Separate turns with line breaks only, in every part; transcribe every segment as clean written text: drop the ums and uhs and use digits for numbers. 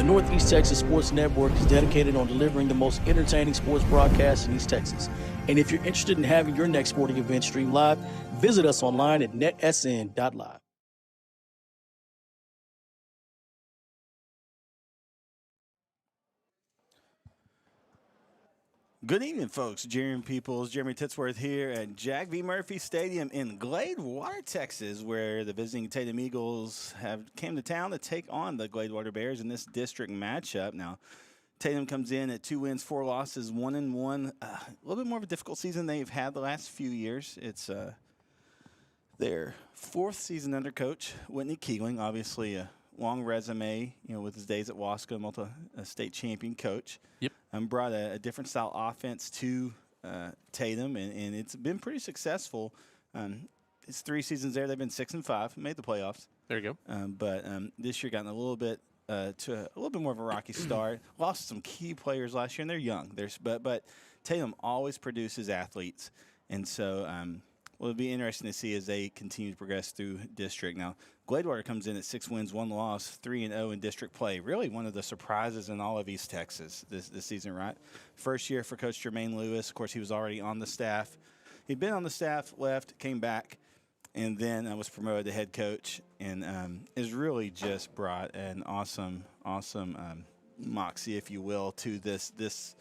Northeast Texas Sports Network is dedicated on delivering the most entertaining sports broadcasts in East Texas. And if you're interested in having your next sporting event streamed live, visit us online at NETSN.live.
Good evening, folks. Jeremy Peoples, Jeremy Titsworth here at Jack V. Murphy Stadium in Gladewater, Texas, where the visiting Tatum Eagles came to town to take on the Gladewater Bears in this district matchup. Now, Tatum comes in at 2 wins, 4 losses, 1-1. A little bit more of a difficult season they've had the last few years. It's their 4th season under coach Whitney Keeling, obviously a long resume, with his days at Wasco, multi-state champion coach.
Yep.
Brought a different style offense to Tatum, and it's been pretty successful. It's 3 seasons there. They've been 6-5, made the playoffs.
There you go.
But this year gotten a little bit to a little bit more of a rocky start. Lost some key players last year, and they're young. But Tatum always produces athletes, and so it'll be interesting to see as they continue to progress through district. Now, Gladewater comes in at 6 wins, 1 loss, 3-0 in district play. Really one of the surprises in all of East Texas this season, right? First year for Coach Jermaine Lewis. Of course, he was already on the staff. He'd been on the staff, left, came back, and then was promoted to head coach, and has really just brought an awesome moxie, if you will, to this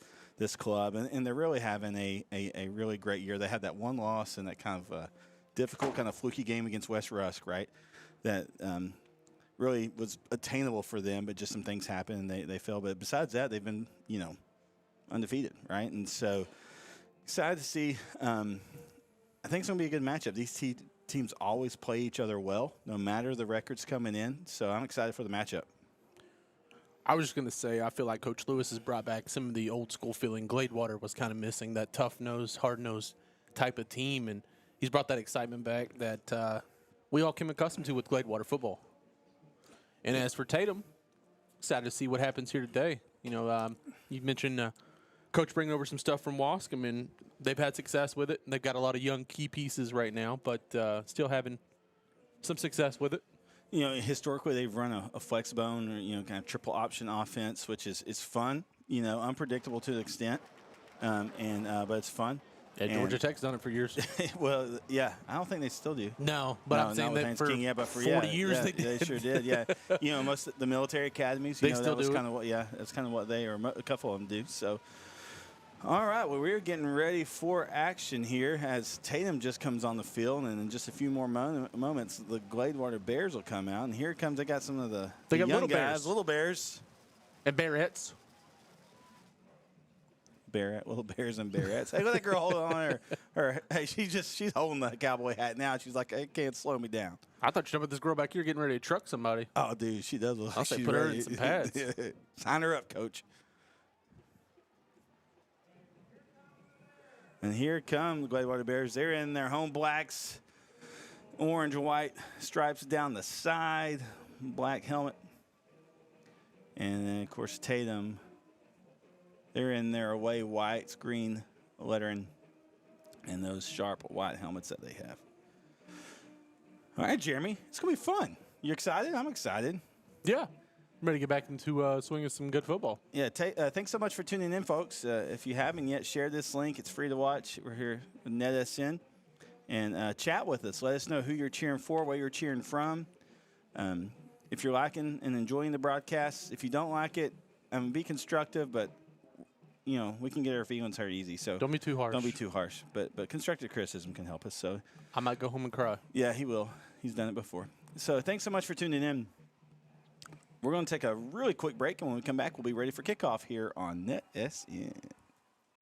club, and they're really having a really great year. They had that 1 loss and that kind of difficult, kind of fluky game against West Rusk, right? That really was attainable for them, but just some things happened and they fell. But besides that, they've been, undefeated, right? And so excited to see. I think it's going to be a good matchup. These teams always play each other well, no matter the records coming in. So I'm excited for the matchup.
I was just going to say, I feel like Coach Lewis has brought back some of the old school feeling. Gladewater was kind of missing that tough-nosed, hard-nosed type of team, and he's brought that excitement back that we all came accustomed to with Gladewater football. And as for Tatum, excited to see what happens here today. You know, you mentioned Coach bringing over some stuff from Wascom, and they've had success with it. They've got a lot of young key pieces right now, but still having some success with it.
You know, historically they've run a flex bone or, you know, kind of triple option offense, which is fun. You know, unpredictable to the extent, but it's fun.
Yeah, Georgia Tech's done it for years.
Well, yeah, I don't think they still do.
No, but I'm saying that for 40 years they did.
They sure did. Yeah, you know, most of the military academies,
they still
that was
do
kind of what. Yeah, that's kind of what they or a couple of them do. So, all right, well, we're getting ready for action here as Tatum just comes on the field, and in just a few more moments, the Gladewater Bears will come out, and here comes. They got some of the
got
young
little
guys,
bears.
little bears.
And Barrettes.
Little bears and Barrettes. Hey, look at that girl holding on her. Hey, she's holding the cowboy hat now. She's like, it can't slow me down.
I thought you were talking about this girl back here getting ready to truck somebody.
Oh, dude, she does look
I'll
like
say
she's
put her
ready.
in some pads.
Sign her up, coach. And here come the Gladewater Bears. They're in their home blacks, orange and white stripes down the side, black helmet. And then, of course, Tatum. They're in their away whites, green lettering, and those sharp white helmets that they have. All right, Jeremy, it's going to be fun. You excited? I'm excited.
Yeah. I'm ready to get back into swinging some good football.
Yeah, thanks so much for tuning in, folks. If you haven't yet, share this link. It's free to watch. We're here with NETSN. And chat with us. Let us know who you're cheering for, where you're cheering from. If you're liking and enjoying the broadcast, if you don't like it, be constructive, but you know, we can get our feelings hurt easy. So
don't be too harsh.
Don't be too harsh. But constructive criticism can help us. So
I might go home and cry.
Yeah, he will. He's done it before. So thanks so much for tuning in. We're going to take a really quick break, and when we come back, we'll be ready for kickoff here on NETSN.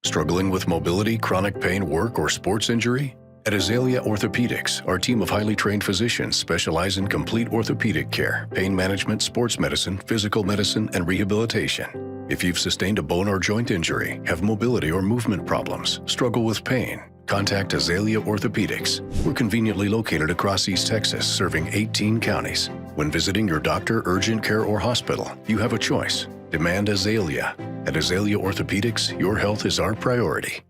Struggling with mobility, chronic pain, work, or sports injury? At Azalea Orthopedics, our team of highly trained physicians specialize in complete orthopedic care, pain management, sports medicine, physical medicine, and rehabilitation. If you've sustained a bone or joint injury, have mobility or movement problems, struggle with pain, contact Azalea Orthopedics. We're conveniently located across East Texas, serving 18 counties. When visiting your doctor, urgent care, or hospital, you have a choice. Demand Azalea. At Azalea Orthopedics, your health is our priority.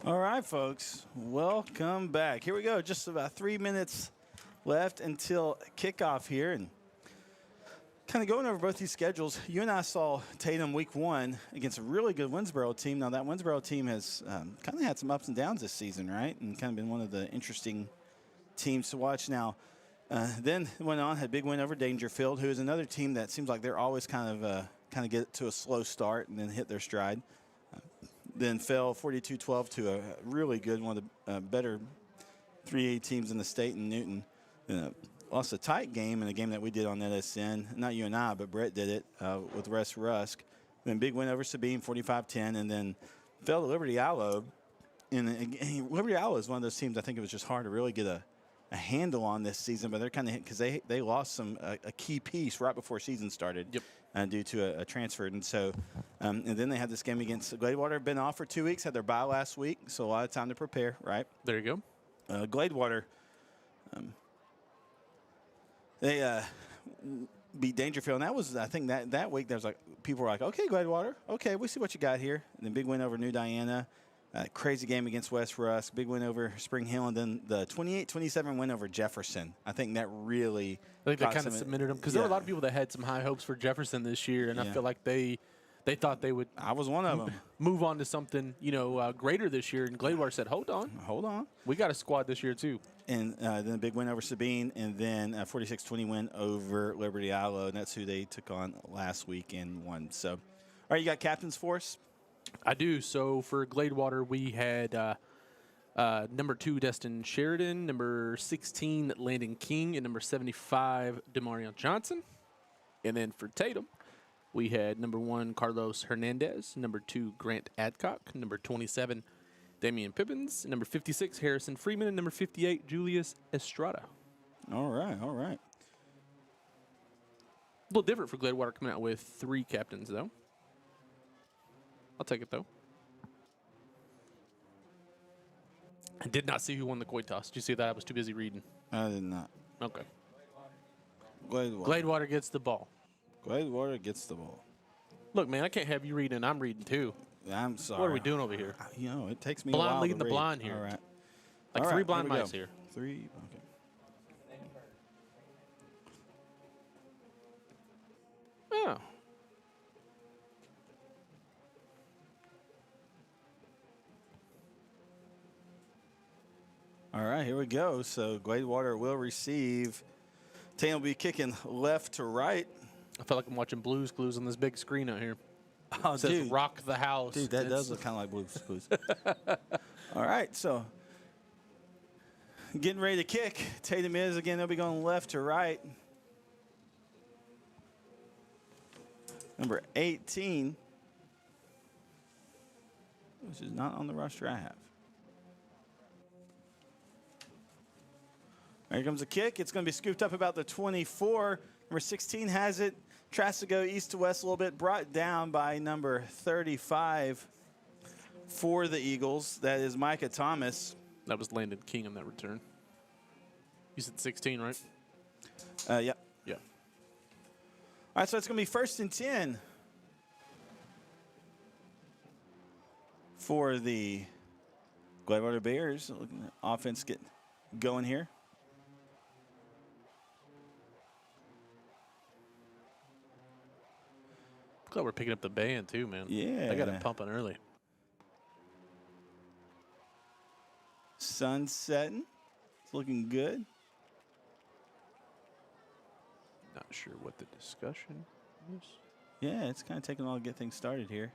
All right, folks, welcome back. Here we go. Just about 3 minutes left until kickoff here. And kind of going over both these schedules, you and I saw Tatum week 1 against a really good Winsboro team. Now, that Winsboro team has kind of had some ups and downs this season, right? And kind of been one of the interesting teams to watch. Now, then went on, had a big win over Dangerfield, who is another team that seems like they're always kind of get to a slow start and then hit their stride. Then fell 42-12 to a really good, one of the better 3A teams in the state in Newton. Lost a tight game in a game that we did on NETSN. Not you and I, but Brett did it with Russ Rusk. Then big win over Sabine, 45-10, and then fell to Liberty Allo. And Liberty Allo is one of those teams I think it was just hard to really get a handle on this season, but they're kind of because they lost a key piece right before season started.
Yep.
Due to a transfer. And so, and then they had this game against Gladewater. Been off for 2 weeks, had their bye last week, so a lot of time to prepare, right?
There you go.
Gladewater, they beat Dangerfield. And that was, I think, that week, there was like, people were like, okay, Gladewater, okay, we see what you got here. And then big win over New Diana. Crazy game against West Rusk. Big win over Spring Hill. And then the 28-27 win over Jefferson. I think that really
I think they kind of submitted them because there were a lot of people that had some high hopes for Jefferson this year, and I feel like they thought they would.
I was one of them.
Move on to something greater this year, and Gladewater said, "Hold on, we got a squad this year too." And
then a big win over Sabine, and then a 46-20 win over Liberty Isle, and that's who they took on last week and won. So, all right, you got captains for us?
I do. So for Gladewater, we had number 2, Destin Sheridan, number 16, Landon King, and number 75, Demarion Johnson. And then for Tatum, we had number 1, Carlos Hernandez, number 2, Grant Adcock, number 27, Damian Pippins, number 56, Harrison Freeman, and number 58, Julius Estrada.
All right.
A little different for Gladewater coming out with 3 captains, though. I'll take it, though. I did not see who won the coin toss. Did you see that? I was too busy reading.
I did not.
Okay.
Gladewater
gets the ball.
Gladewater gets the ball.
Look, man, I can't have you reading and I'm reading, too.
I'm sorry.
What are we doing over here?
It takes me a while
leading
to
the
read.
blind here.
All right.
Like
All
3
right,
blind
here we
mice
go.
here.
3, okay.
Oh.
All right, here we go. So Gladewater will receive. Tatum will be kicking left to right.
I feel like I'm watching Blues Clues on this big screen out here.
Oh,
It says
dude.
rock the house.
Dude, that does look kind of like Blues Clues. All right, so getting ready to kick. Tatum is, again, they'll be going left to right. Number 18, which is not on the roster I have. Here comes a kick. It's going to be scooped up about the 24. Number 16 has it. Tries to go east to west a little bit. Brought down by number 35 for the Eagles. That is Micah Thomas.
That was Landon King on that return. You said 16, right?
Yep.
Yeah.
All right, so it's going to be 1st and 10 for the Gladewater Bears. Looking at offense get going here.
Glad we're picking up the band, too, man.
Yeah.
I got it pumping early.
Sun setting. It's looking good.
Not sure what the discussion is.
Yeah, it's kind of taking a while to get things started here.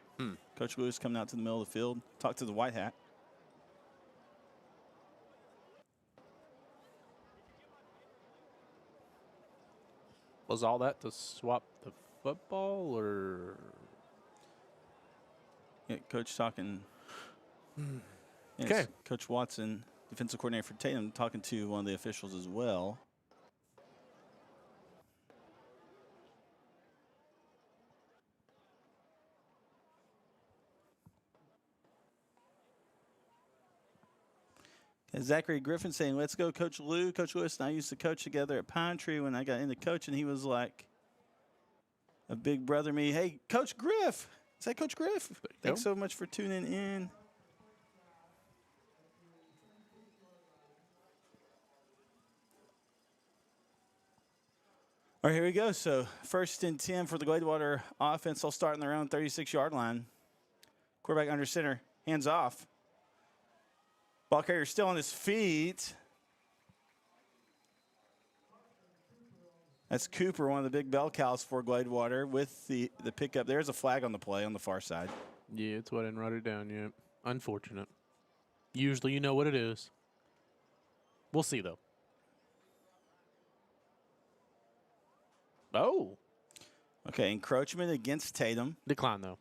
Coach Lewis coming out to the middle of the field, talk to the white hat.
Was all that to swap the football, or?
Yeah, Coach talking. Yes,
Okay.
Coach Watson, defensive coordinator for Tatum, talking to one of the officials as well. Zachary Griffin saying, "Let's go, Coach Lou." Coach Lewis and I used to coach together at Pine Tree when I got into coaching. He was like a big brother to me. Hey, Coach Griff. Is that Coach Griff? Thanks so much for tuning in. All right, here we go. So 1st and 10 for the Gladewater offense. They'll start on their own 36-yard line. Quarterback under center, hands off. Ball carrier still on his feet. That's Cooper, one of the big bell cows for Gladewater, with the pickup. There's a flag on the play on the far side.
Yeah, it's what I didn't write it down yet. Unfortunate. Usually you know what it is. We'll see, though. Oh.
Okay, encroachment against Tatum.
Decline, though.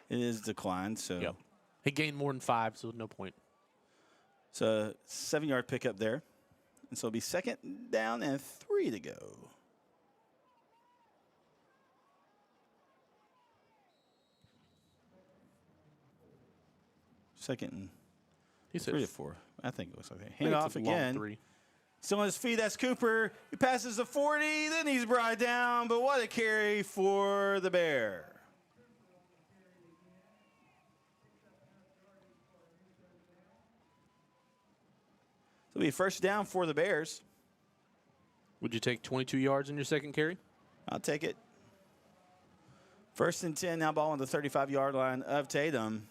It is declined, so.
Yep. He gained more than 5, so no point.
So 7-yard pickup there. And so it'll be 2nd down and 3 to go. Second and
He said
3 to 4. I think it was okay.
I think
Hand
it's
off
a long
again.
3.
Still on his feet, that's Cooper. He passes the 40, then he's brought down, but what a carry for the Bear. So it'll be 1st down for the Bears.
Would you take 22 yards in your second carry?
I'll take it. 1st and 10, now ball on the 35-yard line of Tatum.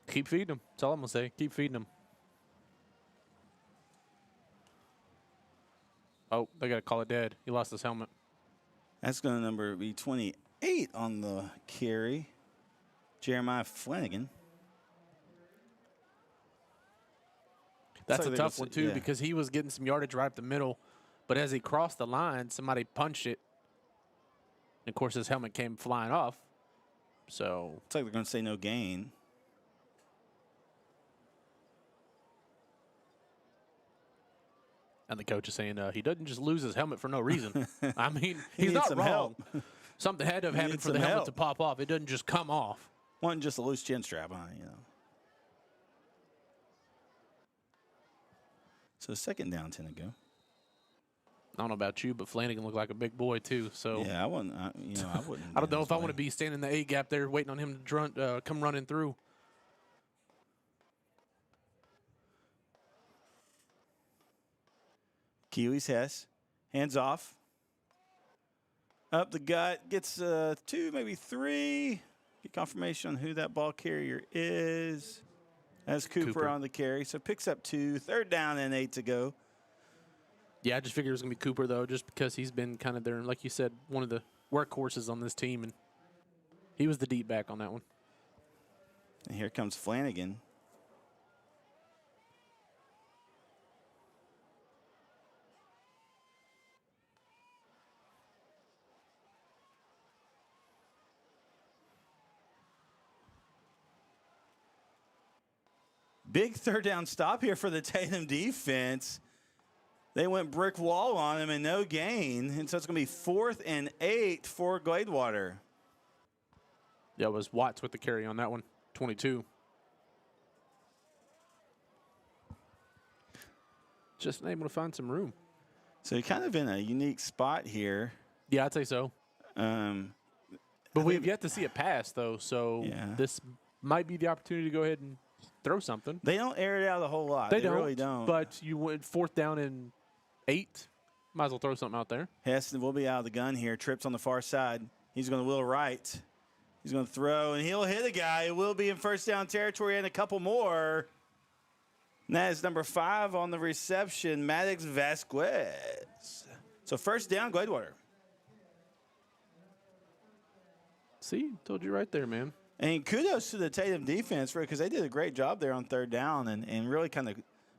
Keep feeding him. That's all I'm going to say. Keep feeding him. Oh, they got to call it dead. He lost his helmet.
That's going to be 28 on the carry. Jeremiah Flanagan.
That's
like
a
they're
tough
gonna
one,
say-
too,
yeah.
because he was getting some yardage right up the middle. But as he crossed the line, somebody punched it. And, of course, his helmet came flying off. So,
Looks like they're going to say no gain.
and the coach is saying he doesn't just lose his helmet for no reason. I mean,
He
he's
needs
not
some
wrong.
help.
Something had to have
He
happened
needs
for the
some
helmet
help.
to pop off. It doesn't just come off.
Wasn't just a loose chin strap on it, you know. So 2nd down, 10 to go.
I don't know about you, but Flanagan looked like a big boy, too. So,
Yeah, I wouldn't, I wouldn't.
I don't know if I want to be standing in the A gap there waiting on him to come running through.
Kiwi's Hess. Hands off. Up the gut. Gets 2, maybe 3. Get confirmation on who that ball carrier is. That's Cooper on the carry. So picks up 2. 3rd down and 8 to go.
Yeah, I just figured it was going to be Cooper, though, just because he's been kind of there, like you said, one of the workhorses on this team, and he was the deep back on that one.
And here comes Flanagan. Big 3rd down stop here for the Tatum defense. They went brick wall on him and no gain. And so it's going to be 4th and 8 for Gladewater.
Yeah, it was Watts with the carry on that one, 22. Just able to find some room.
So you're kind of in a unique spot here.
Yeah, I'd say so. But we have yet to see a pass, though, so
Yeah.
this might be the opportunity to go ahead and throw something.
They don't air it out a whole lot.
They
really don't.
But you went 4th down and 8. Might as well throw something out there.
Heston will be out of the gun here. Trips on the far side. He's going to wheel right. He's going to throw, and he'll hit a guy. It will be in 1st down territory and a couple more. And that is number 5 on the reception, Maddox Vasquez. So 1st down, Gladewater.
See, told you right there, man.
And kudos to the Tatum defense because they did a great job there on 3rd down and really kind of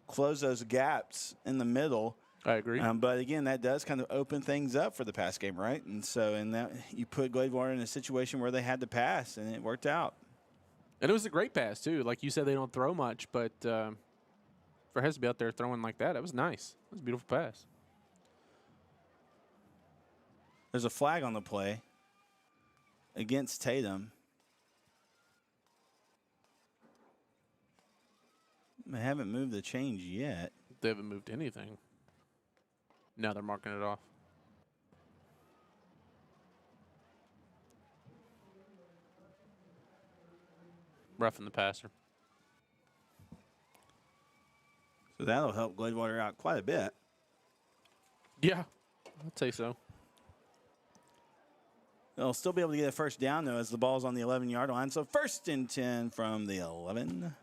close those gaps in the middle.
I agree.
But again, that does kind of open things up for the pass game, right? And so, that you put Gladewater in a situation where they had to pass, and it worked out.
And it was a great pass, too. Like you said, they don't throw much, but for Hess to be out there throwing like that, it was nice. It was a beautiful pass.
There's a flag on the play against Tatum. They haven't moved the change yet.
They haven't moved anything. Now they're marking it off. Roughing the passer.
So that'll help Gladewater out quite a bit.
Yeah, I'd say so.
They'll still be able to get a 1st down, though, as the ball's on the 11-yard line. So 1st and 10 from the 11.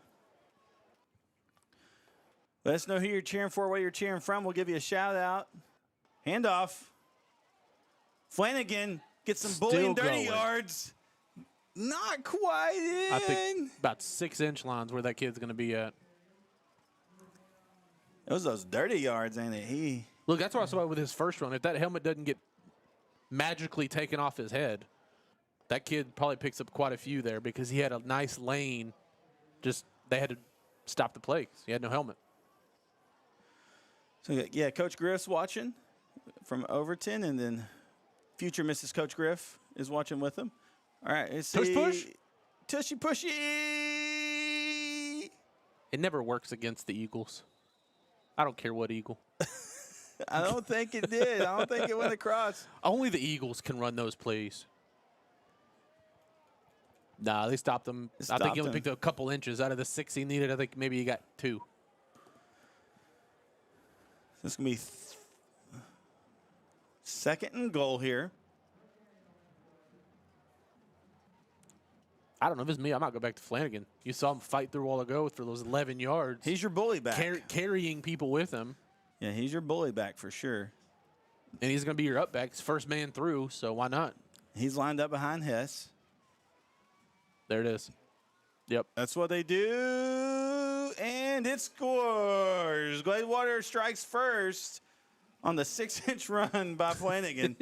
Let us know who you're cheering for, where you're cheering from. We'll give you a shout-out. Handoff. Flanagan gets some
Still
bullying dirty
going.
yards. Not quite in.
I think about 6-inch lines where that kid's going to be at.
It was those dirty yards, ain't it?
Look, that's what I saw with his first run. If that helmet doesn't get magically taken off his head, that kid probably picks up quite a few there because he had a nice lane. Just they had to stopped the play 'cause he had no helmet.
So, yeah, Coach Griff's watching from Overton, and then future Mrs. Coach Griff is watching with him. All right, let's see.
Push.
Tushy pushy.
It never works against the Eagles. I don't care what Eagle.
I don't think it did. I don't think it went across.
Only the Eagles can run those plays. Nah, they stopped him. I think he only picked up a couple inches out of the 6 he needed. I think maybe he got 2.
This is going to be second and goal here.
I don't know if it's me. I might go back to Flanagan. You saw him fight through a while ago for those 11 yards.
He's your bully back.
Carrying people with him.
Yeah, he's your bully back for sure.
And he's going to be your up back. He's first man through, so why not?
He's lined up behind Hess.
There it is. Yep.
That's what they do, and it scores. Gladewater strikes first on the 6-inch run by Flanagan.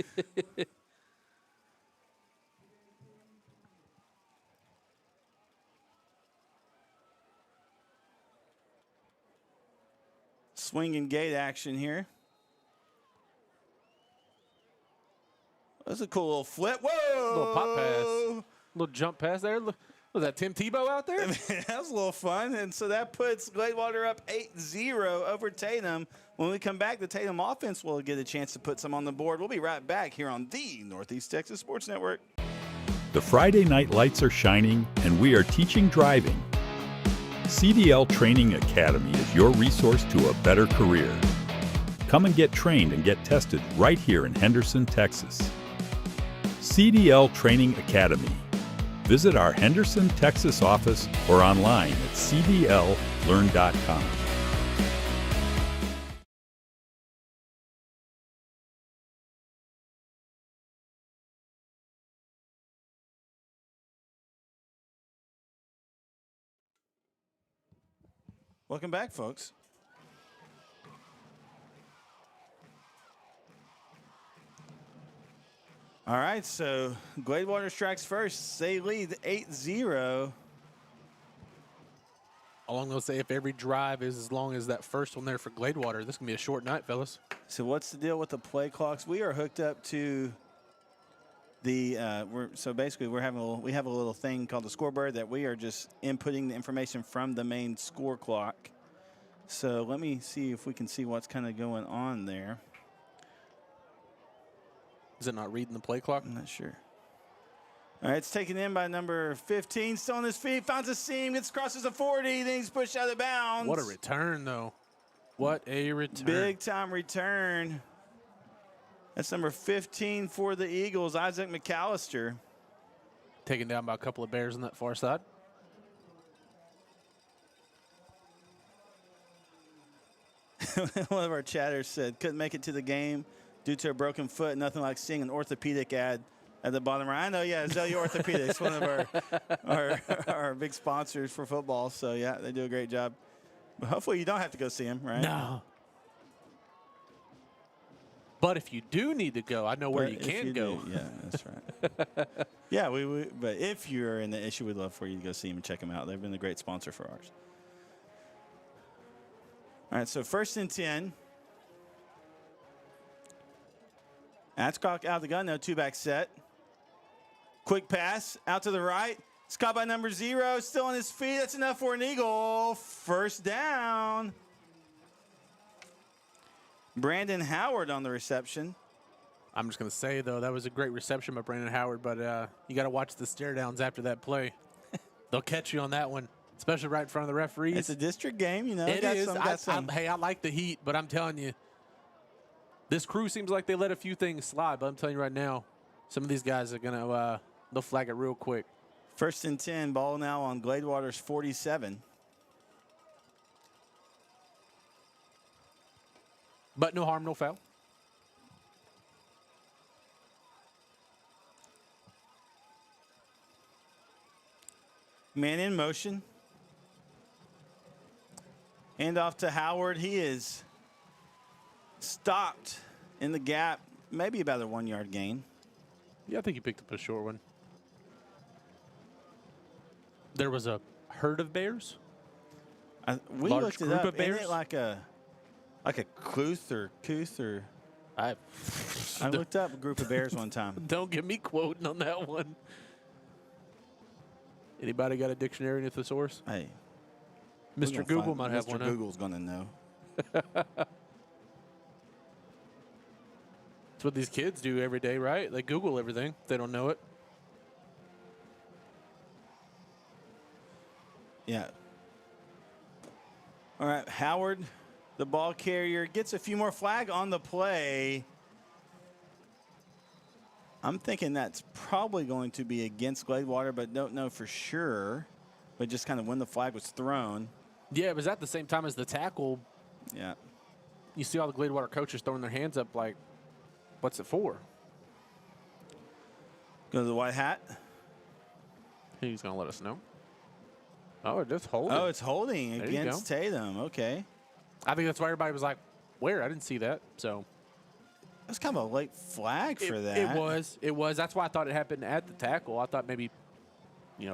Swinging gate action here. That's a cool little flip. Whoa!
Little pop pass. Little jump pass there. Look, was that Tim Tebow out there?
That was a little fun. And so that puts Gladewater up 8-0 over Tatum. When we come back, the Tatum offense will get a chance to put some on the board. We'll be right back here on the Northeast Texas Sports Network.
The Friday night lights are shining, and we are teaching driving. CDL Training Academy is your resource to a better career. Come and get trained and get tested right here in Henderson, Texas. CDL Training Academy. Visit our Henderson, Texas office or online at cdllearn.com.
Welcome back, folks. All right, so Gladewater strikes first. They lead 8-0.
Along those say if every drive is as long as that first one there for Gladewater, this is going to be a short night, fellas.
So what's the deal with the play clocks? We are hooked up to the we have a little thing called the scoreboard that we are just inputting the information from the main score clock. So let me see if we can see what's kind of going on there.
Is it not reading the play clock?
I'm not sure. All right, it's taken in by number 15. Still on his feet, finds a seam, gets crosses a 40, then he's pushed out of bounds.
What a return, though. What a return.
Big time return. That's number 15 for the Eagles, Isaac McAllister.
Taken down by a couple of Bears on that far side.
One of our chatters said, couldn't make it to the game due to a broken foot. Nothing like seeing an orthopedic ad at the bottom right. I know, yeah, Zelia Orthopedics, one of our big sponsors for football. So, yeah, they do a great job. But hopefully you don't have to go see them, right?
No. But if you do need to go, I know where you can go.
Yeah, that's right. Yeah, but if you're in the issue, we'd love for you to go see them and check them out. They've been a great sponsor for ours. All right, so 1st and 10. Atchcock out of the gun, though, 2-back set. Quick pass out to the right. It's caught by number 0, still on his feet. That's enough for an Eagle. First down. Brandon Howard on the reception.
I'm just going to say, though, that was a great reception by Brandon Howard, but you got to watch the stare downs after that play. They'll catch you on that one, especially right in front of the referees.
It's a district game, you know.
It is. Hey, I like the heat, but I'm telling you, this crew seems like they let a few things slide, but I'm telling you right now, some of these guys are going to they'll flag it real quick.
1st and 10, ball now on Gladewater's 47.
But no harm, no foul.
Man in motion. Hand off to Howard. He is stopped in the gap, maybe about a 1-yard gain.
Yeah, I think he picked up a short one. There was a herd of bears?
We
Large
looked it
group
up.
of
Isn't
bears?
it like a Cluth or Couth or?
I
I looked up a group of bears one time.
don't get me quoting on that one. Anybody got a dictionary and a thesaurus?
Hey, we're
Mr.
gonna
Google
find-
might have one.
Mr.
Huh?
Google's gonna know.
That's what these kids do every day, right? They Google everything. They don't know it.
Yeah. All right, Howard, the ball carrier, gets a few more flag on the play. I'm thinking that's probably going to be against Gladewater, but don't know for sure. But just kind of when the flag was thrown.
Yeah, it was at the same time as the tackle.
Yeah.
You see all the Gladewater coaches throwing their hands up like, what's it for?
Go to the white hat.
He's going to let us know. Oh, it just holding.
Oh, it's holding
There you
against Tatum. Okay.
I think that's why everybody was like, where? I didn't see that. So
That's kind of a late flag for that.
It was. It was. That's why I thought it happened at the tackle. I thought maybe,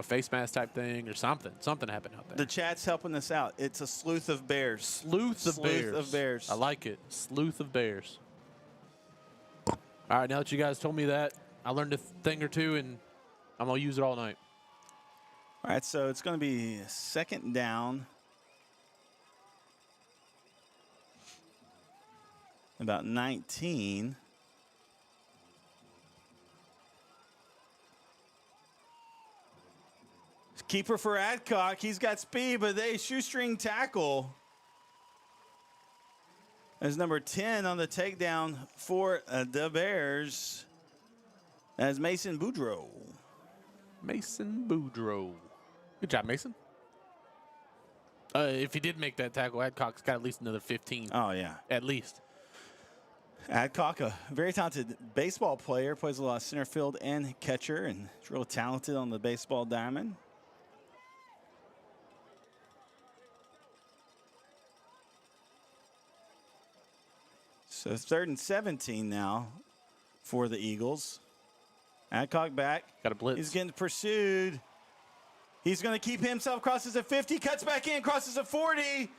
face mask type thing or something. Something happened out there.
The chat's helping us out. It's a sleuth of bears.
Sleuth of bears. I like it. Sleuth of bears. All right, now that you guys told me that, I learned a thing or two, and I'm going to use it all night.
All right, so it's going to be second down. About 19. Keeper for Adcock. He's got speed, but they shoestring tackle. As number 10 on the takedown for the Bears. As Mason Boudreaux.
Mason Boudreaux. Good job, Mason. If he did make that tackle, Adcock's got at least another 15.
Oh, yeah.
At least.
Adcock, a very talented baseball player, plays a lot of center field and catcher, and is real talented on the baseball diamond. So 3rd and 17 now for the Eagles. Adcock back.
Got a blitz.
He's getting pursued. He's going to keep himself, crosses a 50, cuts back in, crosses a 40.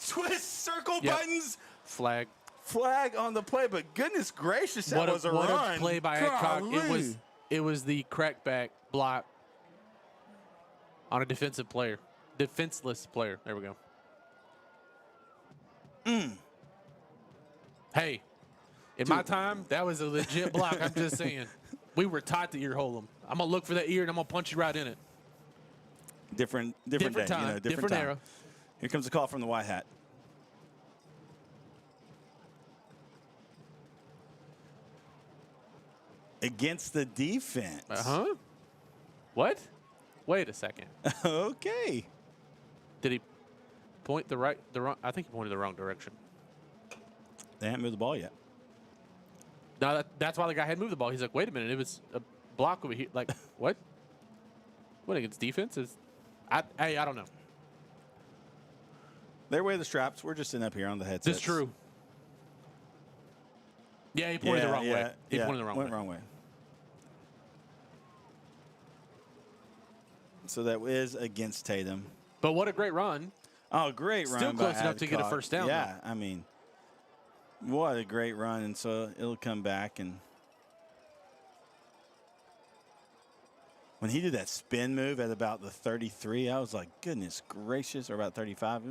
Twist, circle buttons.
Flag.
Flag on the play, but goodness gracious, that was a
what
run.
A play by Adcock.
Golly.
It was the crackback block on a defensive player. Defenseless player. There we go. Hey, in my time, that was a legit block. I'm just saying. We were taught to ear hold them. I'm going to look for that ear, and I'm going to punch you right in it.
Different day,
time,
different
time.
era. Here comes a call from the white hat. Against the defense.
Uh-huh. What? Wait a second.
Okay.
Did he point the wrong? I think he pointed the wrong direction.
They haven't moved the ball yet.
No, that's why the guy had moved the ball. He's like, wait a minute, it was a block over here. Like, what? What against defense? I don't know.
They're way the straps. We're just sitting up here on the headsets.
That's true. Yeah, he pointed the wrong way. He pointed the wrong way.
Went wrong way. So that is against Tatum.
But what a great run.
Oh, great run.
Still close enough to get a first down.
Yeah, I mean, what a great run. And so it'll come back. And when he did that spin move at about the 33, I was like, goodness gracious, or about 35.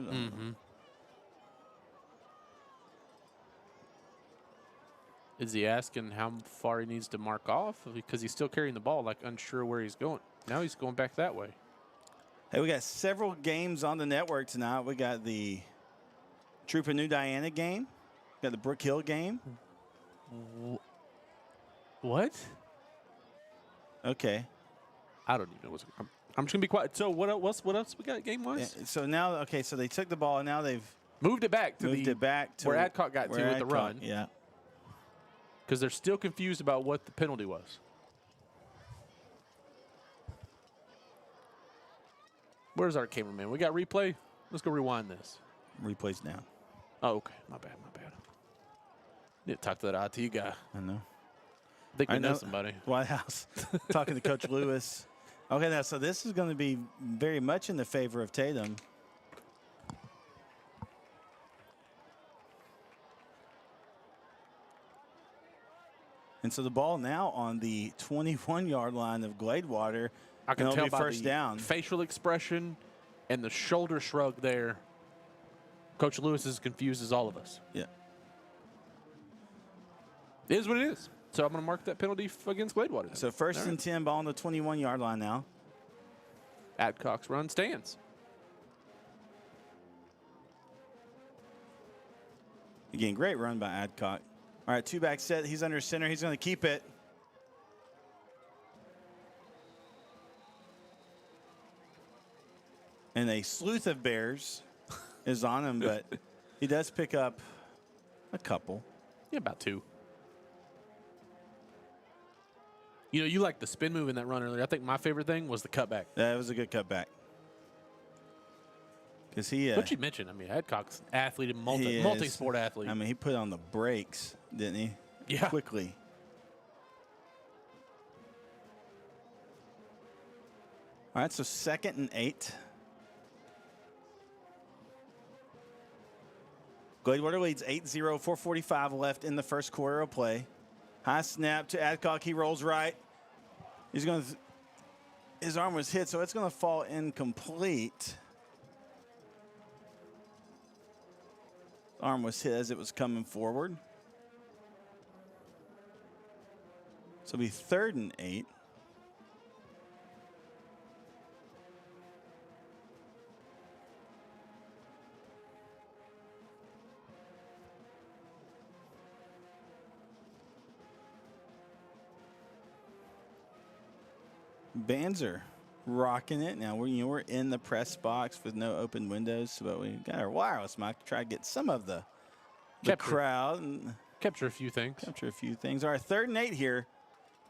Is he asking how far he needs to mark off? Because he's still carrying the ball, like unsure where he's going. Now he's going back that way.
Hey, we got several games on the network tonight. We got the Troop of New Diana game. We got the Brook Hill game.
What?
Okay.
I don't even know what's. I'm just gonna be quiet. So what else? What else we got game wise?
Yeah, so now, okay, so they took the ball and now they've
Moved it back to
moved it back to
where Adcock got to with the run.
Yeah.
Because they're still confused about what the penalty was. Where's our cameraman? We got replay? Let's go rewind this.
Replays now.
Oh, okay. My bad. Need to talk to that IT guy.
I know.
I think we know somebody.
White House. Talking to Coach Lewis. Okay, now, so this is going to be very much in the favor of Tatum. And so the ball now on the 21-yard line of Gladewater.
I can
and it'll
tell
be
by
first
the
down.
facial expression and the shoulder shrug there. Coach Lewis is confused as all of us.
Yeah.
It is what it is. So I'm going to mark that penalty against Gladewater.
So first and 10, ball on the 21-yard line now.
Adcock's run stands.
Again, great run by Adcock. All right, two-back set. He's under center. He's going to keep it. And a sleuth of bears is on him, but he does pick up a couple.
Yeah, about 2. You know, you like the spin move in that run earlier. I think my favorite thing was the cutback.
That was a good cutback. Because he,
What you mentioned, I mean, Adcock's an athlete and multi-sport athlete.
I mean, he put on the brakes, didn't he?
Yeah.
Quickly. All right, so 2nd and 8. Gladewater leads 8-0, 4:45 left in the first quarter of play. High snap to Adcock. He rolls right. He's going to, his arm was hit, so it's going to fall incomplete. Arm was hit as it was coming forward. So it'll be 3rd and 8. Bands are rocking it. Now we're in the press box with no open windows, but we got our wireless mic to try to get some of the crowd and
capture a few things.
Capture a few things. All right, 3rd and 8 here.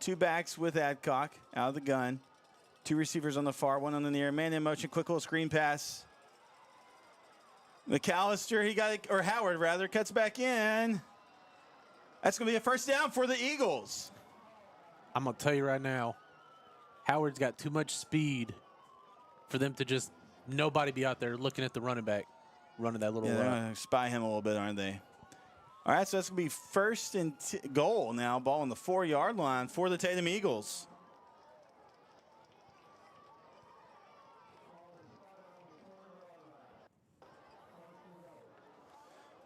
2 backs with Adcock out of the gun. 2 receivers on the far, 1 on the near. Man in motion, quick little screen pass. McAllister, Howard rather, cuts back in. That's going to be a first down for the Eagles.
I'm going to tell you right now, Howard's got too much speed for them to just nobody be out there looking at the running back, running that little
they're going to spy him a little bit, aren't they? All right, so that's going to be 1st and goal now. Ball on the 4-yard line for the Tatum Eagles.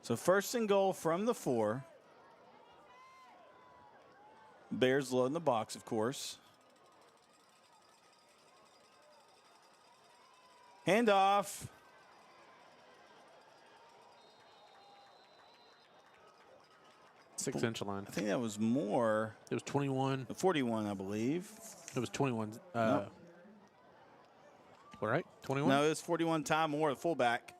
So 1st and goal from the 4. Bears loading the box, of course. Handoff.
Six-inch line.
I think that was more.
It was 21.
41, I believe.
It was 21.
No.
All right, 21?
No, it was 41. Ty Moore, the fullback.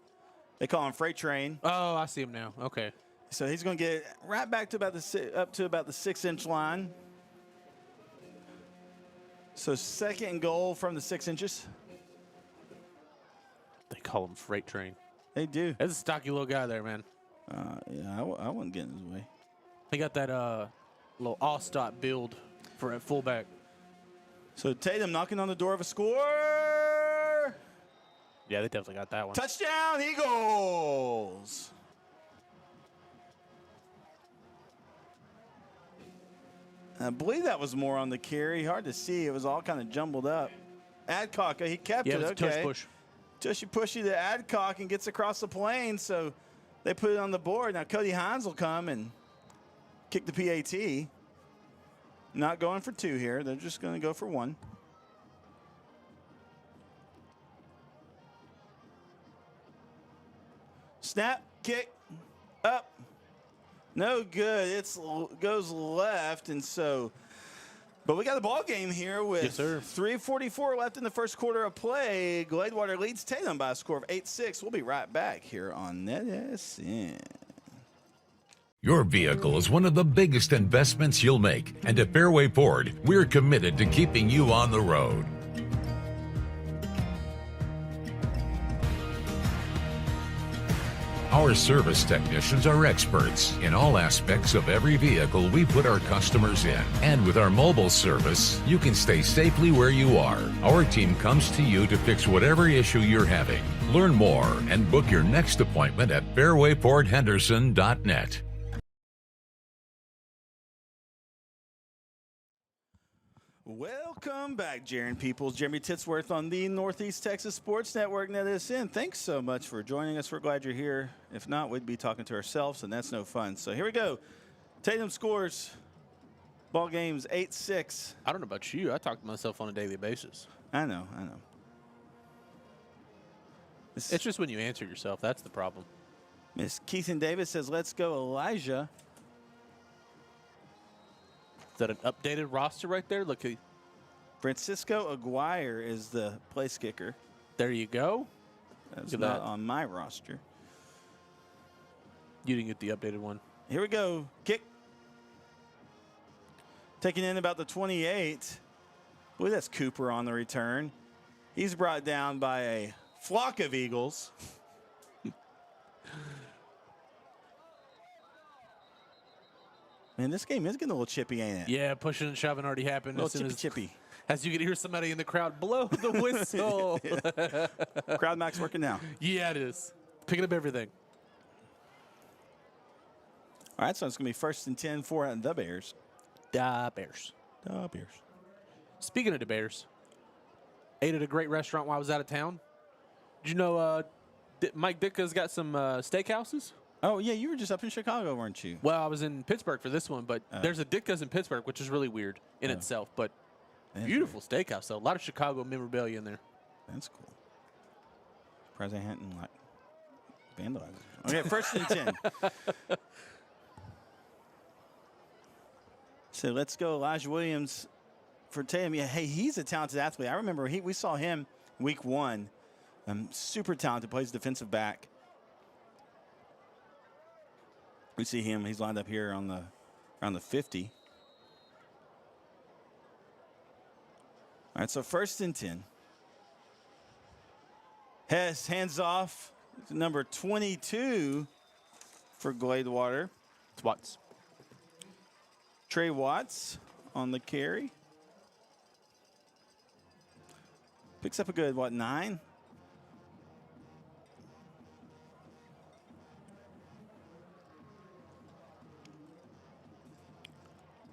They call him Freight Train.
Oh, I see him now. Okay.
So he's going to get right back to about the 6-inch line. So 2nd and goal from the 6 inches.
They call him Freight Train.
They do.
That's a stocky little guy there, man.
Yeah, I wouldn't get in his way.
He got that little all-stop build for a fullback.
So Tatum knocking on the door of a score.
Yeah, they definitely got that one.
Touchdown, Eagles. I believe that was more on the carry. Hard to see. It was all kind of jumbled up. Adcock, he kept
Yeah,
it.
it was
Okay.
a tush push.
Tushy-pushy to Adcock and gets across the plane, so they put it on the board. Now Cody Hines will come and kick the PAT. Not going for 2 here. They're just going to go for 1. Snap, kick, up. No good. It goes left, and so. But we got a ball game here with
Yes, sir.
3:44 left in the first quarter of play. Gladewater leads Tatum by a score of 8-6. We'll be right back here on NETSN.
Your vehicle is one of the biggest investments you'll make, and at Fairway Ford, we're committed to keeping you on the road. Our service technicians are experts in all aspects of every vehicle we put our customers in. And with our mobile service, you can stay safely where you are. Our team comes to you to fix whatever issue you're having. Learn more and book your next appointment at fairwayfordhenderson.net.
Welcome back, Jaron Peoples, Jeremy Titsworth on the Northeast Texas Sports Network, NETSN. Thanks so much for joining us. We're glad you're here. If not, we'd be talking to ourselves, and that's no fun. So here we go. Tatum scores. Ball game's 8-6.
I don't know about you. I talk to myself on a daily basis.
I know.
It's just when you answer yourself, that's the problem.
Miss Keithan Davis says, let's go, Elijah.
Is that an updated roster right there? Look,
Francisco Aguirre is the place kicker.
there you go.
That's
Look at
not
that.
on my roster.
You didn't get the updated one.
Here we go. Kick. Taking in about the 28. Boy, that's Cooper on the return. He's brought down by a flock of Eagles. Man, this game is getting a little chippy, ain't it?
Yeah, pushing and shoving already happened.
A
As
little
soon
chippy.
as you can hear somebody in the crowd blow the whistle.
Crowd max working now.
Yeah, it is. Picking up everything.
All right, so it's going to be 1st and 10 for the Bears.
Da Bears.
The Bears.
Speaking of the Bears, ate at a great restaurant while I was out of town. Did you know Mike Ditka's got some steakhouses?
Oh, yeah, you were just up in Chicago, weren't you?
Well, I was in Pittsburgh for this one, but there's a Ditka's in Pittsburgh, which is really weird in itself. But beautiful steakhouse, though. A lot of Chicago memorabilia in there.
That's cool. Surprised I hadn't, like, vandalized it. Okay, 1st and 10. So let's go Elijah Williams for Tatum. Yeah, hey, he's a talented athlete. I remember we saw him week 1. Super talented, plays defensive back. We see him. He's lined up here on around the 50. All right, so 1st and 10. Hess hands off to number 22 for Gladewater.
It's Watts.
Trey Watts on the carry. Picks up a good, 9?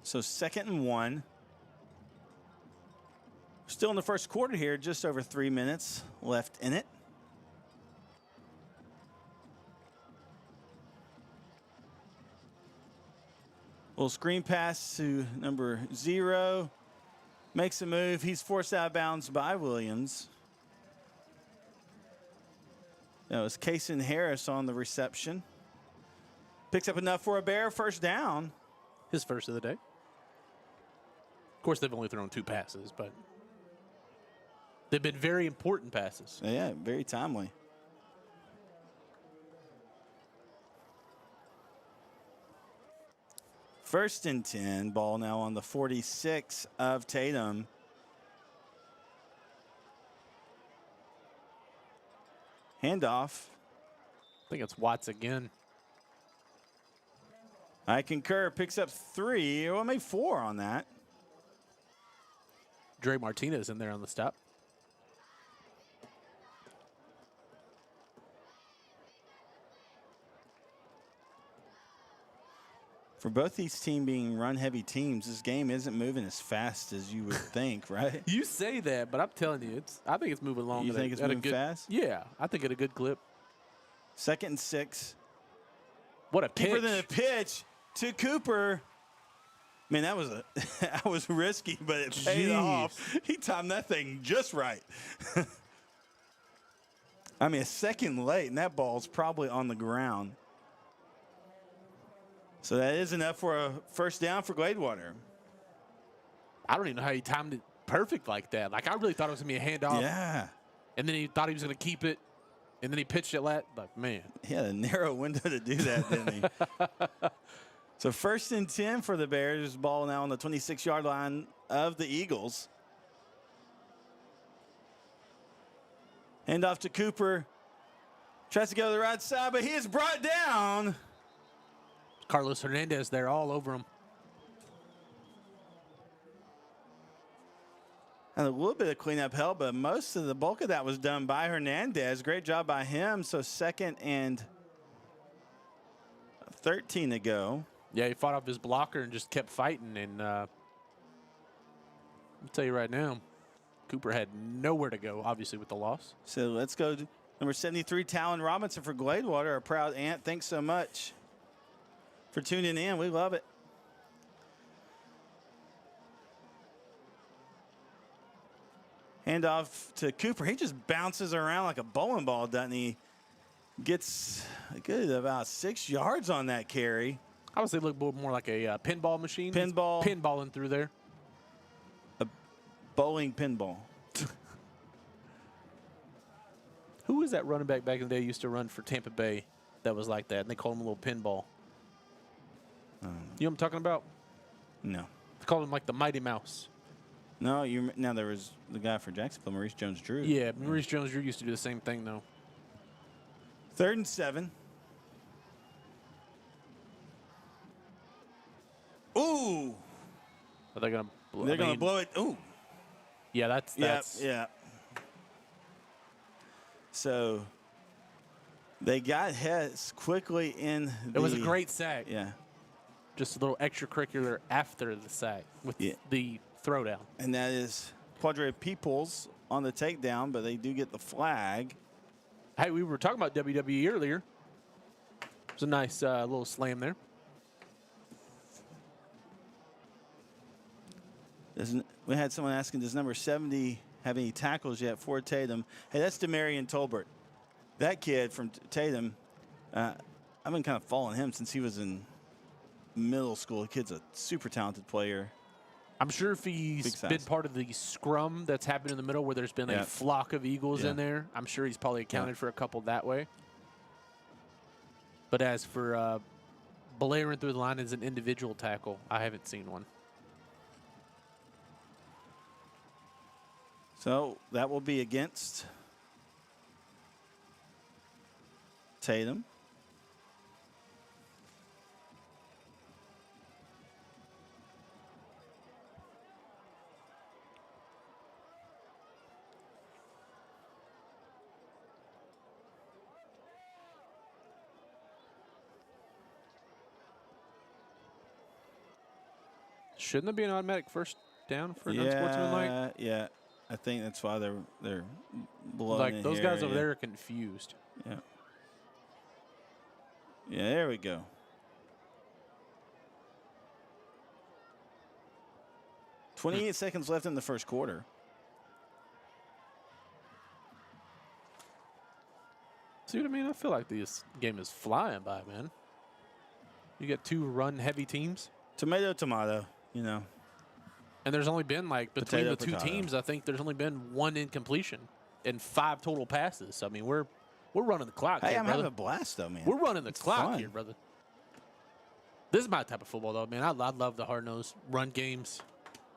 So 2nd and 1. Still in the first quarter here, just over 3 minutes left in it. Little screen pass to number 0. Makes a move. He's forced out of bounds by Williams. That was Kason Harris on the reception. Picks up enough for a Bear first down.
His first of the day. Of course, they've only thrown 2 passes, but they've been very important passes.
Yeah, very timely. First and 10, ball now on the 46 of Tatum. Handoff.
I think it's Watts again.
I concur. Picks up 3, well, maybe 4 on that.
Dre Martinez in there on the stop.
For both these teams being run-heavy teams, this game isn't moving as fast as you would think, right?
You say that, but I'm telling you, I think it's moving along.
You think it's
at a
moving
good,
fast?
Yeah, I think at a good clip.
2nd and 6.
What a pitch.
Deeper than a pitch to Cooper. Man, that was risky, but it paid off. He timed that thing just right. I mean, a second late, and that ball's probably on the ground. So that is enough for a first down for Gladewater.
I don't even know how he timed it perfect like that. Like, I really thought it was going to be a handoff.
Yeah.
And then he thought he was going to keep it. And then he pitched it like, man.
He had a narrow window to do that, didn't he? So 1st and 10 for the Bears. Ball now on the 26-yard line of the Eagles. Handoff to Cooper. Tries to go to the right side, but he is brought down.
Carlos Hernandez there all over him.
And a little bit of cleanup help, but most of the bulk of that was done by Hernandez. Great job by him. So 2nd and 13 to go.
Yeah, he fought off his blocker and just kept fighting. And I'll tell you right now, Cooper had nowhere to go, obviously, with the loss.
So let's go to number 73, Talon Robinson for Gladewater, our proud aunt. Thanks so much for tuning in. We love it. Hand off to Cooper. He just bounces around like a bowling ball, doesn't he? Gets a good about 6 yards on that carry.
I would say look more like a pinball machine.
Pinball.
Pinballing through there.
A bowling pinball.
Who was that running back in the day used to run for Tampa Bay that was like that? And they called him a little pinball. You know what I'm talking about?
No.
They called him like the Mighty Mouse.
No, now there was the guy for Jacksonville, Maurice Jones-Drew.
Yeah, Maurice Jones-Drew used to do the same thing, though.
3rd and 7. Ooh.
Are they going to blow?
They're going to blow it. Ooh.
Yeah, that's
Yeah. So they got Hess quickly in the...
It was a great sack.
Yeah.
Just a little extracurricular after the sack with the throwdown.
And that is Quadre Peoples on the takedown, but they do get the flag.
Hey, we were talking about WWE earlier. It was a nice little slam there.
We had someone asking, does number 70 have any tackles yet for Tatum? Hey, that's Demarion Tolbert. That kid from Tatum, I've been kind of following him since he was in middle school. The kid's a super talented player.
I'm sure if he's been part of the scrum that's happened in the middle where there's been a flock of Eagles in there, I'm sure he's probably accounted for a couple that way. But as for blaring through the line as an individual tackle, I haven't seen one.
So that will be against Tatum.
Shouldn't there be an automatic first down for an unsportsmanlike?
Yeah. I think that's why they're blowing
like
it
those
here,
guys over there are confused.
Yeah. Yeah, there we go. .28 seconds left in the first quarter.
See what I mean? I feel like this game is flying by, man. You got two run-heavy teams.
Tomato, you know.
And there's only been, like, between the two
Potato.
teams, I think there's only been one incompletion and 5 total passes. So, I mean, we're running the clock
Hey,
here,
I'm
brother.
having a blast, though, man.
We're running the clock
fun.
here, brother. This is my type of football, though, man. I love the hard-nosed run games,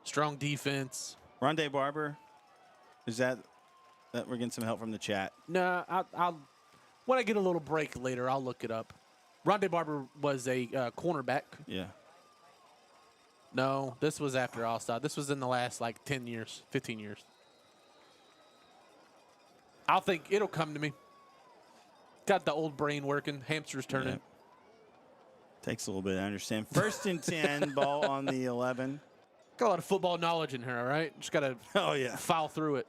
strong defense.
Rondé Barber, is that we're getting some help from the chat?
No, I'll when I get a little break later, I'll look it up. Rondé Barber was a cornerback.
Yeah.
No, this was after All-Star. This was in the last, like, 10 years, 15 years. I'll think it'll come to me. Got the old brain working. Hamster's turning.
Yeah. Takes a little bit, I understand. 1st and 10, ball on the 11.
Got a lot of football knowledge in here, all right? Just got to file through it.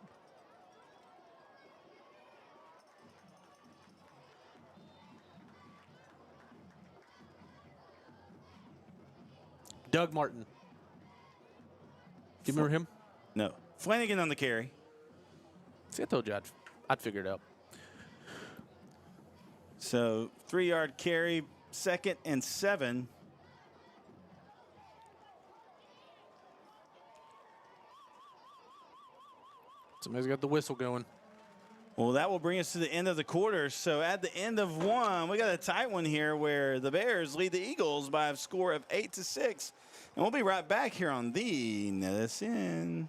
Doug Martin. Do you remember him?
No. Flanagan on the carry.
See, I told you I'd figure it out.
So 3-yard carry, 2nd and 7.
Somebody's got the whistle going.
Well, that will bring us to the end of the quarter. So at the end of one, we got a tight one here where the Bears lead the Eagles by a score of 8-6. And we'll be right back here on the NETSN.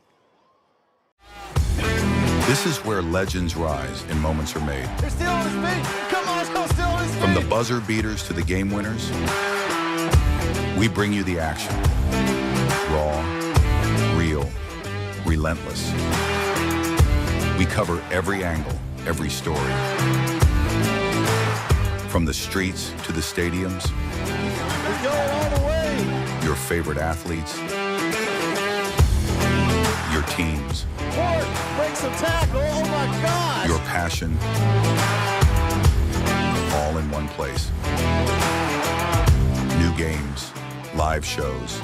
This is where legends rise and moments are made.
They're still on his feet. Come on, let's go, still on his feet.
From the buzzer beaters to the game winners, we bring you the action. Raw, real, relentless. We cover every angle, every story. From the streets to the stadiums.
We're going all the way.
Your favorite athletes. Your your teams,
Ford breaks a tackle. Oh my gosh.
your passion, all in one place. New games, live shows.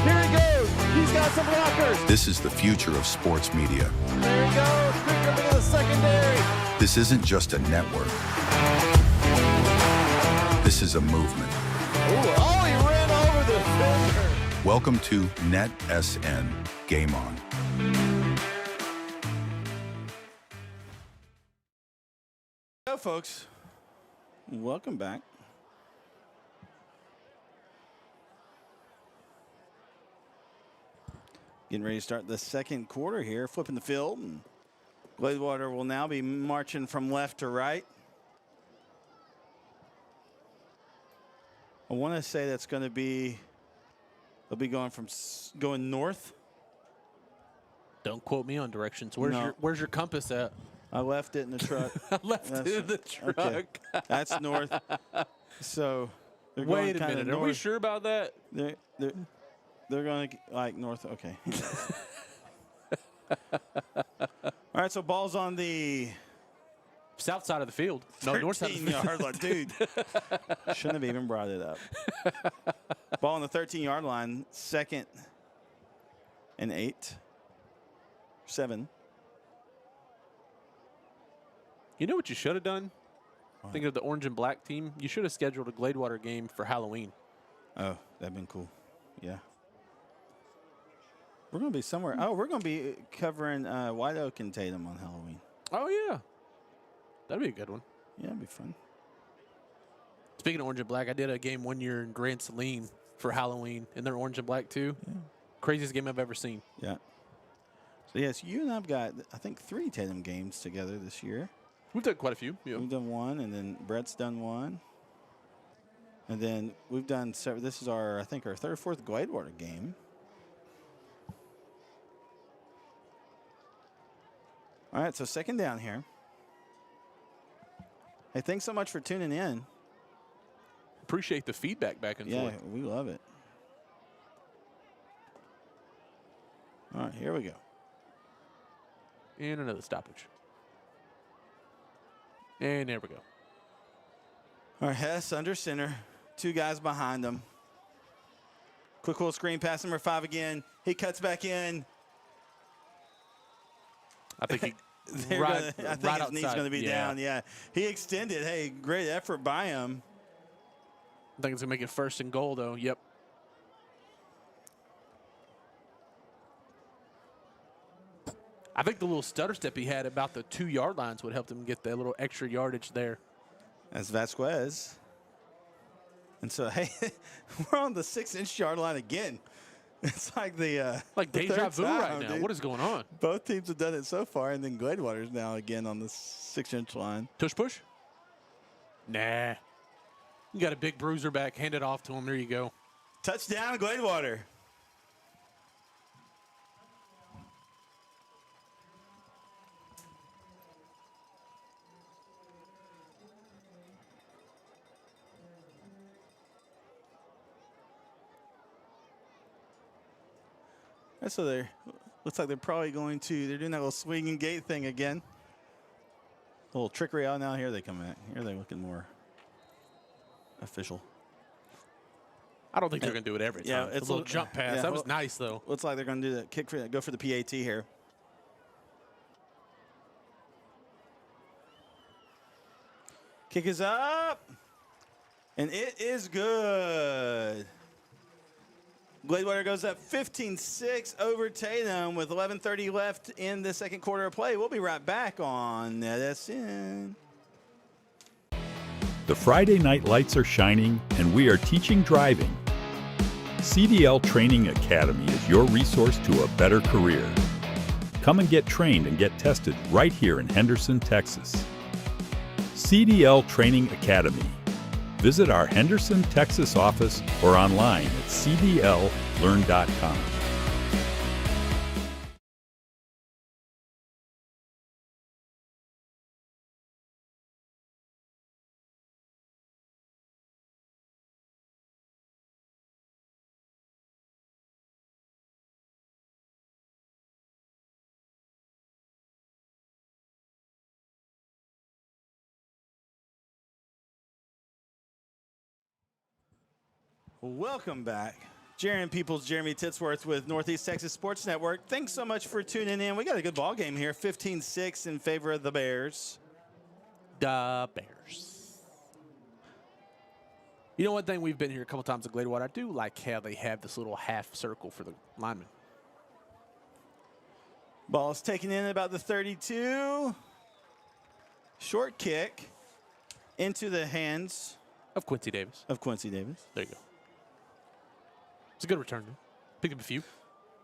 Here he goes. He's got some blockers.
This is the future of sports media.
There he goes. Quick up into the secondary.
This isn't just a network. This is a movement.
Ooh, oh, he ran over the defender.
Welcome to NETSN. Game on.
Hello, folks. Welcome back. Getting ready to start the second quarter here, flipping the field. And Gladewater will now be marching from left to right. I want to say that's going to be, they'll be going from going north.
Don't quote me on directions.
No.
Where's your compass at?
I left it in the truck.
I left it in the truck.
Okay. That's north. So they're going
Wait a
kinda
minute. Are we sure about that?
They're going to like north. Okay. All right. So ball's on the
South side of the field. No, north side of the field.
13-yard line. Dude, shouldn't have even brought it up. Ball on the 13-yard line. 2nd and 8. 7.
You know what you should have done? Thinking of the orange and black team, you should have scheduled a Gladewater game for Halloween.
Oh, that'd been cool. Yeah. We're going to be somewhere. Oh, we're going to be covering White Oak and Tatum on Halloween.
Oh, yeah. That'd be a good one.
Yeah, it'd be fun.
Speaking of orange and black, I did a game one year in Grand Saline for Halloween, and they're orange and black too. Yeah. Craziest game I've ever seen.
Yeah. So, yes, you and I've got, I think, 3 Tatum games together this year.
We've done quite a few. Yeah.
We've done 1, and then Brett's done 1. And then we've done several. This is our, I think, our 3rd or 4th Gladewater game. All right, so second down here. Hey, thanks so much for tuning in.
Appreciate the feedback back and forth.
Yeah, we love it. All right, here we go.
And another stoppage. And there we go.
All right, Hess under center. 2 guys behind him. Quick little screen pass, number 5 again. He cuts back in.
I think he
I think
right
his knee's
outside.
going to be down. Yeah, he extended. Hey, great effort by him.
I think it's going to make it 1st and goal, though. Yep. I think the little stutter step he had about the 2-yard lines would help him get that little extra yardage there.
That's Vasquez. And so, hey, we're on the 6-inch yard line again. It's like the
like
the
deja
third
vu
time,
right now.
dude.
What is going on?
Both teams have done it so far, and then Gladewater's now again on the 6-inch line.
Tush push? Nah. You got a big bruiser back. Hand it off to him. There you go.
Touchdown, Gladewater. So they're, looks like they're probably going to, they're doing that little swinging gate thing again. A little trickery out now. Here they come back. Here they're looking more official.
I don't think they're going to do it every time.
Yeah,
it's a little jump pass.
yeah,
That was nice, though.
Looks like they're going to do that kick for go for the PAT here. Kick is up, and it is good. Gladewater goes up 15-6 over Tatum with 11:30 left in the second quarter of play. We'll be right back on NETSN.
The Friday night lights are shining, and we are teaching driving. CDL Training Academy is your resource to a better career. Come and get trained and get tested right here in Henderson, Texas. CDL Training Academy. Visit our Henderson, Texas office or online at cdllearn.com.
Welcome back. Jeremy Peoples, Jeremy Titsworth with Northeast Texas Sports Network. Thanks so much for tuning in. We got a good ball game here, 15-6 in favor of the Bears.
The Bears. You know, one thing, we've been here a couple times at Gladewater. I do like how they have this little half circle for the linemen.
Ball's taken in at about the 32. Short kick into the hands
Of Quincy Davis.
of Quincy Davis.
There you go. It's a good return, though. Pick up a few.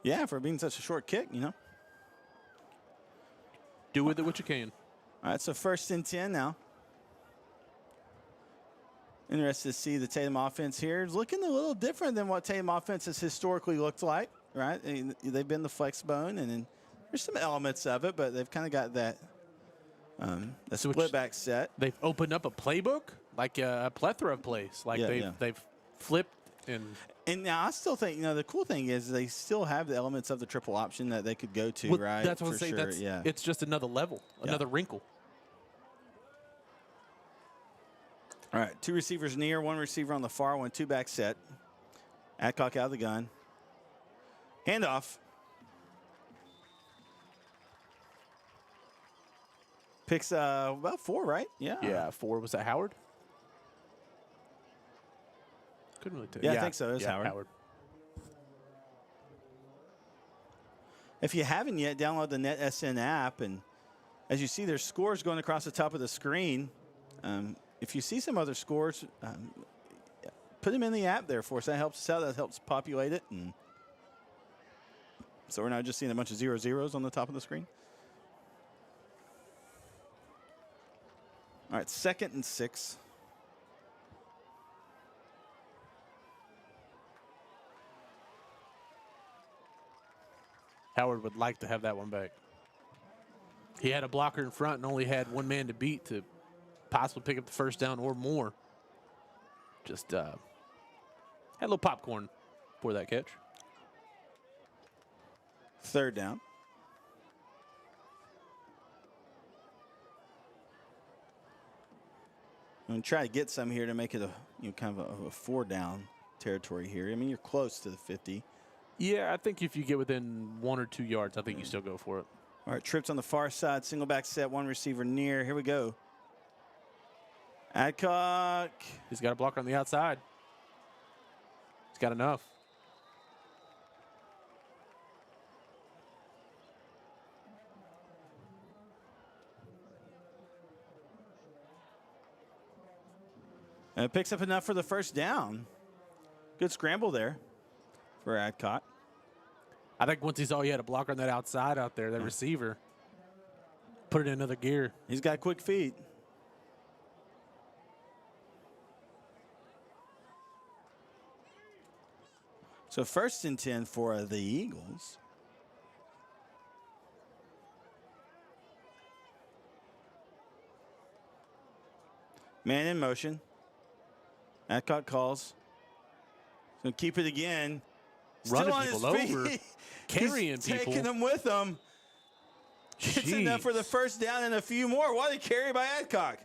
Yeah, for being such a short kick, you know.
Do with it what you can.
All right, so 1st and 10 now. Interested to see the Tatum offense here. It's looking a little different than what Tatum offense has historically looked like, right? They've been the flex bone, and then there's some elements of it, but they've kind of got that split back set.
They've opened up a playbook, like a plethora of plays. Like they've flipped
And now I still think, you know, the cool thing is they still have the elements of the triple option that they could go to,
well,
right?
That's what I'm saying.
Sure.
It's just another level, another wrinkle.
All right, 2 receivers near, 1 receiver on the far one, 2-back set. Adcock out of the gun. Handoff. Picks about 4, right? Yeah.
Yeah, 4. Was that Howard? Couldn't really tell.
Yeah, I think so. It was Howard. If you haven't yet, download the NETSN app, and as you see, there's scores going across the top of the screen. If you see some other scores, put them in the app there for us. That helps us out. That helps populate it. And so we're not just seeing a bunch of 0-0s on the top of the screen. All right, 2nd and 6.
Howard would like to have that one back. He had a blocker in front and only had one man to beat to possibly pick up the first down or more. Just had a little popcorn for that catch.
3rd down. I'm going to try to get some here to make it a kind of a 4-down territory here. I mean, you're close to the 50.
Yeah, I think if you get within 1 or 2 yards, I think you still go for it.
All right, trips on the far side, single back set, 1 receiver near. Here we go. Adcock.
He's got a blocker on the outside. He's got enough.
And it picks up enough for the first down. Good scramble there for Adcock.
I think once he saw he had a blocker on that outside out there, that receiver, put it in another gear.
He's got quick feet. So 1st and 10 for the Eagles. Man in motion. Adcock calls. Going to keep it again.
Running
Still
people
on his
over.
feet.
Carrying
He's
people.
taking them with him. Gets enough for the first down and a few more. What a carry by Adcock.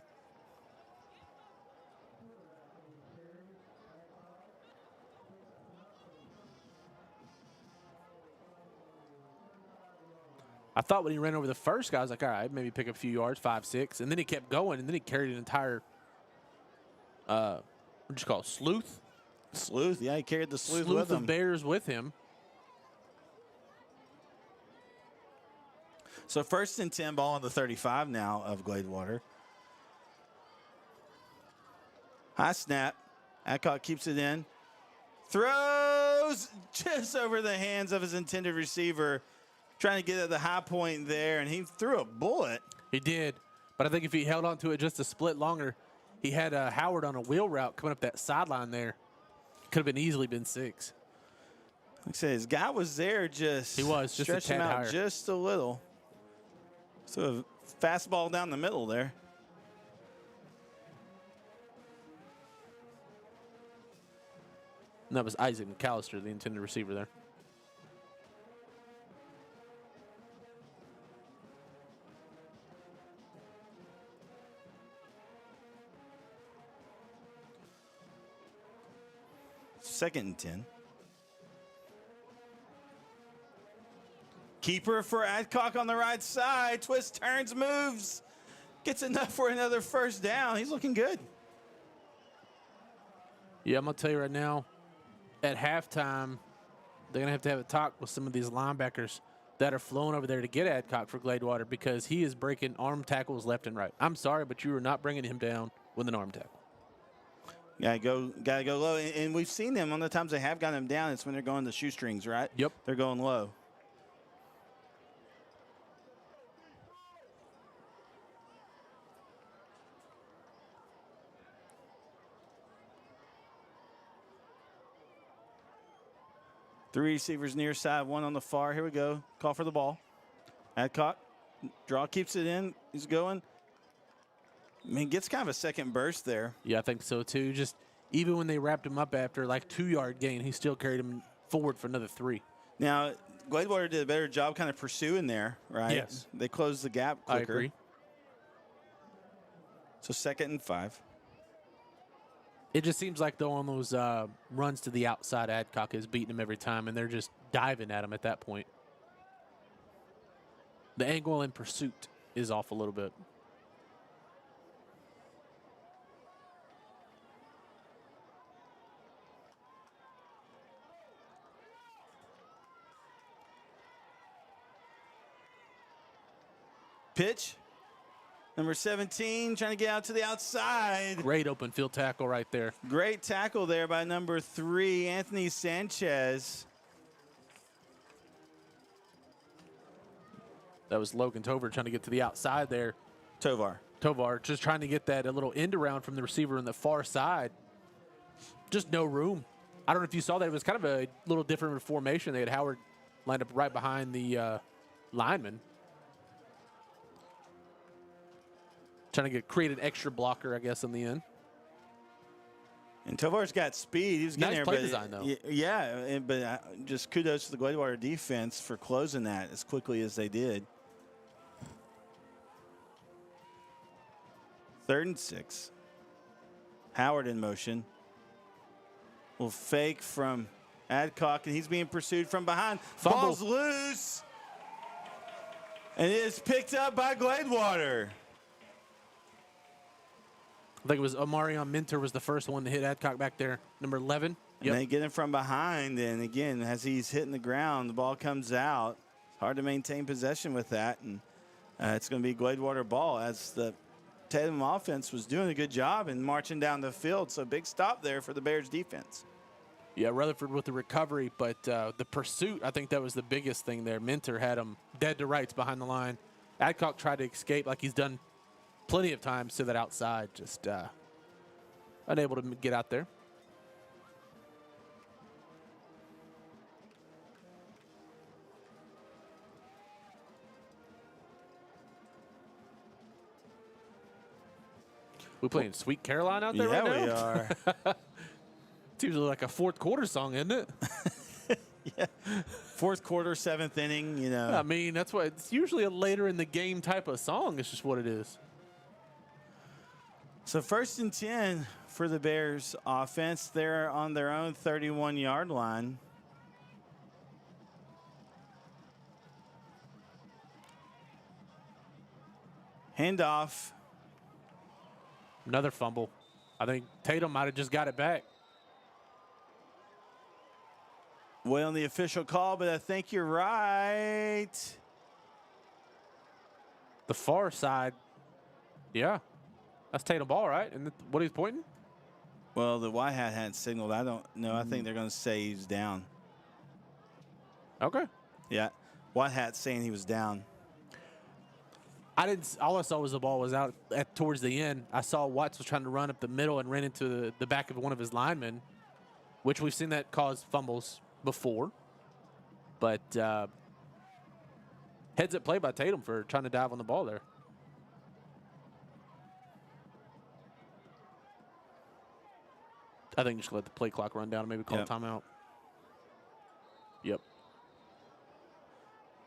I thought when he ran over the first guy, I was like, all right, maybe pick up a few yards, 5, 6. And then he kept going, and then he carried an entire, what do you call it, sleuth?
Sleuth, yeah, he carried the sleuth with
of
him.
Bears with him.
So 1st and 10, ball on the 35 now of Gladewater. High snap. Adcock keeps it in. Throws just over the hands of his intended receiver. Trying to get at the high point there, and he threw a bullet.
He did. But I think if he held on to it just a split longer, he had Howard on a wheel route coming up that sideline there. Could have easily been 6.
Like I said, his guy was there just.
He was, just a
stretched him
tad
out
higher.
just a little. So a fastball down the middle there.
And that was Isaac McAllister, the intended receiver there.
2nd and 10. Keeper for Adcock on the right side. Twist, turns, moves. Gets enough for another first down. He's looking good.
Yeah, I'm going to tell you right now, at halftime, they're going to have a talk with some of these linebackers that are flowing over there to get Adcock for Gladewater, because he is breaking arm tackles left and right. I'm sorry, but you are not bringing him down with an arm tackle.
Gotta go low. And we've seen them on the times they have gotten him down. It's when they're going the shoestrings, right?
Yep.
They're going low. Three receivers near side, one on the far. Here we go. Call for the ball. Adcock. Draw keeps it in. He's going. I mean, gets kind of a second burst there.
Yeah, I think so too. Just even when they wrapped him up after like 2-yard gain, he still carried him forward for another 3.
Now, Gladewater did a better job kind of pursuing there, right?
Yes.
They closed the gap quicker.
I agree.
So 2nd and 5.
It just seems like, though, on those runs to the outside, Adcock is beating him every time, and they're just diving at him at that point. The angle in pursuit is off a little bit.
Pitch. Number 17 trying to get out to the outside.
Great open field tackle right there.
Great tackle there by number 3, Anthony Sanchez.
That was Logan Tovar trying to get to the outside there.
Tovar
just trying to get that a little end around from the receiver on the far side. Just no room. I don't know if you saw that. It was kind of a little different formation. They had Howard lined up right behind the lineman. Trying to create an extra blocker, I guess, in the end.
And Tovar's got speed. He was getting
Nice
there.
play
But
design, though.
Yeah, but just kudos to the Gladewater defense for closing that as quickly as they did. 3rd and 6. Howard in motion. Will fake from Adcock, and he's being pursued from behind.
Fumble.
Ball's loose. And it is picked up by Gladewater.
I think it was Omarion Minter was the first one to hit Adcock back there, number 11.
And they get him from behind, and again, as he's hitting the ground, the ball comes out. It's hard to maintain possession with that, and it's going to be Gladewater ball as the Tatum offense was doing a good job in marching down the field. So big stop there for the Bears defense.
Yeah, Rutherford with the recovery, but the pursuit, I think that was the biggest thing there. Minter had him dead to rights behind the line. Adcock tried to escape like he's done plenty of times to that outside, just unable to get out there. We playing Sweet Caroline out there right now?
Yeah, we are.
It's usually like a fourth quarter song, isn't it?
Yeah. 4th quarter, 7th inning, you know.
I mean, that's why it's usually a later in the game type of song. It's just what it is.
So 1st and 10 for the Bears offense. They're on their own 31-yard line. Handoff.
Another fumble. I think Tatum might have just got it back.
Way on the official call, but I think you're right.
The far side. Yeah. That's Tatum ball, right? And what he's pointing?
Well, the white hat hadn't signaled. I don't know. I think they're going to say he's down.
Okay.
Yeah. White hat's saying he was down.
All I saw was the ball was out towards the end. I saw Watts was trying to run up the middle and ran into the back of one of his linemen, which we've seen that cause fumbles before. But heads up play by Tatum for trying to dive on the ball there. I think just let the play clock run down and maybe call a timeout. Yep.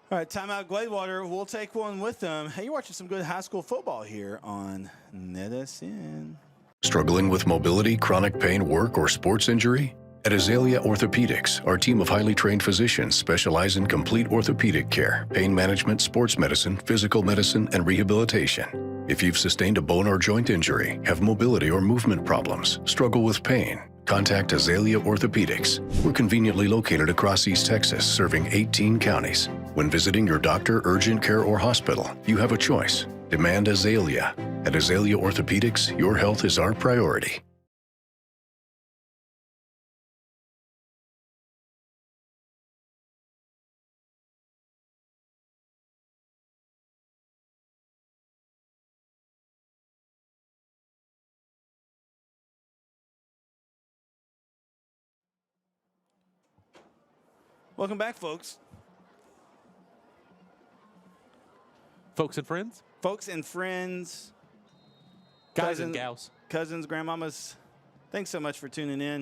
All right, timeout Gladewater. We'll take one with them. Hey, you're watching some good high school football here on NETSN.
Struggling with mobility, chronic pain, work, or sports injury? At Azalea Orthopedics, our team of highly trained physicians specialize in complete orthopedic care, pain management, sports medicine, physical medicine, and rehabilitation. If you've sustained a bone or joint injury, have mobility or movement problems, struggle with pain, contact Azalea Orthopedics. We're conveniently located across East Texas, serving 18 counties. When visiting your doctor, urgent care, or hospital, you have a choice. Demand Azalea. At Azalea Orthopedics, your health is our priority.
Welcome back, folks.
Folks and friends,
Folks and friends,
guys and gals.
cousins, grandmamas, thanks so much for tuning in.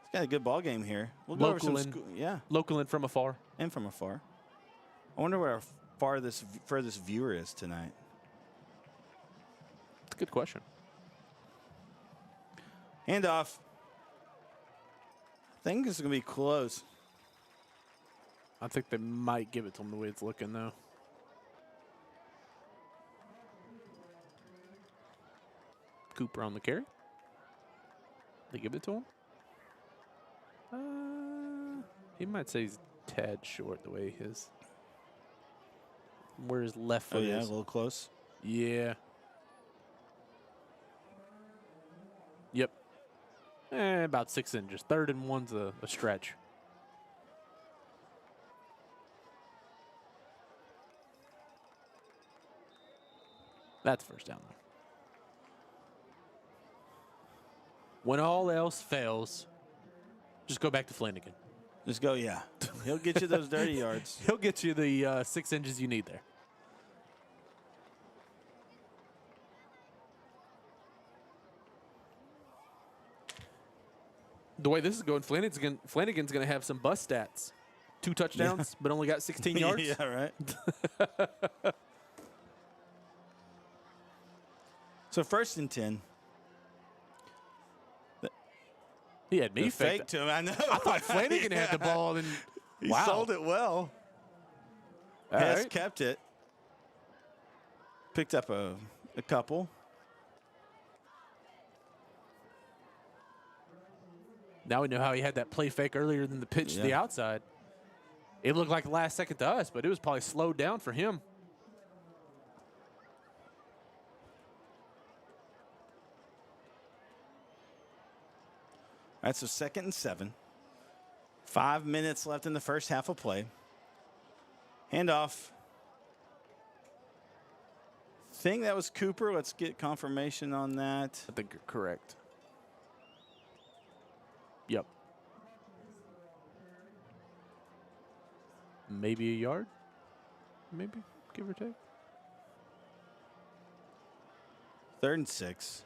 It's got a good ball game here. We'll go over some
Local and from afar.
and from afar. I wonder where our furthest viewer is tonight.
It's a good question.
Handoff. I think this is going to be close.
I think they might give it to him the way it's looking, though. Cooper on the carry. They give it to him? He might say he's a tad short the way his... Where his left foot
Oh, yeah,
is.
a little close.
Yeah. Yep. About 6 inches. 3rd and 1's a stretch. That's first down. When all else fails, just go back to Flanagan.
Just go, yeah. He'll get you those dirty yards.
He'll get you the 6 inches you need there. The way this is going, Flanagan's going to have some bust stats. 2 touchdowns, but only got 16 yards.
Yeah, right. So 1st and 10.
He had me
The fake
faked.
to him, I know.
I thought Flanagan had the ball, and
He
wow.
sold it well.
All
Hess
right.
kept it. Picked up a couple.
Now we know how he had that play fake earlier than the pitch to the outside. It looked like the last second to us, but it was probably slowed down for him.
All right, so 2nd and 7. 5 minutes left in the first half of play. Handoff. Think that was Cooper. Let's get confirmation on that.
I think you're correct. Yep. Maybe a yard? Maybe, give or take.
3rd and 6.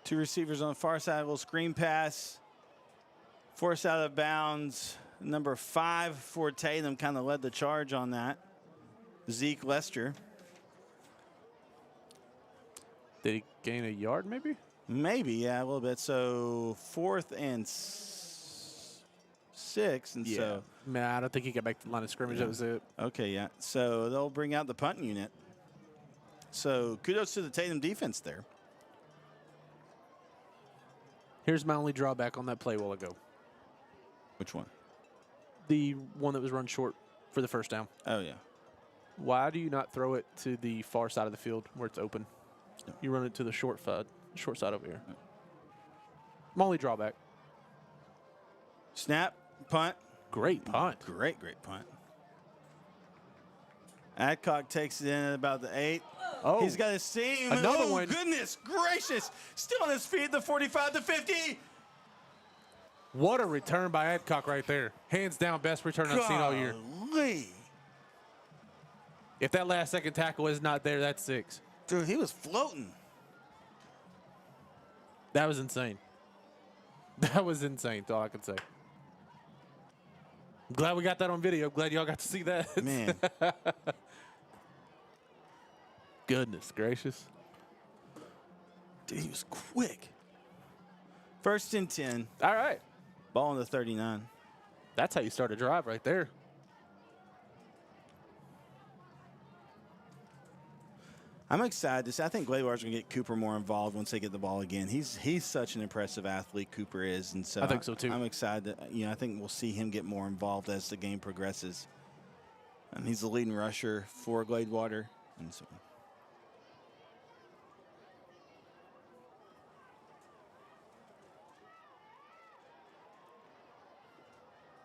Two receivers on the far side, a little screen pass. Forced out of bounds. Number 5 for Tatum kind of led the charge on that. Zeke Lester.
Did he gain a yard, maybe?
Maybe, yeah, a little bit. So 4th and 6. And so,
Man, I don't think he got back to the line of scrimmage. That was it.
okay, yeah. So they'll bring out the punt unit. So kudos to the Tatum defense there.
Here's my only drawback on that play a while ago.
Which one?
The one that was run short for the first down.
Oh, yeah.
Why do you not throw it to the far side of the field where it's open?
Yeah.
You run it to the short side over here. My only drawback.
Snap, punt.
Great punt.
Great punt. Adcock takes it in at about the 8.
Oh,
He's got his seam.
Another
Oh,
one.
Goodness gracious. Still on his feet, the 45 to 50.
What a return by Adcock right there. Hands down, best return I've seen all year.
Golly.
If that last second tackle is not there, that's 6.
Dude, he was floating.
That was insane. That was insane. That's all I can say. I'm glad we got that on video. Glad y'all got to see that.
Man.
Goodness gracious.
Dude, he was quick. 1st and 10.
All right.
Ball on the 39.
That's how you start a drive right there.
I'm excited to see. I think Gladewater's going to get Cooper more involved once they get the ball again. He's such an impressive athlete, Cooper is, and so
I think so too.
I'm excited that I think we'll see him get more involved as the game progresses. And he's the leading rusher for Gladewater, and so.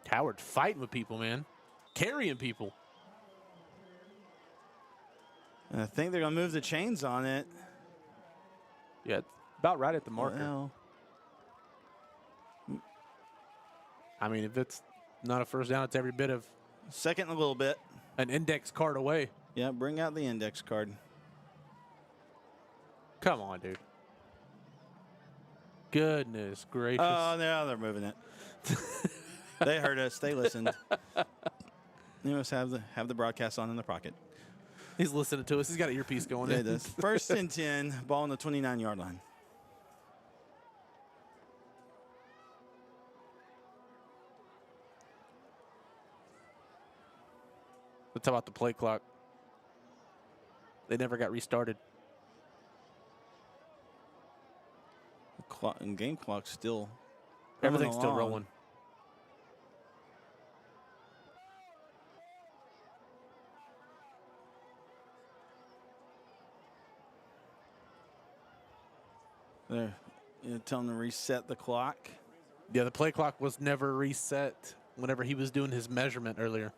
Howard fighting with people, man. Carrying people.
And I think they're going to move the chains on it.
Yeah, it's about right at the marker.
Well,
I mean, if it's not a first down, it's every bit of
second and a little bit.
an index card away.
Yeah, bring out the index card.
Come on, dude. Goodness gracious.
Oh, no, they're moving it. They heard us. They listened. They must have the broadcast on in their pocket.
He's listening to us. He's got an earpiece going
Yeah,
in.
it does. 1st and 10, ball on the 29-yard line.
Let's talk about the play clock. They never got restarted.
The clock and game clock still.
Everything's still
along.
rolling.
They're telling them to reset the clock.
Yeah, the play clock was never reset whenever he was doing his measurement earlier.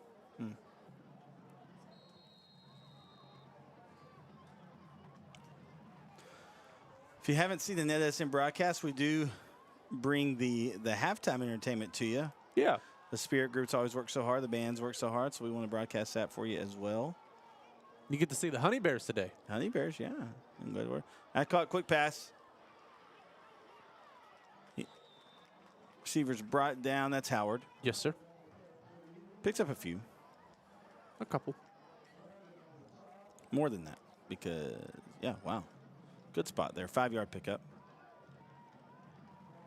If you haven't seen the NETSN broadcast, we do bring the halftime entertainment to you.
Yeah.
The spirit groups always work so hard. The bands work so hard, so we want to broadcast that for you as well.
You get to see the Honey Bears today.
Honey Bears, yeah. I caught quick pass. Receivers brought down. That's Howard.
Yes, sir.
Picks up a few.
A couple.
More than that because, yeah, wow. Good spot there. 5-yard pickup.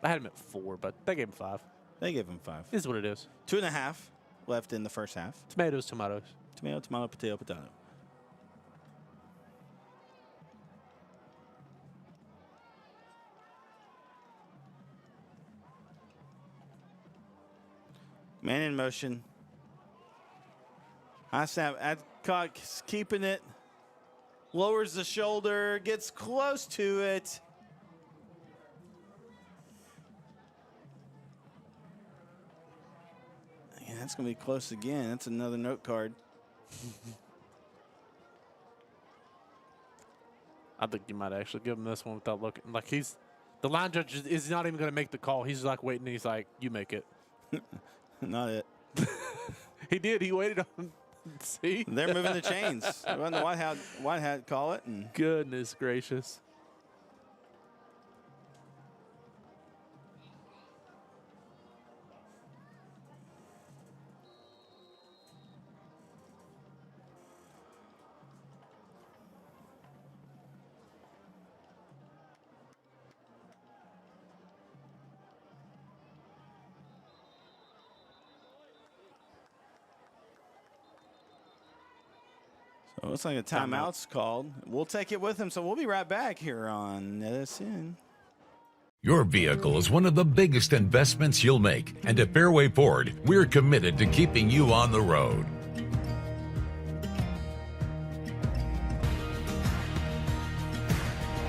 I had him at 4, but they gave him 5.
They gave him 5.
Is what it is.
2.5 left in the first half.
Tomatoes, tomatoes.
Tomato, tomato, potato, potato. Man in motion. High snap. Adcock's keeping it. Lowers the shoulder. Gets close to it. Yeah, that's going to be close again. That's another note card.
I think you might actually give him this one without looking. Like the line judge is not even going to make the call. He's like waiting. And he's like, you make it.
Not it.
He did. He waited on. See?
They're moving the chains. Run the white hat call it. And
Goodness gracious.
so it looks like a timeout's called. We'll take it with him. So we'll be right back here on NETSN.
Your vehicle is one of the biggest investments you'll make, and at Fairway Ford, we're committed to keeping you on the road.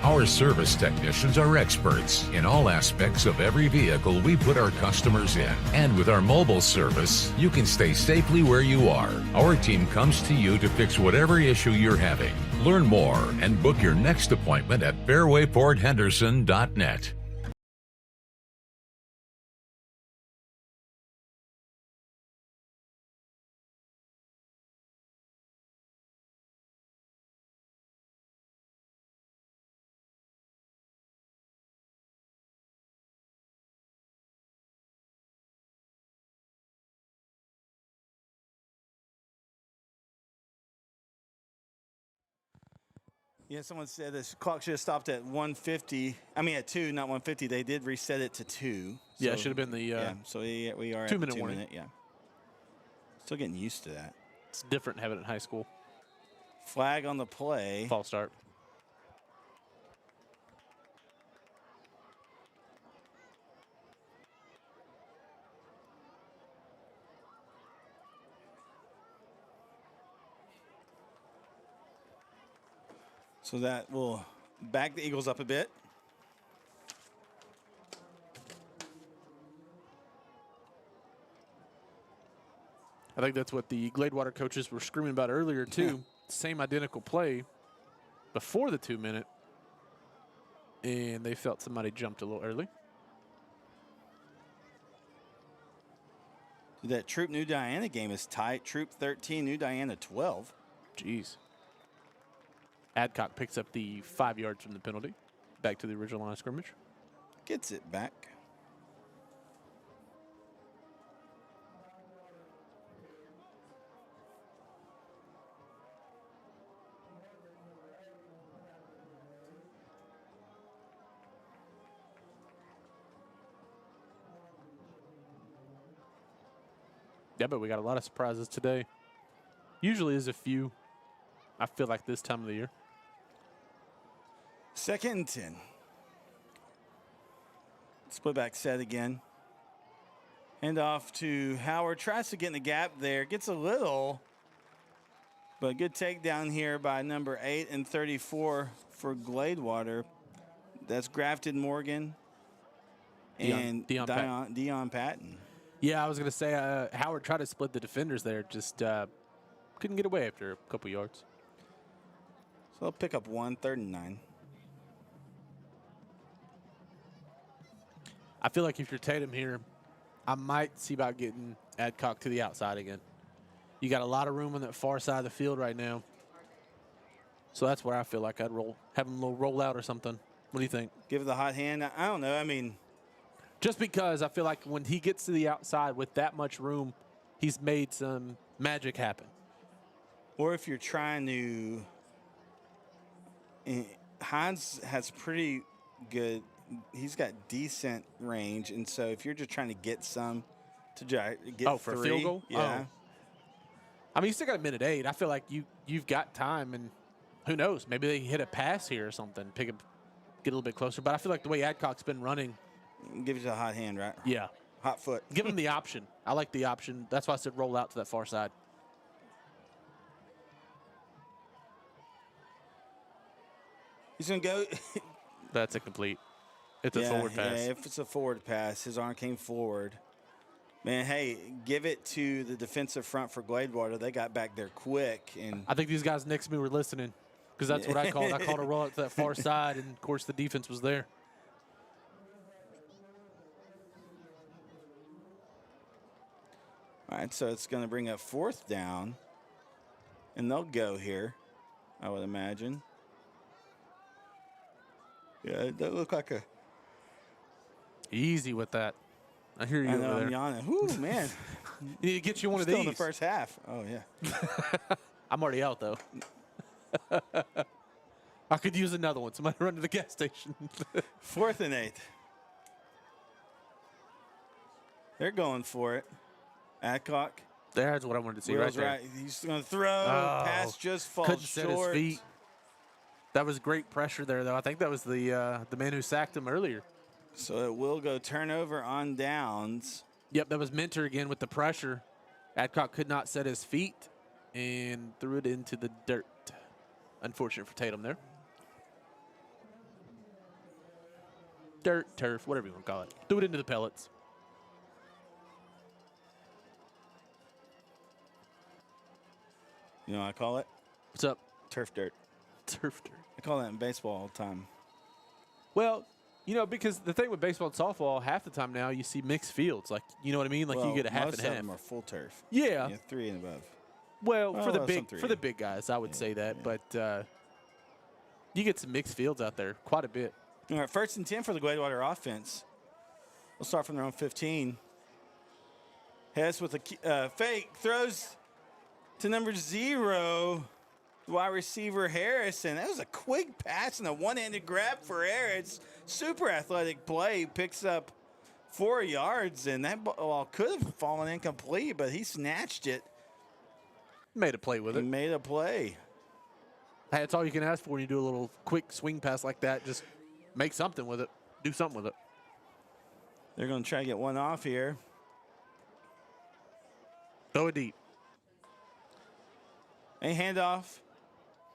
Our service technicians are experts in all aspects of every vehicle we put our customers in. And with our mobile service, you can stay safely where you are. Our team comes to you to fix whatever issue you're having. Learn more and book your next appointment at fairwayfordhenderson.net.
Yeah, someone said this clock should have stopped at 150. I mean, at 2, not 150. They did reset it to 2.
Yeah,
So,
it should have been the
yeah, so we are
2
at the
minute
2
warning.
minute, yeah. Still getting used to that.
It's different having it in high school.
Flag on the play.
False start.
So that will back the Eagles up a bit.
I think that's what the Gladewater coaches were screaming about earlier, too. Same identical play before the 2 minute. And they felt somebody jumped a little early.
That Troop New Diana game is tight. Troop 13, New Diana 12.
Jeez. Adcock picks up the 5 yards from the penalty. Back to the original line of scrimmage.
Gets it back.
Yeah, but we got a lot of surprises today. Usually is a few, I feel like, this time of the year.
2nd and 10. Split back set again. Hand off to Howard. Tries to get in the gap there. Gets a little. But good takedown here by number 8 and 34 for Gladewater. That's Grafton Morgan and Dion Patton.
Yeah, I was going to say Howard tried to split the defenders there. Just couldn't get away after a couple yards.
So they'll pick up 1, 3rd and 9.
I feel like if you're Tatum here, I might see about getting Adcock to the outside again. You got a lot of room on that far side of the field right now. So that's where I feel like I'd have him a little roll out or something. What do you think?
Give it the hot hand. I don't know. I mean,
just because I feel like when he gets to the outside with that much room, he's made some magic happen.
Or if you're trying to, Hines has pretty good, he's got decent range. And so if you're just trying to get some to get
for
3,
a field goal?
Yeah.
Oh. I mean, you still got a minute 8. I feel like you've got time, and who knows? Maybe they hit a pass here or something, get a little bit closer. But I feel like the way Adcock's been running.
Gives you a hot hand, right?
Yeah.
Hot foot.
Give him the option. I like the option. That's why I said roll out to that far side.
He's going to go.
That's incomplete. It's a forward pass.
Yeah, if it's a forward pass, his arm came forward. Man, hey, give it to the defensive front for Gladewater. They got back there quick. And
I think these guys next to me were listening because that's what I called. I called a roll out to that far side, and, of course, the defense was there.
All right, so it's going to bring up 4th down, and they'll go here, I would imagine. Yeah, it does look like a.
Easy with that. I hear you
I know,
over there.
I'm yawning. Whoo, man.
You need to get you one of
Still
these.
in the first half. Oh, yeah.
I'm already out, though. I could use another one. Somebody run to the gas station.
4th and 8. They're going for it. Adcock.
There's what I wanted to see
Wheels
right there.
He's going to throw.
Oh,
Pass just falls
couldn't set his
short.
feet. That was great pressure there, though. I think that was the man who sacked him earlier.
So it will go turnover on downs.
Yep, that was Minter again with the pressure. Adcock could not set his feet and threw it into the dirt. Unfortunate for Tatum there. Dirt, turf, whatever you want to call it. Threw it into the pellets.
You know what I call it?
What's up?
Turf dirt.
Turf dirt.
I call that in baseball all the time.
Well, you know, because the thing with baseball and softball, half the time now you see mixed fields. Like, you know what I mean? Like, you get a half
most
and
of
half.
them are full turf.
Yeah.
3 and above.
Well,
Well,
for the
some three.
big guys, I would say that.
yeah.
But you get some mixed fields out there quite a bit.
All right, 1st and 10 for the Gladewater offense. We'll start from their own 15. Hess with a fake, throws to number 0. wide receiver Harrison. That was a quick pass and a one-handed grab for Harris. Super athletic play. Picks up 4 yards, and that ball could have fallen incomplete, but he snatched it.
Made a play with it.
He made a play.
Hey, that's all you can ask for when you do a little quick swing pass like that. Just make something with it. Do something with it.
They're going to try to get one off here.
Throw it deep.
A handoff.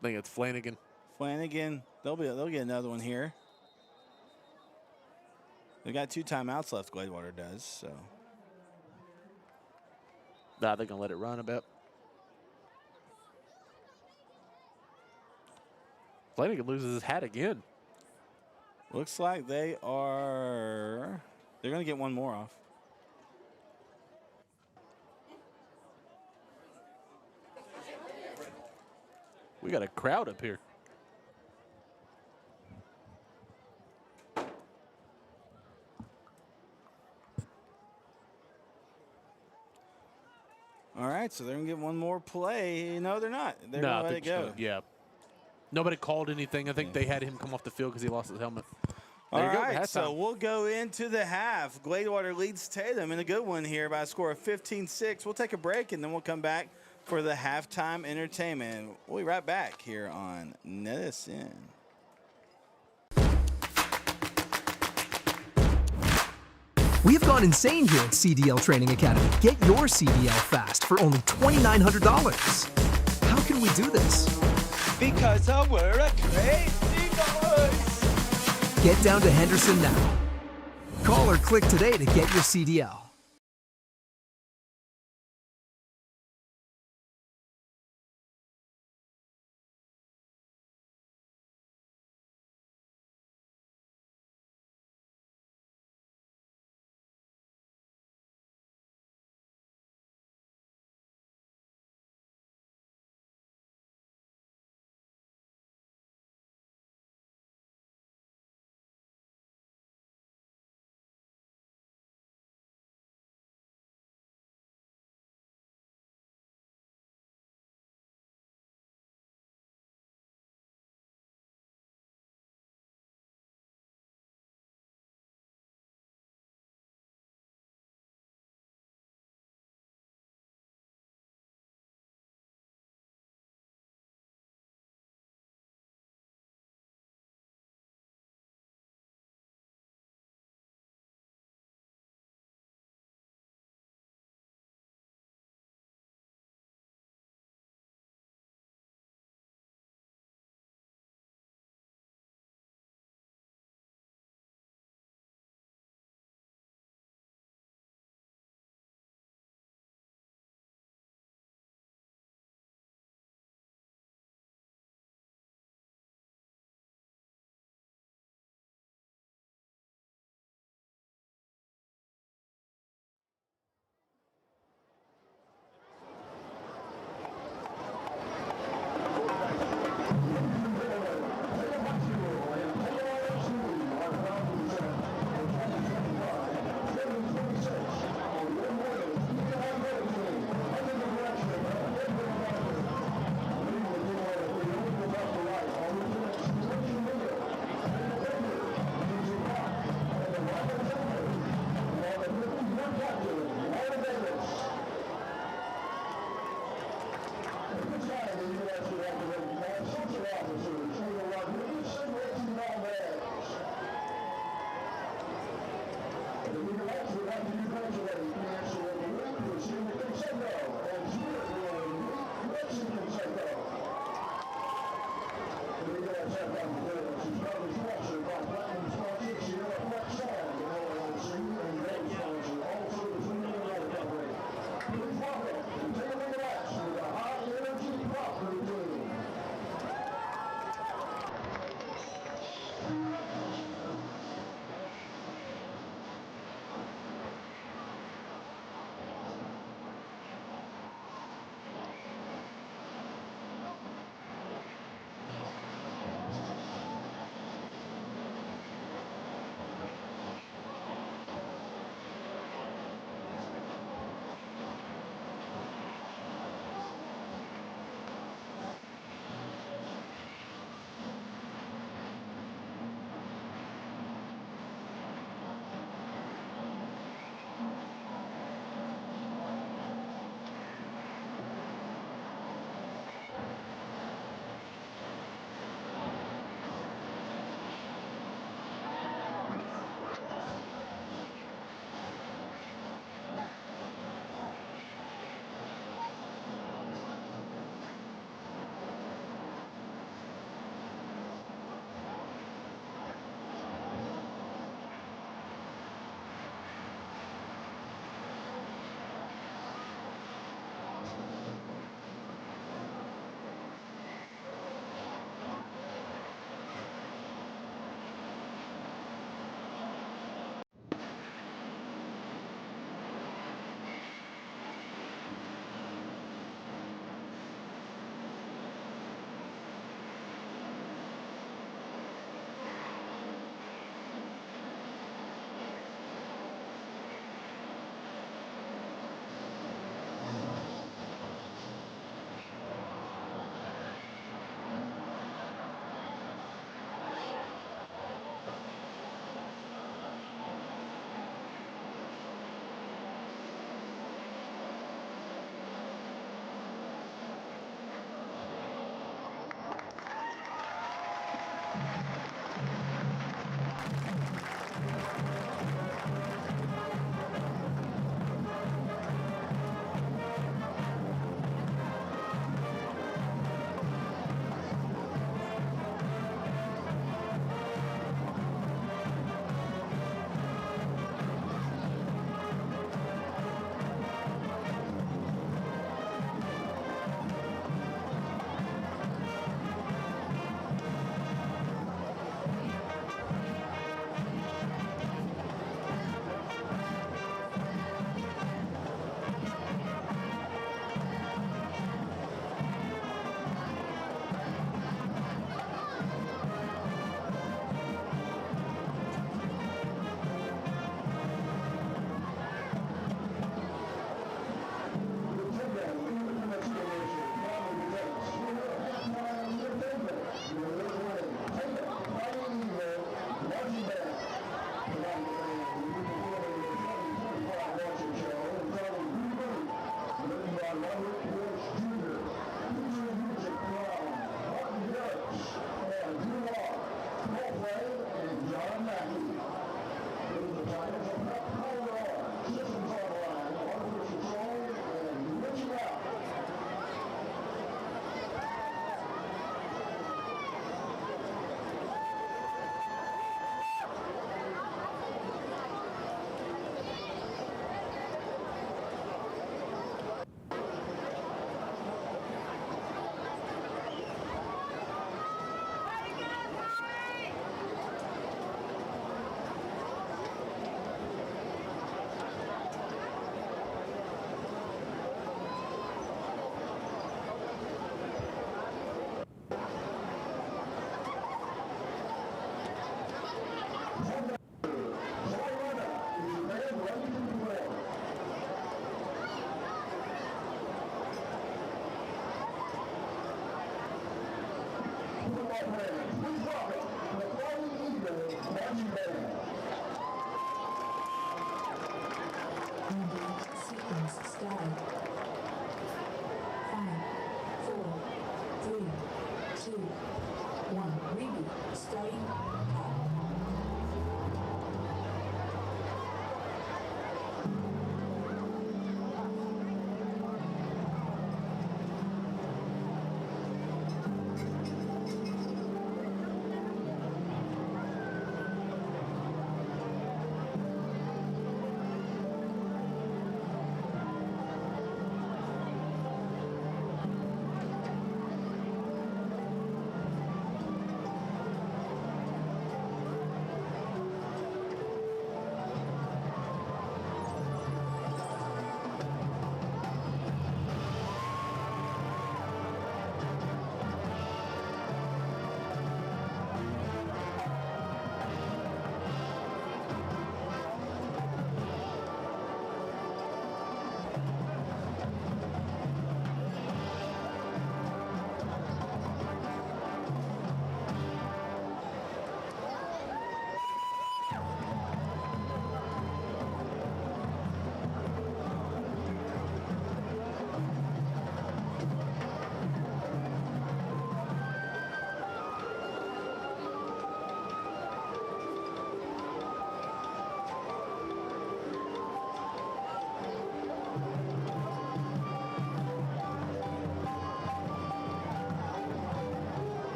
I think it's Flanagan.
Flanagan. They'll get another one here. They got 2 timeouts left. Gladewater does so.
Nah, they're gonna let it run a bit. Flanagan loses his hat again.
Looks like they're going to get one more off.
We got a crowd up here.
All right, so they're going to get one more play. No, they're not. They're going to let it go.
Yeah. Nobody called anything. I think they had him come off the field because he lost his helmet. There
All
you go.
right,
Halftime.
so we'll go into the half. Gladewater leads Tatum in a good one here by a score of 15-6. We'll take a break, and then we'll come back for the halftime entertainment. We'll be right back here on NETSN.
We have gone insane here at CDL Training Academy. Get your CDL fast for only $2,900. How can we do this?
Because we're a crazy boys.
Get down to Henderson now. Call or click today to get your CDL.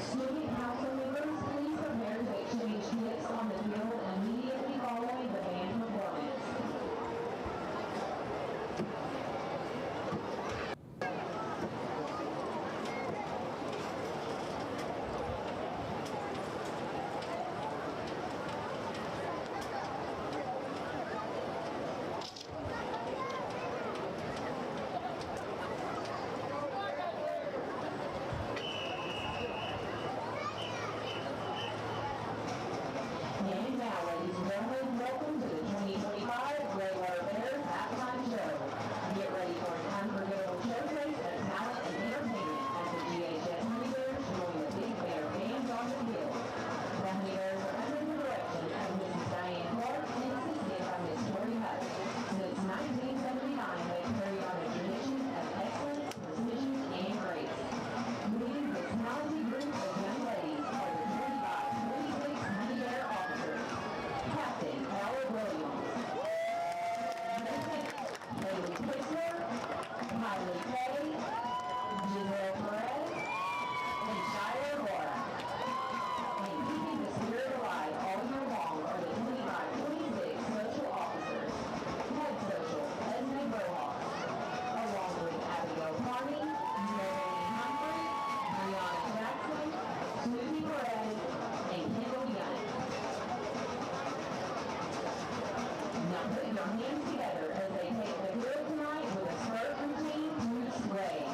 Student council members, please prepare to exchange gifts on the field immediately following the band performance. And now, ladies and gentlemen, welcome to the 2025 Gladewater Bears halftime show. Get ready for an unforgettable showcase of talent and entertainment as the GHS Honey Bears join the Big Bear fans on the field. The Honey Bears are under the direction of Mrs. Diane Clark and assisted by Miss Tori Hutt. Since 1979, they've carried on a tradition of excellence, precision, and grace. Leading this talented group of young ladies are the 25-26 Honey Bear officers. Captain Howard Williams. Lieutenant Haley Kistler, Kylie Kay, Giselle Perez, and Shire Laura. And keeping the spirit alive all year long are the 25-26 social officers. Head social, Esme Brohoff, along with Abigail Carney, Melanie Humphrey, Brianna Jackson, Susie Perez, and Kendall Young. Now put your hands together as they take the field tonight with a skirt routine Roots Ray.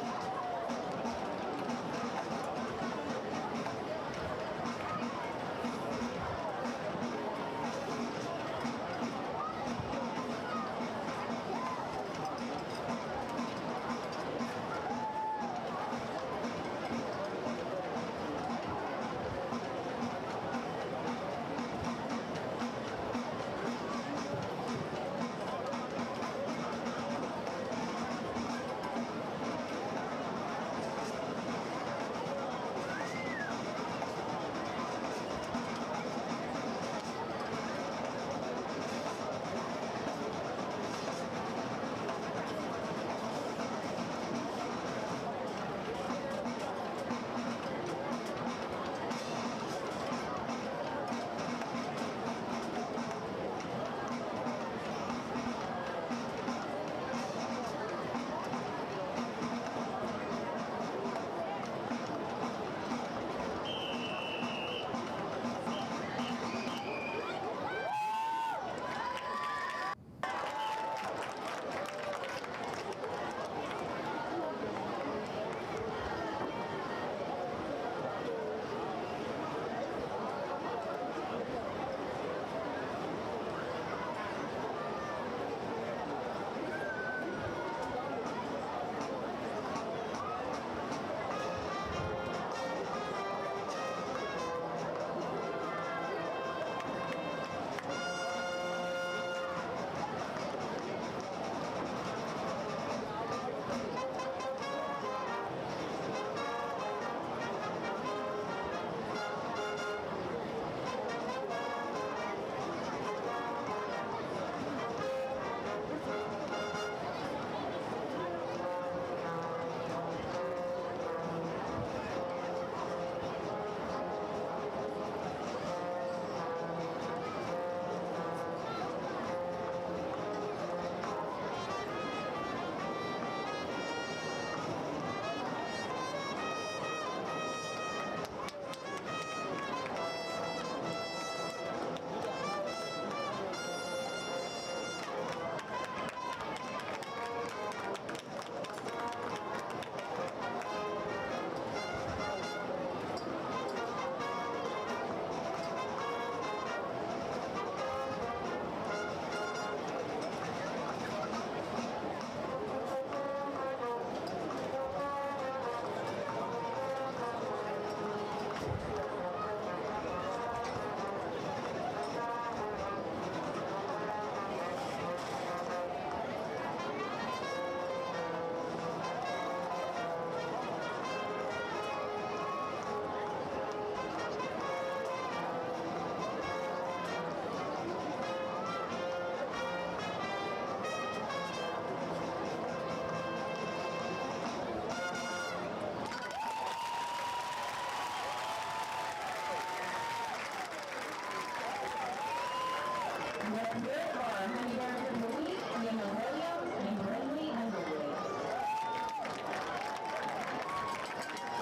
And here are Honey Bears of the Week, Emma Williams and Brindley Underwood.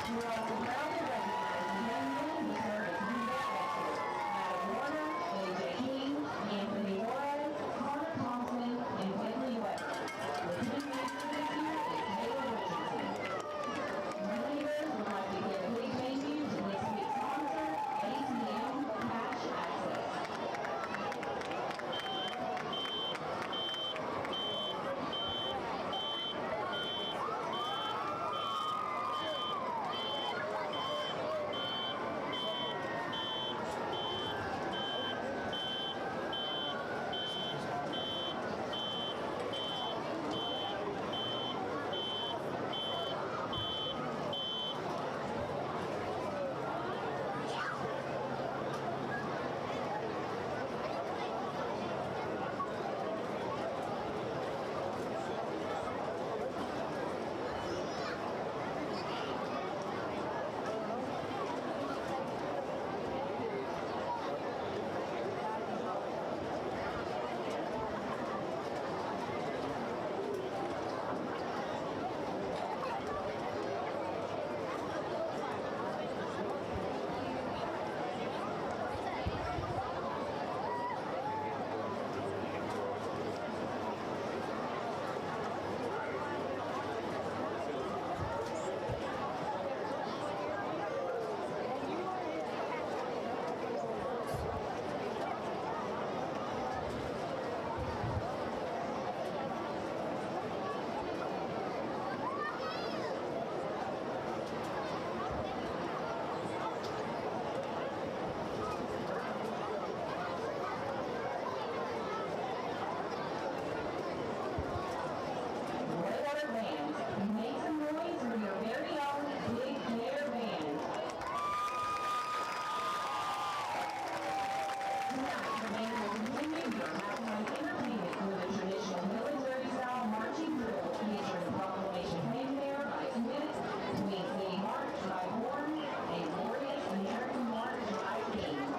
You are also proud to recognize the young men who serve as combat experts. Adam Warner, A.J. King, Anthony Juarez, Connor Thompson, and Whitley Weber. The team manager this year is Taylor Richardson. Honey Bears would like to give a big thank you to this week's sponsor, ATM Cash Access. Gladewater Band, make some noise for your very own Big Bear Band. Tonight, the band will continue your halftime entertainment with a traditional military-style marching drill featuring proclamation fanfare by Smith, Queen City March by Horn, and glorious American March by King.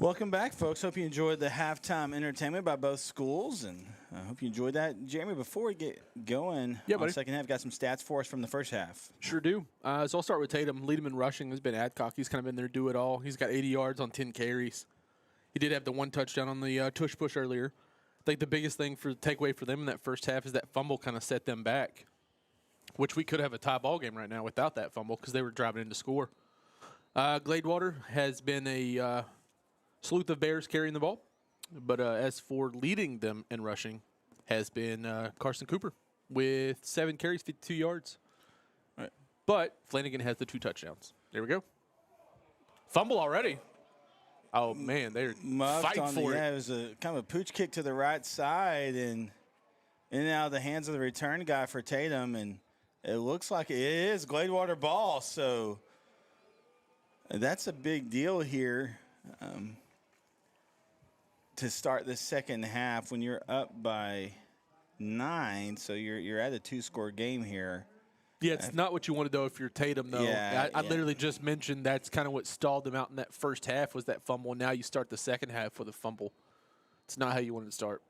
Welcome back, folks. Hope you enjoyed the halftime entertainment by both schools, and I hope you enjoyed that. Jeremy, before we get going on the second half, got some stats for us from the first half.
Sure do. So I'll start with Tatum. Lead him in rushing has been Adcock. He's kind of been there, do it all. He's got 80 yards on 10 carries. He did have the 1 touchdown on the tush push earlier. I think the biggest thing for the takeaway for them in that first half is that fumble kind of set them back, which we could have a tie ball game right now without that fumble because they were driving in to score. Gladewater has been a sleuth of Bears carrying the ball. But as for leading them in rushing has been Carson Cooper with 7 carries, 52 yards. All right. But Flanagan has the 2 touchdowns. There we go. Fumble already. Oh, man, they're fighting for it.
Yeah, it was a kind of a pooch kick to the right side and in and out of the hands of the return guy for Tatum. And it looks like it is Gladewater ball. So that's a big deal here. To start the second half when you're up by 9, so you're at a 2-score game here.
Yeah, it's not what you want to do if you're Tatum, though.
Yeah,
I literally just mentioned that's kind of what stalled them out in that first half was that fumble. Now you start the second half with a fumble. It's not how you wanted to start.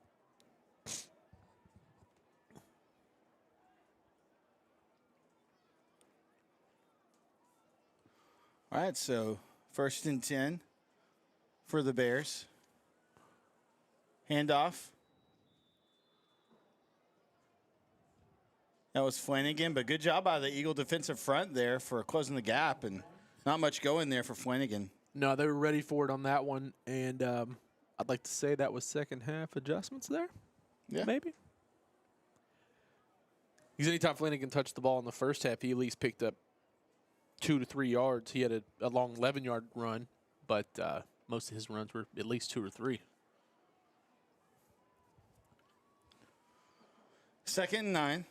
All right, so 1st and 10 for the Bears. Handoff. That was Flanagan, but good job by the Eagle defensive front there for closing the gap, and not much going there for Flanagan.
No, they were ready for it on that one, and I'd like to say that was second half adjustments there.
Yeah.
Maybe. Because anytime Flanagan touched the ball in the first half, he at least picked up 2 to 3 yards. He had a long 11-yard run, but most of his runs were at least 2 or 3.
2nd and 9.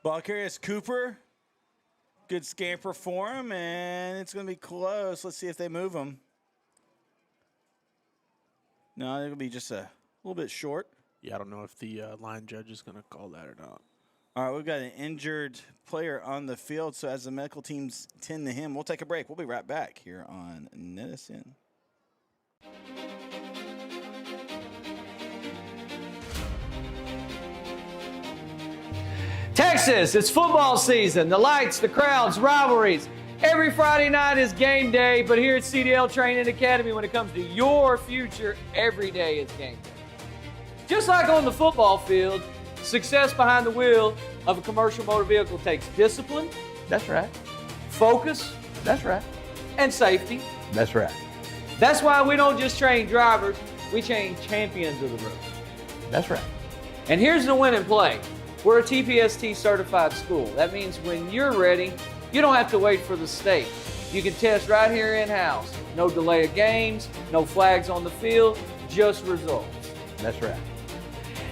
Ball carrier is Cooper. Good scamper for him, and it's going to be close. Let's see if they move him. No, it'll be just a little bit short.
Yeah, I don't know if the line judge is going to call that or not.
All right, we've got an injured player on the field, so as the medical teams tend to him, we'll take a break. We'll be right back here on NETSN.
Texas, it's football season. The lights, the crowds, rivalries. Every Friday night is game day, but here at CDL Training Academy, when it comes to your future, every day is game day. Just like on the football field, success behind the wheel of a commercial motor vehicle takes discipline, that's right, focus, that's right, and safety, that's right. That's why we don't just train drivers, we train champions of the road. That's right. And here's the win and play. We're a TPST certified school. That means when you're ready, you don't have to wait for the state. You can test right here in-house. No delay of games, no flags on the field, just results. That's right.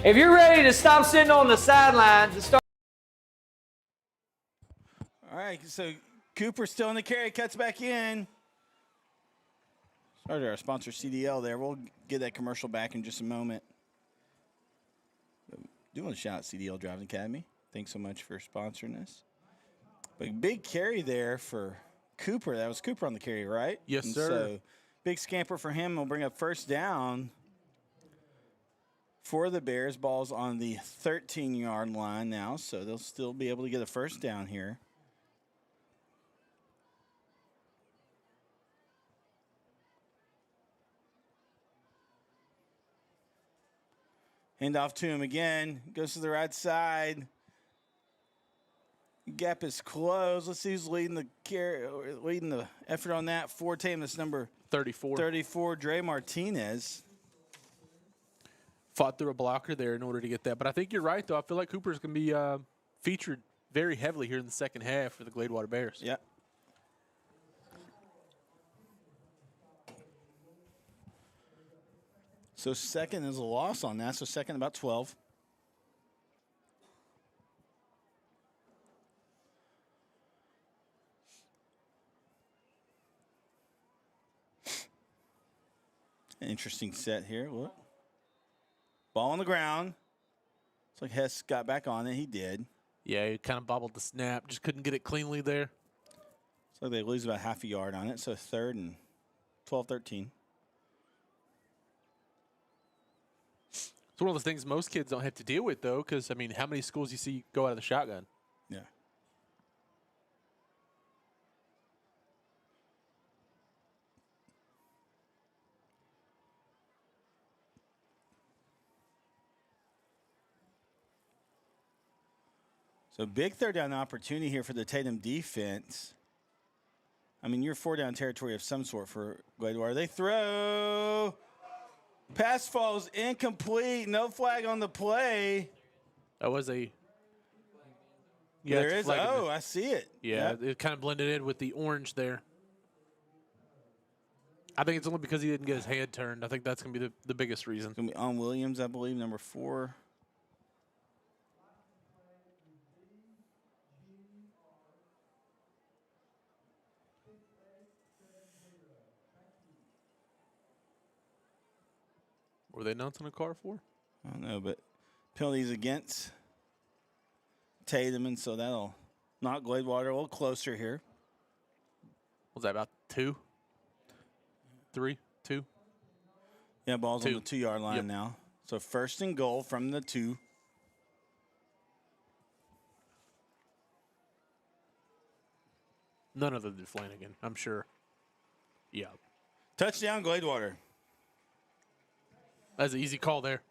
If you're ready to stop sitting on the sidelines and start.
All right, so Cooper still in the carry, cuts back in. Sorry to our sponsor CDL there. We'll get that commercial back in just a moment. I do want to shout out CDL Driving Academy. Thanks so much for sponsoring us. But big carry there for Cooper. That was Cooper on the carry, right?
Yes,
and
sir.
So big scamper for him. We'll bring up first down for the Bears. Ball's on the 13-yard line now, so they'll still be able to get a first down here. Hand off to him again. Goes to the right side. Gap is closed. Let's see who's leading the effort on that. For Tatum, that's number
34.
34, Dre Martinez.
Fought through a blocker there in order to get that. But I think you're right, though. I feel like Cooper's going to be featured very heavily here in the second half for the Gladewater Bears.
Yeah. So second is a loss on that. So second about 12. An interesting set here. Look. Ball on the ground. Looks like Hess got back on it. He did.
Yeah, he kind of bobbled the snap. Just couldn't get it cleanly there.
So they lose about half a yard on it. So 3rd and 12, 13.
It's one of those things most kids don't have to deal with, though, because, I mean, how many schools you see go out of the shotgun?
Yeah. So big 3rd down opportunity here for the Tatum defense. I mean, you're 4 down territory of some sort for Gladewater. They throw. Pass falls incomplete. No flag on the play.
That was a.
Yeah, there is. Oh, I see it.
Yeah,
Yep.
it kind of blended in with the orange there. I think it's only because he didn't get his head turned. I think that's going to be the biggest reason.
It's going to be on Williams, I believe, number 4.
Were they announcing a car for?
I don't know, but penalties against Tatum, and so that'll knock Gladewater a little closer here.
Was that about 2? 3? 2?
Yeah, ball's
2.
on the 2-yard line now. So 1st and goal from the 2.
None other than Flanagan, I'm sure. Yeah.
Touchdown, Gladewater.
That's an easy call there.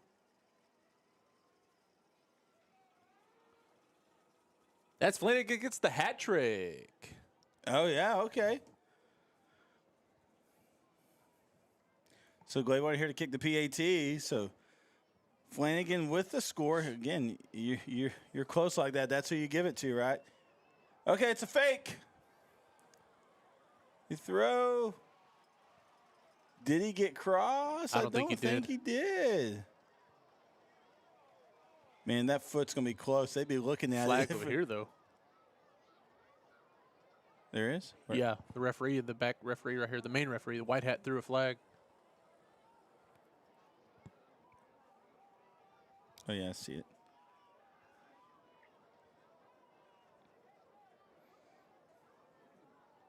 That's Flanagan gets the hat trick.
Oh, yeah, okay. So Gladewater here to kick the PAT. So Flanagan with the score. Again, you're close like that. That's who you give it to, right? Okay, it's a fake. You throw. Did he get crossed?
I don't think
he did. Man, that foot's going to be close. They'd be looking at
Flag
it.
over here, though.
There is? Right.
Yeah, the referee, the back referee right here, the main referee, the white hat threw a flag.
Oh, yeah, I see it.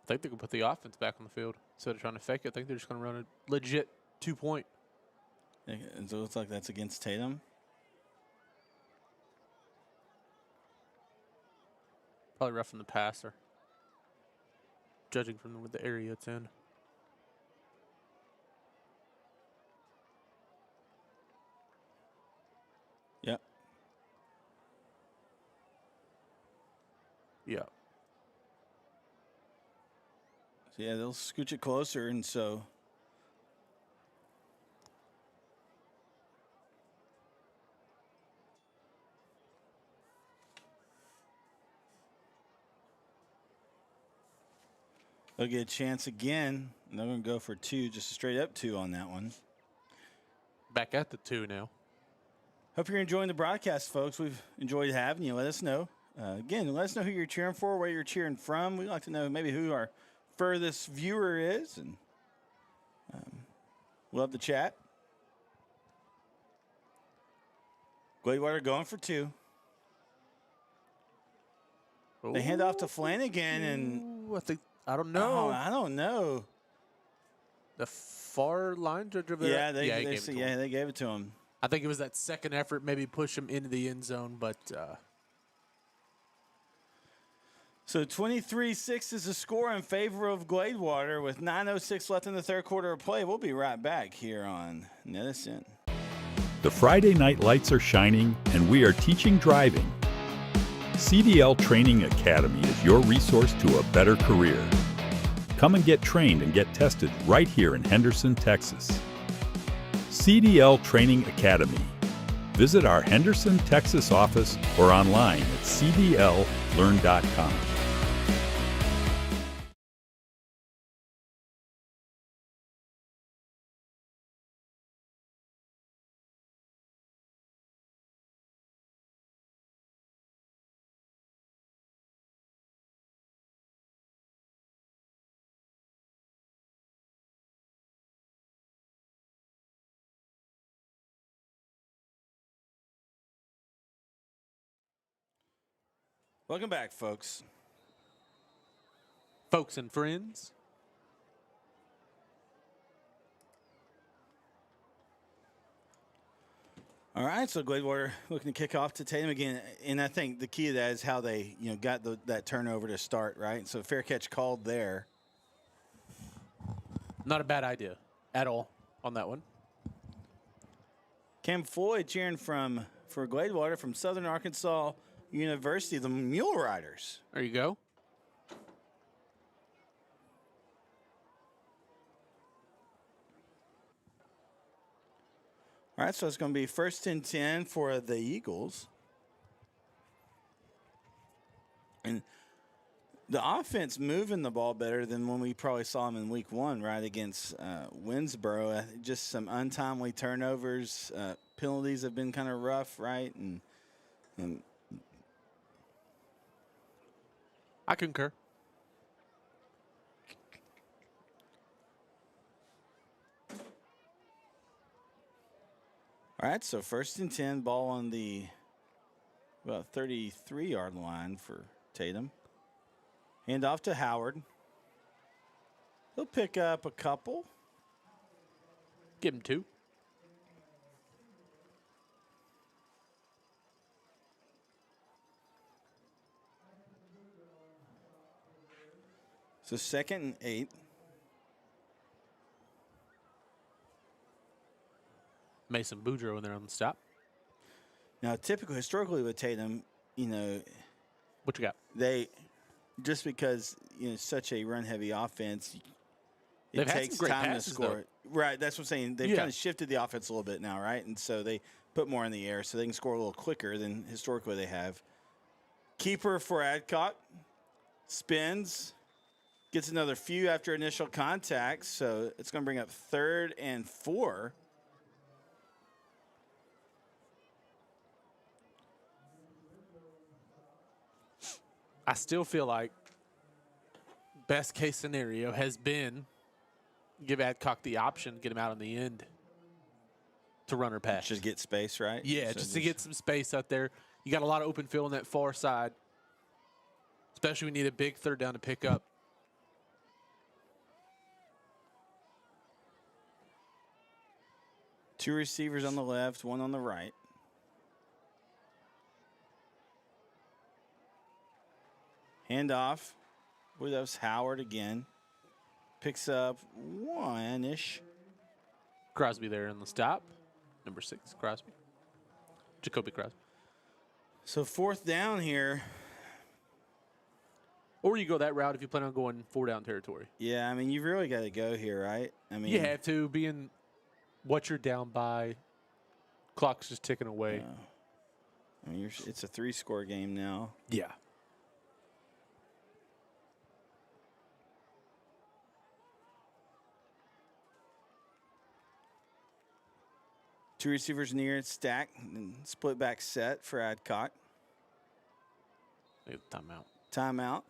I think they can put the offense back on the field instead of trying to fake it. I think they're just going to run a legit 2-point.
Yeah, and so it looks like that's against Tatum.
Probably roughing the passer, judging from the area it's in.
Yep.
Yeah.
So, yeah, they'll scooch it closer, and so. They'll get a chance again. And they're going to go for 2, just a straight up 2 on that one.
Back at the 2 now.
Hope you're enjoying the broadcast, folks. We've enjoyed having you. Let us know. Again, let us know who you're cheering for, where you're cheering from. We'd like to know maybe who our furthest viewer is, and love the chat. Gladewater going for 2. They hand off to Flanagan, and
I don't know.
Oh, I don't know.
The far line judge over there.
Yeah, they gave it to him.
I think it was that second effort, maybe push him into the end zone, but.
So 23-6 is the score in favor of Gladewater with 9:06 left in the 3rd quarter of play. We'll be right back here on NETSN.
The Friday night lights are shining, and we are teaching driving. CDL Training Academy is your resource to a better career. Come and get trained and get tested right here in Henderson, Texas. CDL Training Academy. Visit our Henderson, Texas office or online at cdllearn.com.
Welcome back, folks.
Folks and friends.
All right, so Gladewater looking to kick off to Tatum again, and I think the key to that is how they, got that turnover to start, right? So fair catch called there.
Not a bad idea at all on that one.
Cam Floyd cheering for Gladewater from Southern Arkansas University, the Mule Riders.
There you go.
All right, so it's going to be 1st and 10 for the Eagles. And the offense moving the ball better than when we probably saw them in week 1, right, against Winsboro. Just some untimely turnovers. Penalties have been kind of rough, right? And
I concur.
all right, so 1st and 10, ball on the about 33-yard line for Tatum. Hand off to Howard. He'll pick up a couple.
Give him 2.
So 2nd and 8.
Mason Boudreaux in there on the stop.
Now, historically with Tatum,
What you got?
they just because such a run-heavy offense,
They've
it
had
takes
some great
time
passes,
to score. Right, that's what I'm saying. They've
Yeah.
kind of shifted the offense a little bit now, right? And so they put more in the air so they can score a little quicker than historically they have. Keeper for Adcock. Spins. Gets another few after initial contact, so it's going to bring up 3rd and 4.
I still feel like best case scenario has been give Adcock the option, get him out on the end to run or pass.
Just get space, right?
Yeah,
So
just to get some space out there. You got a lot of open field on that far side, especially when you need a big 3rd down to pick up.
Two receivers on the left, one on the right. Handoff. Boy, that was Howard again. Picks up 1-ish.
Crosby there in the stop. Number 6, Crosby. Jacoby Crosby.
So 4th down here.
Or you go that route if you plan on going 4-down territory.
Yeah, I mean, you've really got to go here, right? I mean,
You have to, being what you're down by. Clock's just ticking away.
I mean, it's a 3-score game now.
Yeah.
Two receivers near it, stack, and split back set for Adcock.
Timeout.
Timeout.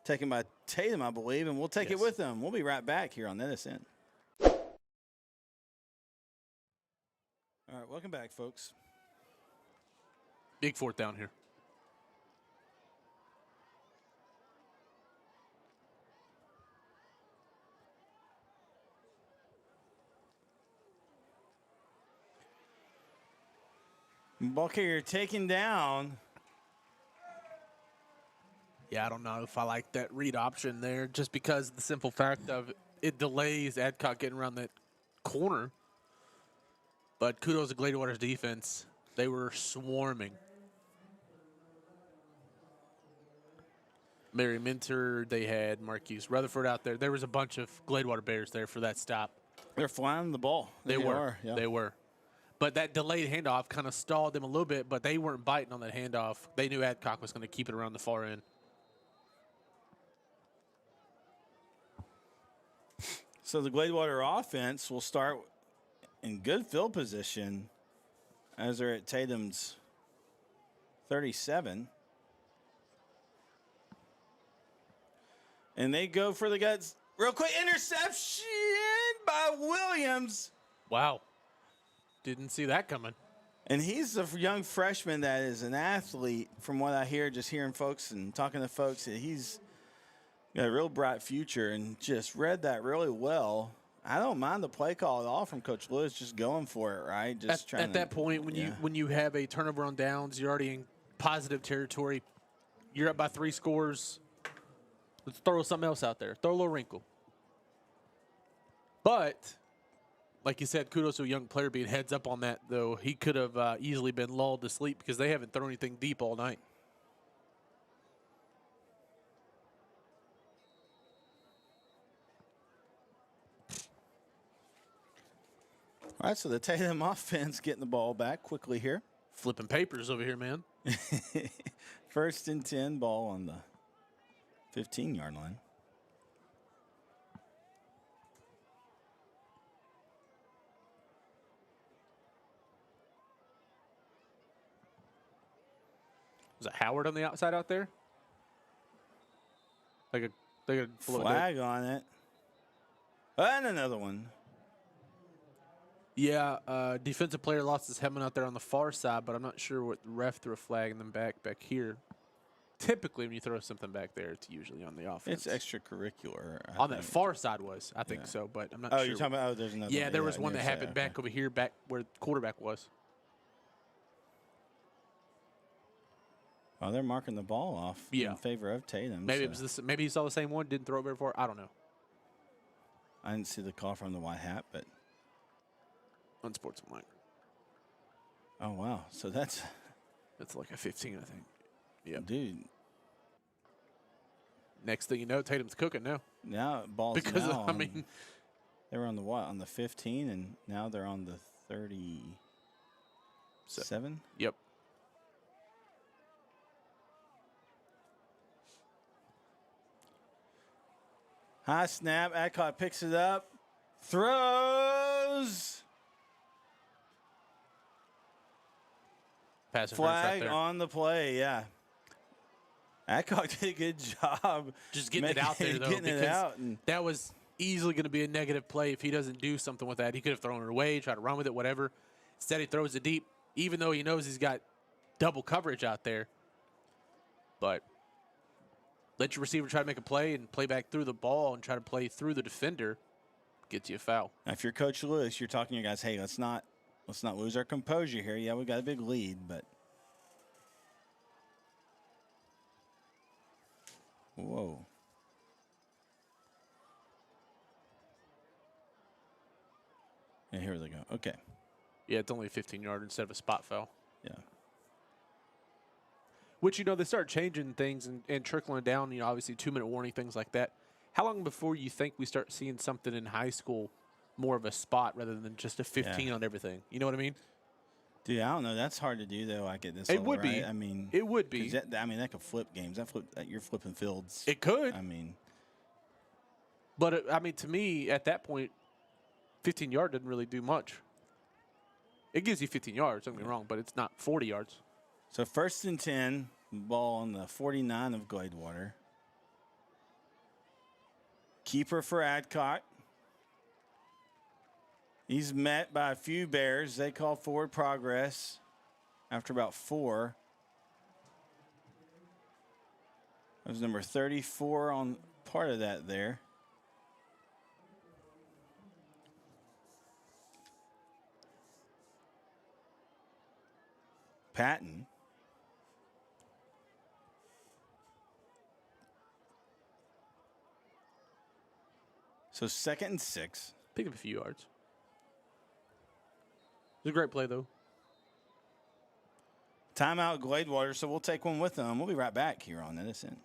Taken by Tatum, I believe, and we'll take it with them. We'll be right back here on NETSN. All right, welcome back, folks.
Big 4th down here.
Ball carrier taken down.
Yeah, I don't know if I like that read option there just because of the simple fact of it delays Adcock getting around that corner. But kudos to Gladewater's defense. They were swarming. Mary Minter, they had Marquise Rutherford out there. There was a bunch of Gladewater Bears there for that stop.
They're flying the ball.
They were.
Yeah.
They were. But that delayed handoff kind of stalled them a little bit, but they weren't biting on that handoff. They knew Adcock was going to keep it around the far end.
So the Gladewater offense will start in good field position as they're at Tatum's 37. And they go for the guts. Real quick, interception by Williams.
Wow. Didn't see that coming.
And he's a young freshman that is an athlete, from what I hear, just hearing folks and talking to folks. He's Got a real bright future and just read that really well. I don't mind the play call at all from Coach Lewis, just going for it, right? Just trying
at that point, when you have a turnover on downs, you're already in positive territory. You're up by 3 scores. Let's throw something else out there. Throw a little wrinkle. But, like you said, kudos to a young player being heads up on that, though. He could have easily been lulled to sleep because they haven't thrown anything deep all night.
All right, so the Tatum offense getting the ball back quickly here.
Flipping papers over here, man.
1st and 10, ball on the 15-yard line.
Was it Howard on the outside out there? They could
flag on it. And another one.
Yeah, defensive player lost his helmet out there on the far side, but I'm not sure what the ref threw a flag and then back here. Typically, when you throw something back there, it's usually on the offense.
It's extracurricular.
On that far side I think so, but I'm not sure.
Oh, you're talking about, there's another one.
Yeah, there was one that happened back over here, back where the quarterback was.
Well, they're marking the ball off in favor of Tatum.
Maybe it was this. Maybe he saw the same one, didn't throw it very far. I don't know.
I didn't see the call from the white hat, but
unsportsmanlike.
Oh wow! So that's
like a 15, I think. Yeah,
dude.
Next thing you know, Tatum's cooking now.
Now ball's
because
now
I mean,
they were on the what? On the 15, and now they're on the 37.
Yep.
High snap. Adcock picks it up. Throws.
Pass
flag
right
on the play, yeah. Adcock did a good job.
Just getting it out there, though.
Getting it out.
That was easily going to be a negative play if he doesn't do something with that. He could have thrown it away, tried to run with it, whatever. Instead, he throws it deep, even though he knows he's got double coverage out there. But let your receiver try to make a play and play back through the ball and try to play through the defender. Gets you a foul.
Now, if you're Coach Lewis, you're talking to your guys, hey, let's not lose our composure here. Yeah, we got a big lead, but whoa. And here they go. Okay.
Yeah, it's only a 15-yard instead of a spot foul.
Yeah.
Which, you know, they start changing things and trickling down, you know, obviously 2-minute warning, things like that. How long before you think we start seeing something in high school more of a spot rather than just a 15 on everything? You know what I mean?
Dude, I don't know. That's hard to do, though, like at this
It
level,
would
right?
be.
I mean,
it would be.
That could flip games. You're flipping fields.
It could.
I mean.
But, I mean, to me, at that point, 15-yard doesn't really do much. It gives you 15 yards, don't get me wrong, but it's not 40 yards.
So 1st and 10, ball on the 49 of Gladewater. Keeper for Adcock. He's met by a few Bears. They call forward progress after about 4. That was number 34 on part of that there. Patton. So 2nd and 6.
Pick up a few yards. It was a great play, though.
Timeout Gladewater, so we'll take one with them. We'll be right back here on NETSN.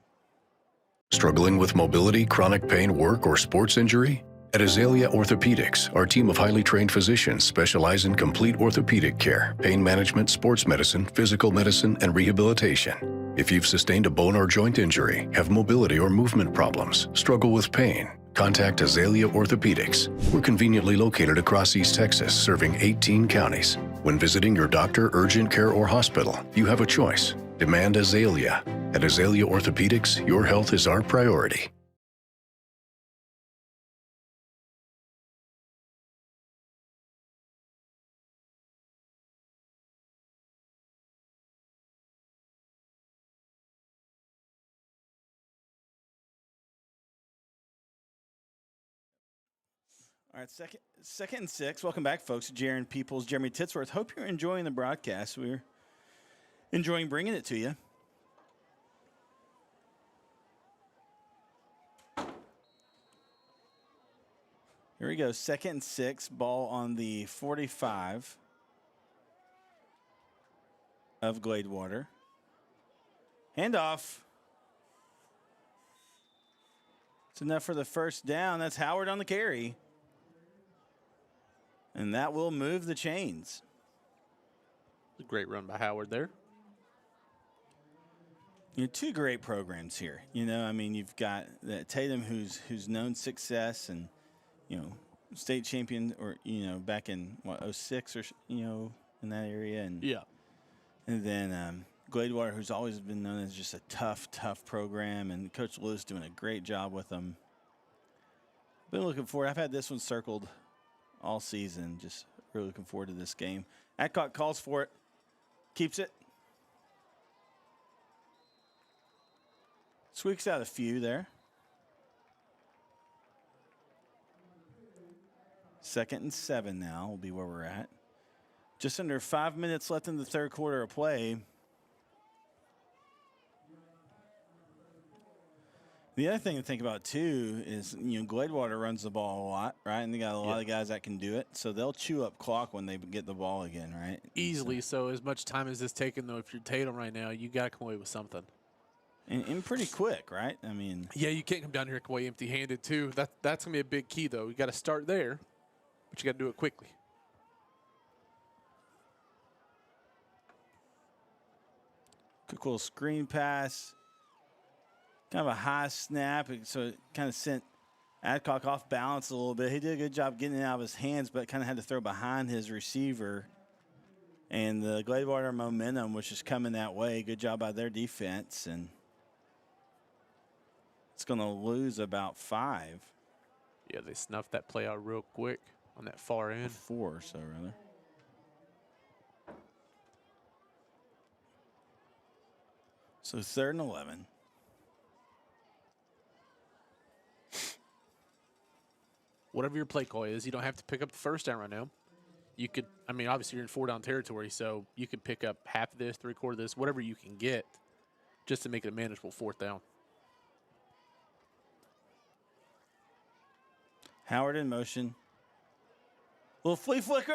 Struggling with mobility, chronic pain, work, or sports injury? At Azalea Orthopedics, our team of highly trained physicians specialize in complete orthopedic care, pain management, sports medicine, physical medicine, and rehabilitation. If you've sustained a bone or joint injury, have mobility or movement problems, struggle with pain, contact Azalea Orthopedics. We're conveniently located across East Texas, serving 18 counties. When visiting your doctor, urgent care, or hospital, you have a choice. Demand Azalea. At Azalea Orthopedics, your health is our priority.
All right, second and 6. Welcome back, folks. Jaron Peoples, Jeremy Titsworth. Hope you're enjoying the broadcast. We're enjoying bringing it to you. Here we go. 2nd and 6. Ball on the 45 of Gladewater. Handoff. It's enough for the first down. That's Howard on the carry. And that will move the chains.
A great run by Howard there.
Two great programs here. I mean, you've got that Tatum, who's known success and, state champion, or back in 06 or in that area, and and then Gladewater, who's always been known as just a tough program, and Coach Lewis doing a great job with them. Been looking forward. I've had this one circled all season. Just really looking forward to this game. Adcock calls for it, keeps it. Squeaks out a few there. 2nd and 7 now will be where we're at. Just under 5 minutes left in the third quarter of play. The other thing to think about, too, is, Gladewater runs the ball a lot, right? And they got a lot of guys that can do it. So they'll chew up clock when they get the ball again, right?
Easily. So as much time as this taking, though, if you're Tatum right now, you got to come away with something.
And pretty quick, right? I mean.
Yeah, you can't come down here and come away empty-handed, too. That's going to be a big key, though. You got to start there, but you got to do it quickly.
Quick little screen pass. Kind of a high snap, so it kind of sent Adcock off balance a little bit. He did a good job getting it out of his hands, but kind of had to throw behind his receiver. And the Gladewater momentum was just coming that way. Good job by their defense. And it's going to lose about 5.
Yeah, they snuffed that play out real quick on that far end.
4 or so, rather. So 3rd and 11.
Whatever your play call is, you don't have to pick up the first down right now. You could, obviously you're in 4-down territory, so you could pick up half of this, 3/4 of this, whatever you can get, just to make it a manageable 4th down.
Howard in motion. Little flea flicker!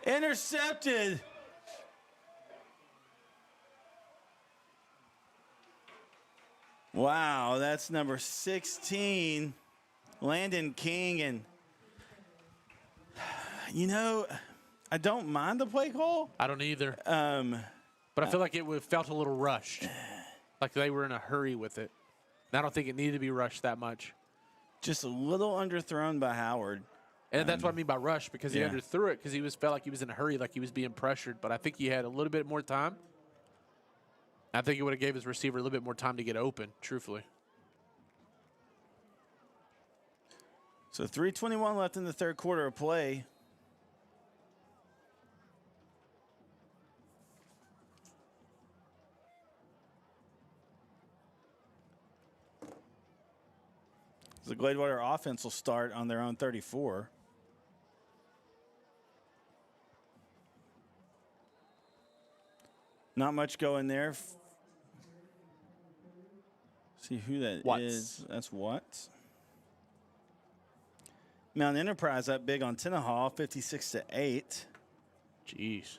Intercepted! Wow, that's number 16, Landon King. And, I don't mind the play call.
I don't either. But I feel like it felt a little rushed, like they were in a hurry with it. And I don't think it needed to be rushed that much.
Just a little underthrown by Howard.
And that's what I mean by rush, because he underthrew it because he felt like he was in a hurry, like he was being pressured. But I think he had a little bit more time. I think he would have gave his receiver a little bit more time to get open, truthfully.
So 3:21 left in the third quarter of play. The Gladewater offense will start on their own 34. Not much going there. See who that is. That's Watts. Mount Enterprise up big on Tenaha, 56-8.
Jeez.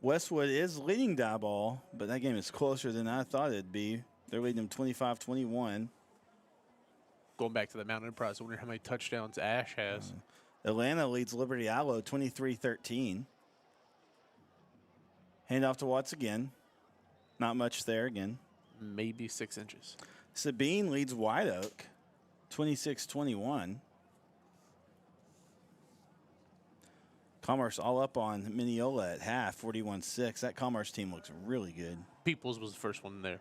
Westwood is leading die ball, but that game is closer than I thought it'd be. They're leading them 25-21.
Going back to the Mount Enterprise, I wonder how many touchdowns Ash has.
Atlanta leads Liberty Allo 23-13. Handoff to Watts again. Not much there again.
Maybe 6 inches.
Sabine leads White Oak 26-21. Commerce all up on Mineola at half, 41-6. That Commerce team looks really good.
Peoples was the first one there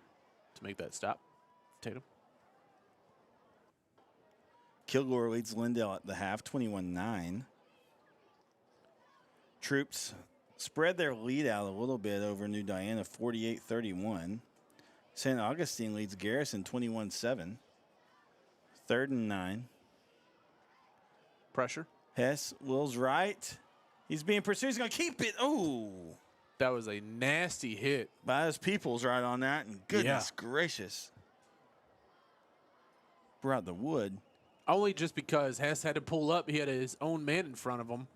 to make that stop. Tatum.
Kilgore leads Lindale at the half, 21-9. Troops spread their lead out a little bit over New Diana, 48-31. St. Augustine leads Garrison, 21-7. 3rd and 9.
Pressure.
Hess, Will's right. He's being pursued. He's going to keep it. Oh.
That was a nasty hit.
By his people's right on that. And goodness gracious. Brought the wood.
Only just because Hess had to pull up. He had his own man in front of him.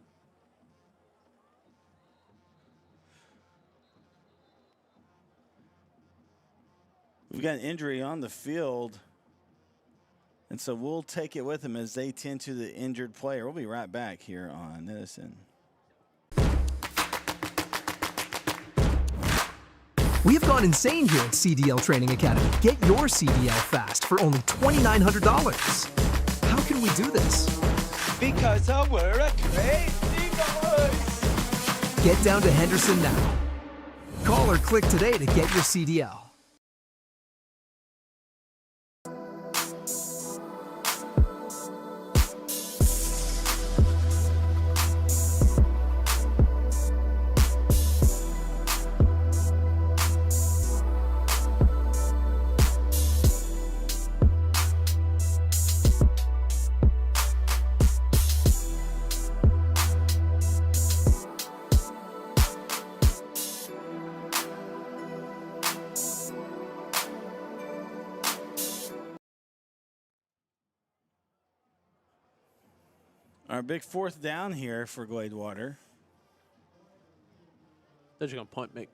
We've got an injury on the field. And so we'll take it with him as they tend to the injured player. We'll be right back here on NETSN.
We have gone insane here at CDL Training Academy. Get your CDL fast for only $2,900. How can we do this?
Because we're a crazy boys.
Get down to Henderson now. Call or click today to get your CDL.
Our big 4th down here for Gladewater.
They're just going to punt, make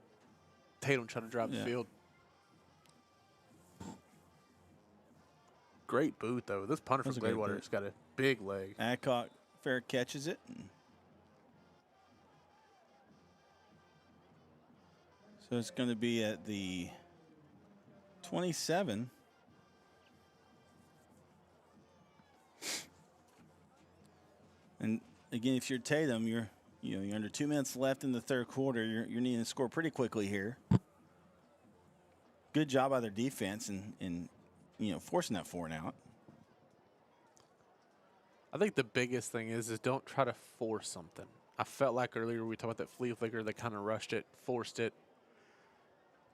Tatum try to drive the field. Great boot, though. This punter from Gladewater has got a big leg.
Adcock fair catches it. So it's going to be at the 27. And again, if you're Tatum, you're under 2 minutes left in the 3rd quarter. You're needing to score pretty quickly here. Good job by their defense in forcing that 4 and out.
I think the biggest thing is don't try to force something. I felt like earlier we talked about that flea flicker. They kind of rushed it, forced it.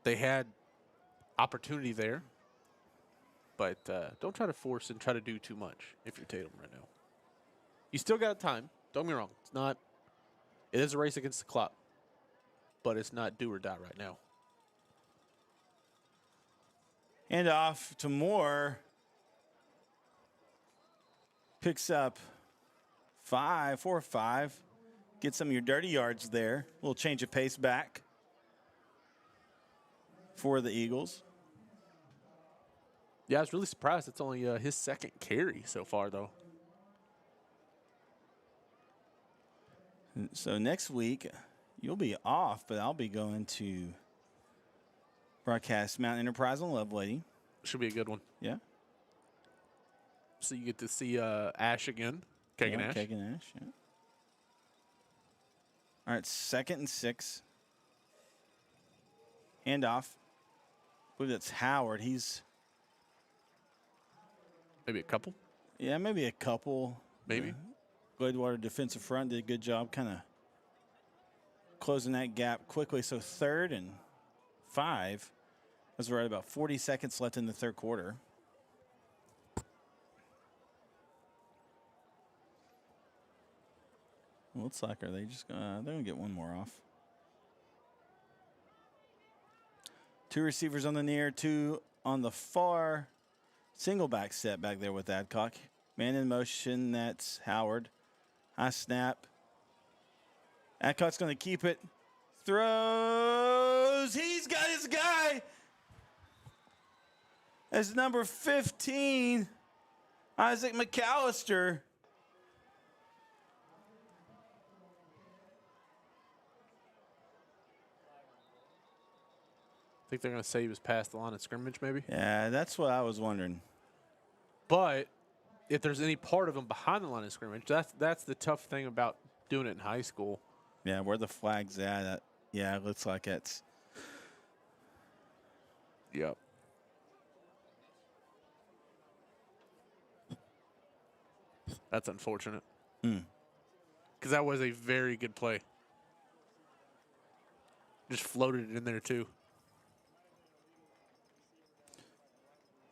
They had opportunity there, but don't try to force and try to do too much if you're Tatum right now. You still got time. Don't get me wrong. It is a race against the clock, but it's not do or die right now.
Hand off to Moore. Picks up 4 or 5. Get some of your dirty yards there. A little change of pace back for the Eagles.
Yeah, I was really surprised. It's only his 2nd carry so far, though.
So next week, you'll be off, but I'll be going to broadcast Mount Enterprise and Lovelady.
Should be a good one.
Yeah.
So you get to see Ash again. Kagan Ash.
Kagan Ash, yeah. All right, 2nd and 6. Handoff. I believe that's Howard. He's
maybe a couple.
Yeah, maybe a couple.
Maybe.
Gladewater defensive front did a good job kind of closing that gap quickly. So 3rd and 5. As we're at about 40 seconds left in the 3rd quarter. Looks like, are they just they're going to get one more off. 2 receivers on the near, 2 on the far. Single back set back there with Adcock. Man in motion, that's Howard. High snap. Adcock's going to keep it. Throws. He's got his guy. As number 15, Isaac McAllister.
Think they're going to say he was past the line of scrimmage, maybe?
Yeah, that's what I was wondering.
But if there's any part of him behind the line of scrimmage, that's the tough thing about doing it in high school.
Yeah, where the flag's at, yeah, it looks like it's.
Yep. That's unfortunate. Because that was a very good play. Just floated it in there, too.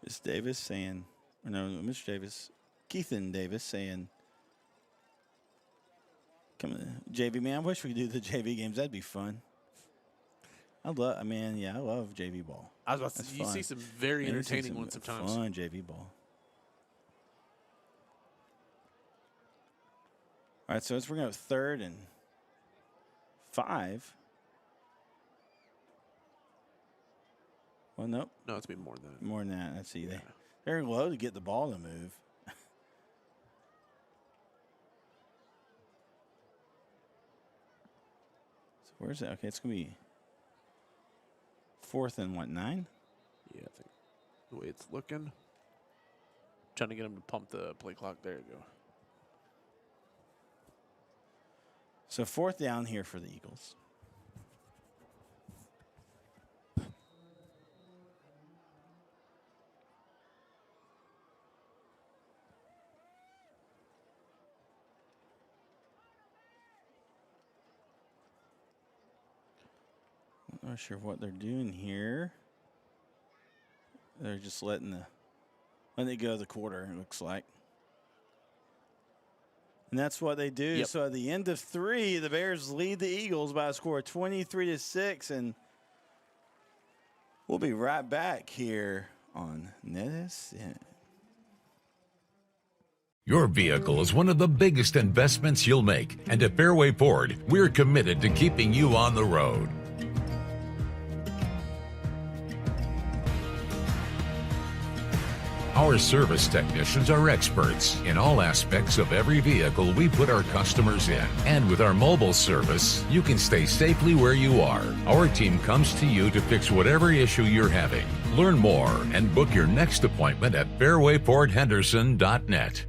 Is Davis saying No, Mr. Davis, Keithan Davis saying, "Come on, JV man. I wish we could do the JV games. That'd be fun. I love JV ball.
I was about to say, you
fun.
see some very
Man, you see
entertaining
some
ones sometimes.
Fun JV ball. All right, so let's bring up 3rd and 5. Well, nope.
No, it's been more than that.
More than that. Let's see. They're low to get the ball to move. So where's that? Okay, it's going to be 4th and 9?
Yeah, I think the way it's looking. Trying to get him to pump the play clock. There you go.
So 4th down here for the Eagles. Not sure what they're doing here. They're just letting it go the quarter, it looks like. And that's what they do.
Yep.
So at the end of 3, the Bears lead the Eagles by a score of 23-6. And we'll be right back here on NETSN.
Your vehicle is one of the biggest investments you'll make. And at Fairway Ford, we're committed to keeping you on the road. Our service technicians are experts in all aspects of every vehicle we put our customers in. And with our mobile service, you can stay safely where you are. Our team comes to you to fix whatever issue you're having. Learn more and book your next appointment at fairwayfordhenderson.net.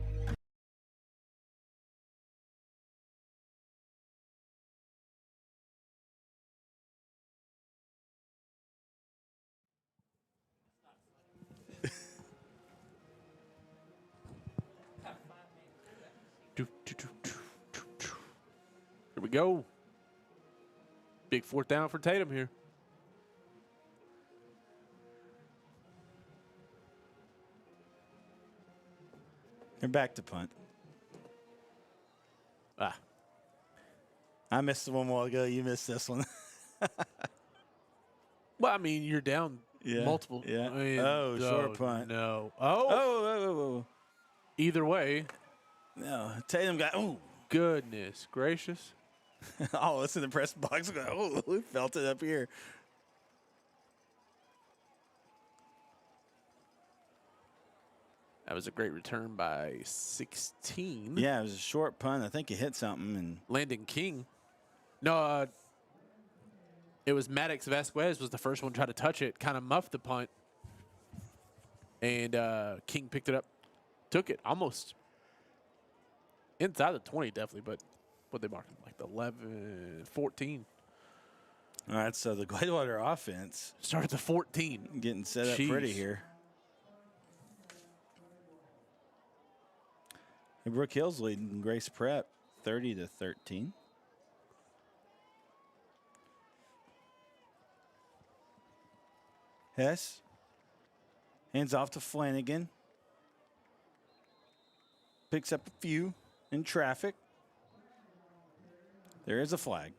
Here we go. Big 4th down for Tatum here.
They're back to punt. I missed the one while ago. You missed this one.
Well, I mean, you're down multiple.
Yeah.
I mean,
Short punt.
No.
Oh.
Either way.
No, Tatum got,
Goodness gracious.
Oh, it's in the press box. Oh, we felt it up here.
That was a great return by 16.
Yeah, it was a short punt. I think it hit something. And
Landon King. No, it was Maddox Vasquez was the first one to try to touch it, kind of muffed the punt. And King picked it up, took it almost inside the 20, definitely, but what they marked like the 11, 14.
All right, so the Gladewater offense
started the 14.
Getting set up pretty here. And Brook Hill's leading Grace Prep 30-13. Hess hands off to Flanagan. Picks up a few in traffic. There is a flag.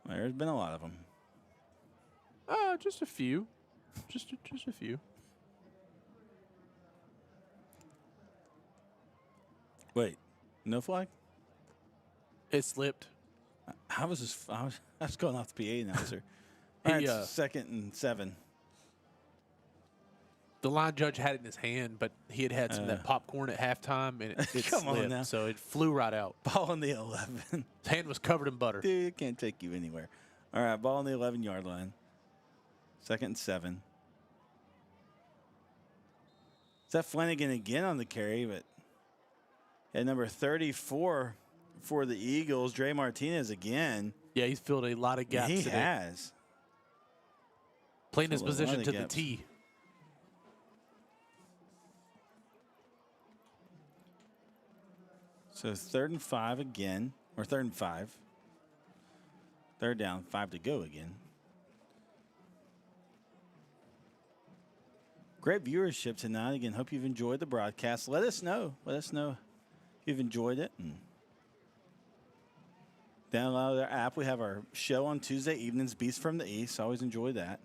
There's been a lot of them.
Just a few. Just a few.
Wait, no flag?
It slipped.
How was this? I was going off the PA announcer. All right, it's 2nd and 7.
The line judge had it in his hand, but he had some of that popcorn at halftime, and it
Come on
slipped,
now.
so it flew right out.
Ball on the 11.
His hand was covered in butter.
Dude, it can't take you anywhere. All right, ball on the 11-yard line. 2nd and 7. Is that Flanagan again on the carry? But at number 34 for the Eagles, Dre Martinez again.
Yeah, he's filled a lot of gaps
He
today.
has.
Playing his
Filled a lot
position
of
to the
gaps.
T.
So 3rd and 5 again, or 3rd and 5. 3rd down, 5 to go again. Great viewership tonight. Again, hope you've enjoyed the broadcast. Let us know. Let us know if you've enjoyed it. And download our app. We have our show on Tuesday evenings, Beast from the East. Always enjoy that.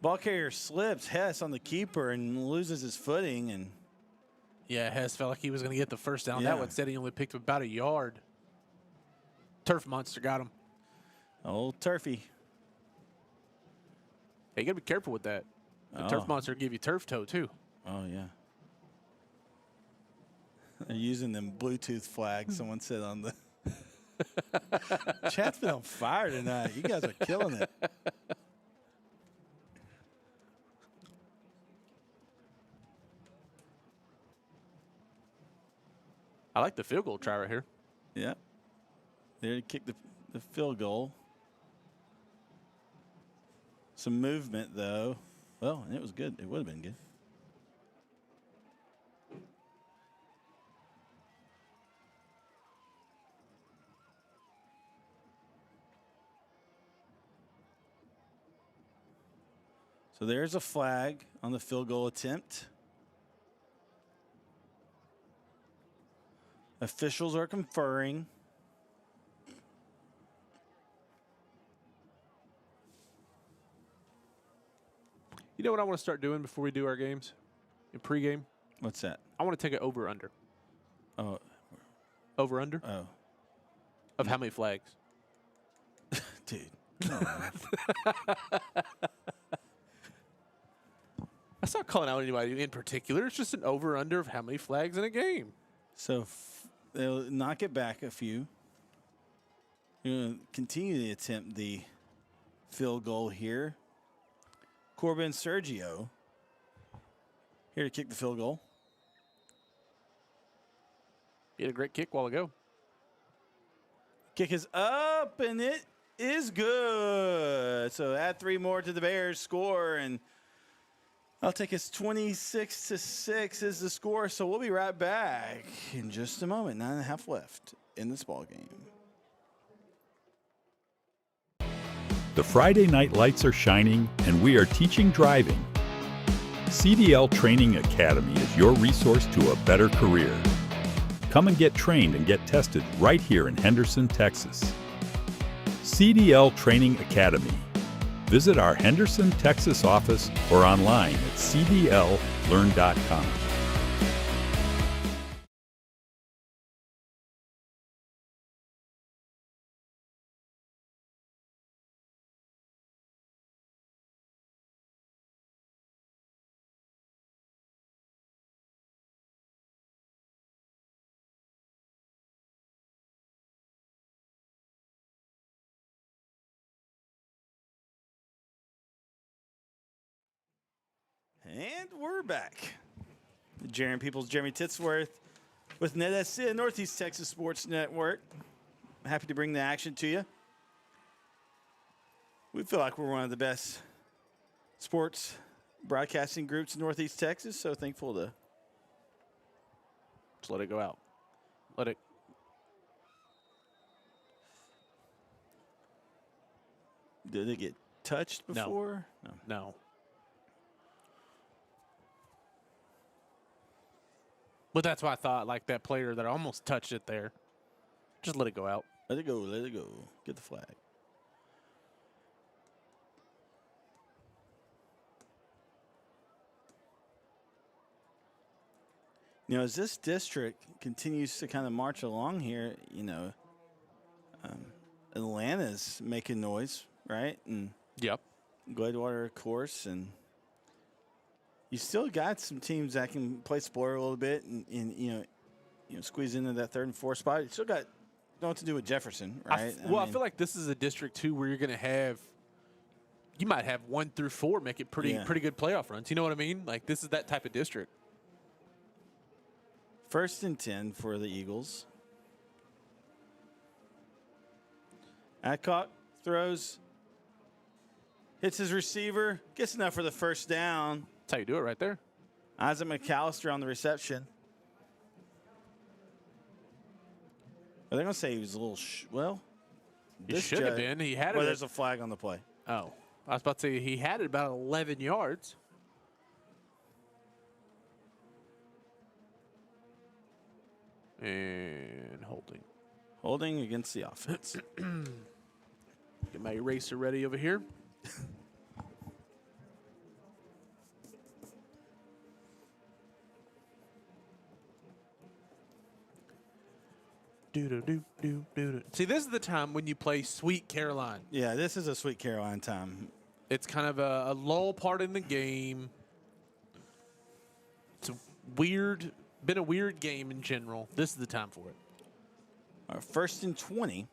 Ball carrier slips Hess on the keeper and loses his footing. And
Yeah, Hess felt like he was going to get the first down.
Yeah.
That one said he only picked up about a yard. Turf monster got him.
old Turfy.
Hey, you got to be careful with that. The turf monster will give you turf toe, too.
Oh, yeah. They're using them Bluetooth flags someone said on the chat's been on fire tonight. You guys are killing it.
I like the field goal try right here.
Yeah. There to kick the field goal. Some movement, though. Well, and it was good. It would have been good. So there's a flag on the field goal attempt. Officials are conferring.
You know what I want to start doing before we do our games? In pregame?
What's that?
I want to take it over-under.
Oh.
Over-under?
Oh.
Of how many flags?
Dude. Come on.
That's not calling out anybody in particular. It's just an over-under of how many flags in a game.
So they'll knock it back a few. You're going to continue to attempt the field goal here. Corbin Sergio here to kick the field goal.
He had a great kick a while ago.
Kick is up, and it is good. So add 3 more to the Bears score, and I'll take us 26-6 is the score. So we'll be right back in just a moment. 9.5 left in this ball game.
The Friday night lights are shining, and we are teaching driving. CDL Training Academy is your resource to a better career. Come and get trained and get tested right here in Henderson, Texas. CDL Training Academy. Visit our Henderson, Texas office or online at cdllearn.com.
And we're back. Jeremy Peoples, Jeremy Titsworth with NETSN, Northeast Texas Sports Network. Happy to bring the action to you. We feel like we're one of the best sports broadcasting groups in Northeast Texas, so thankful to
Just let it go out. Let it.
Did it get touched before?
No. But that's why I thought, like that player that almost touched it there, just let it go out.
Let it go, let it go. Get the flag. You know, as this district continues to kind of march along here, you know, Atlanta's making noise, right? And
Yep.
Gladewater, of course, and you still got some teams that can play spoiler a little bit and you know squeeze into that 3rd and 4th spot. You still got know what to do with Jefferson, right?
I feel like this is a district too where you're going to have. You might have 1 through 4 make it pretty good playoff runs. You know what I mean? Like this is that type of district.
1st and 10 for the Eagles. Adcock throws, hits his receiver, gets enough for the 1st down.
That's how you do it right there.
Isaac McAllister on the reception. Are they going to say he was a little, well,
He should have been. He had it.
Well, there's a flag on the play.
Oh. I was about to say he had it about 11 yards. And holding.
Holding against the offense.
Get my eraser ready over here. See, this is the time when you play Sweet Caroline.
Yeah, this is a Sweet Caroline time.
It's kind of a lull part in the game. It's been a weird game in general. This is the time for it.
Our 1st and 20.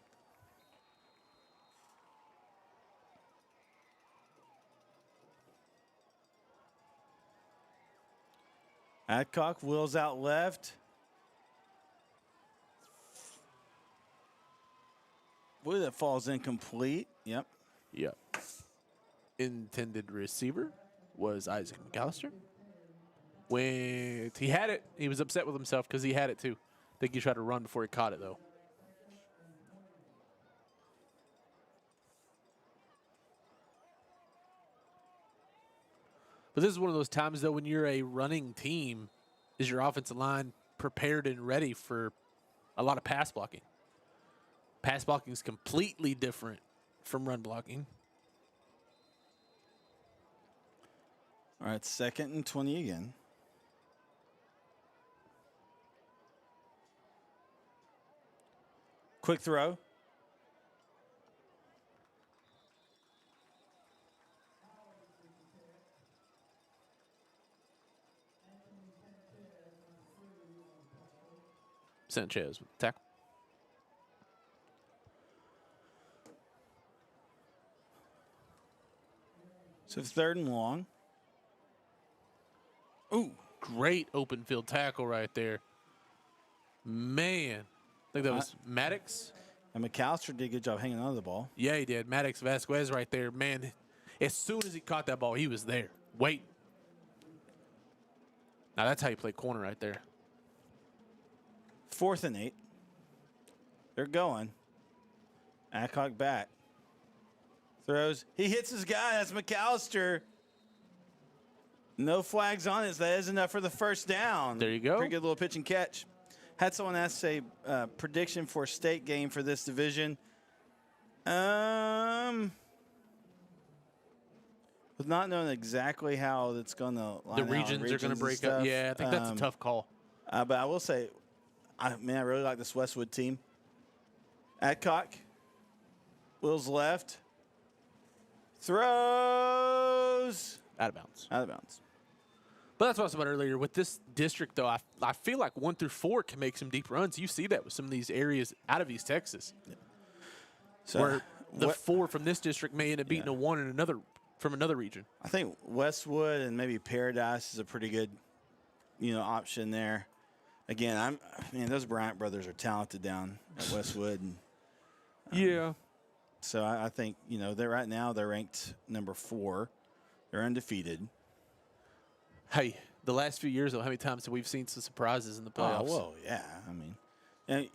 Adcock wheels out left. Boy, that falls incomplete. Yep.
Yep. Intended receiver was Isaac McAllister. When he had it, he was upset with himself because he had it too. I think he tried to run before he caught it, though. But this is one of those times, though, when you're a running team, is your offensive line prepared and ready for a lot of pass blocking? Pass blocking is completely different from run blocking.
All right, 2nd and 20 again. Quick throw.
Sanchez with the tackle.
So 3rd and long.
Ooh, great open field tackle right there. Man. I think that was Maddox.
And McAllister did a good job hanging on to the ball.
Yeah, he did. Maddox Vasquez right there. Man, as soon as he caught that ball, he was there. Wait. Now that's how you play corner right there.
4th and 8. They're going. Adcock back. Throws. He hits his guy. That's McAllister. No flags on it. So that is enough for the 1st down.
There you go.
Pretty good little pitch and catch. Had someone ask a prediction for a state game for this division. With not knowing exactly how it's going to line
The regions are going to break up. Yeah, I think that's a tough call.
But I will say, I really like this Westwood team. Adcock. Wheels left. Throws.
Out of bounds.
Out of bounds.
But that's what I was about earlier. With this district, though, I feel like 1 through 4 can make some deep runs. You see that with some of these areas out of East Texas. Yeah. So where the 4 from this district may end up beating a 1 in from another region.
I think Westwood and maybe Paradise is a pretty good, option there. Again, those Bryant brothers are talented down at Westwood. And,
yeah.
So I think, they're right now they're ranked number 4. They're undefeated.
Hey, the last few years, though, how many times have we seen some surprises in the playoffs?
Oh, well, yeah. And,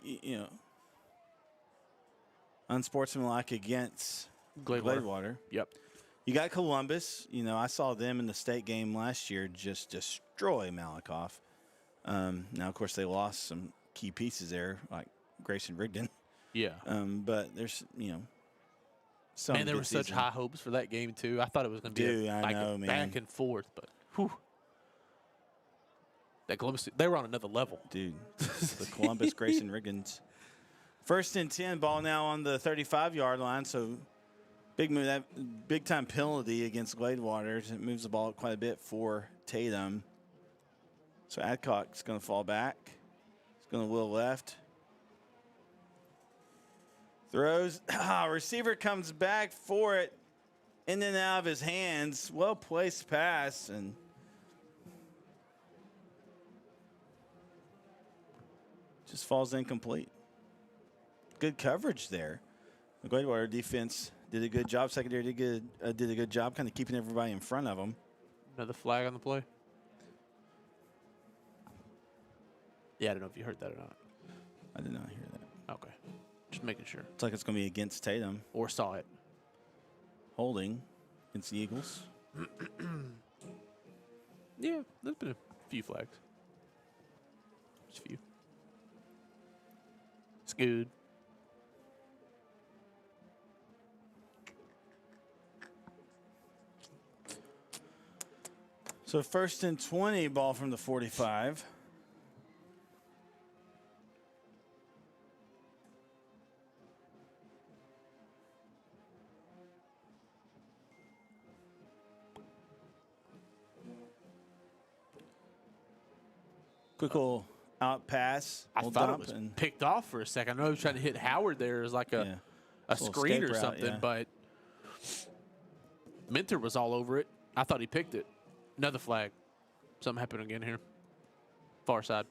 unsportsmanlike against Gladewater.
Yep.
You got Columbus. I saw them in the state game last year just destroy Malakoff. Now, of course, they lost some key pieces there, like Grayson Rigdon.
Yeah.
But there's, some.
And there were such high hopes for that game, too. I thought it was going to be back and forth, but whew. That Columbus, they were on another level.
Dude, the Columbus Grayson Riggins. 1st and 10, ball now on the 35-yard line. So big move, that big time penalty against Gladewater. It moves the ball quite a bit for Tatum. So Adcock's going to fall back. He's going to wheel left. Throws. Receiver comes back for it. In and out of his hands. Well placed pass and. Just falls incomplete. Good coverage there. The Gladewater defense did a good job. Secondary did a good job kind of keeping everybody in front of them.
Another flag on the play? Yeah, I don't know if you heard that or not.
I did not hear that.
Okay. Just making sure.
It's like it's going to be against Tatum.
Or saw it.
Holding. against the Eagles.
Yeah, there's been a few flags. Just a few. It's good.
So 1st and 20, ball from the 45. Quick little out pass.
I thought it was picked off for a second. I know he was trying to hit Howard there as like a screen or something, but Minter was all over it. I thought he picked it. Another flag. Something happened again here. Far side.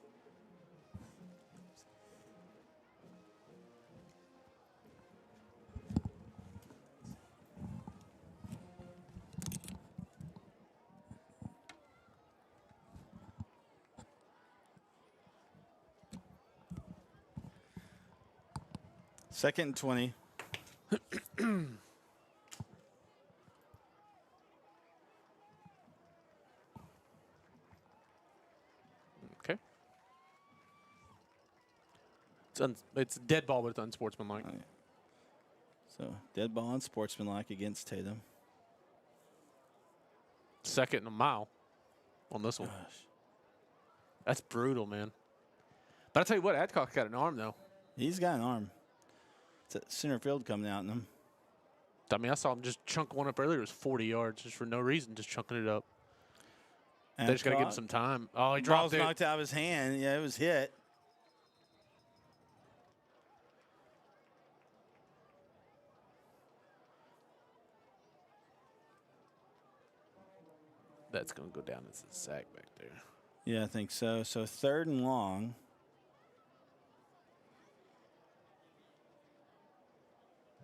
Second and 20.
Okay. It's a dead ball, but it's unsportsmanlike.
Oh, yeah. So dead ball unsportsmanlike against Tatum.
Second and a mile on this one.
Gosh.
That's brutal, man. But I tell you what, Adcock's got an arm though.
He's got an arm. It's at center field coming out in him.
I mean, I saw him just chunk one up earlier. It was 40 yards just for no reason, just chunking it up. They just got to give him some time. Oh, he dropped it.
Ball's knocked out of his hand. Yeah, it was hit.
That's going to go down as a sack back there.
Yeah, I think so. So 3rd and long.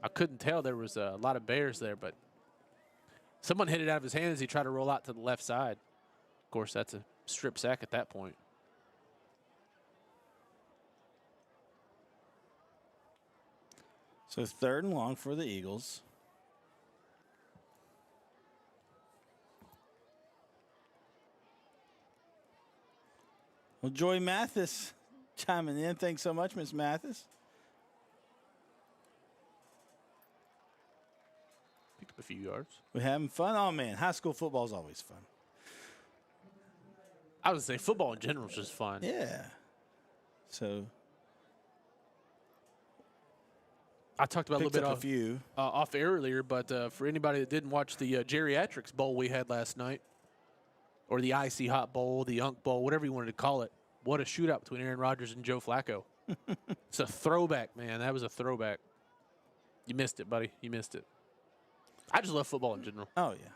I couldn't tell there was a lot of Bears there, but someone hit it out of his hand as he tried to roll out to the left side. Of course, that's a strip sack at that point.
So 3rd and long for the Eagles. Well, Joy Mathis chiming in. Thanks so much, Miss Mathis.
Picked up a few yards.
We're having fun. Oh, man, high school football is always fun.
I would say football in general is just fun.
Yeah. So
I talked about a little
picked
bit off air earlier, but for anybody that didn't watch the Geriatrics Bowl we had last night, or the Icy Hot Bowl, the Unk Bowl, whatever you wanted to call it, what a shootout between Aaron Rodgers and Joe Flacco. It's a throwback, man. That was a throwback. You missed it, buddy. You missed it. I just love football in general.
Oh, yeah.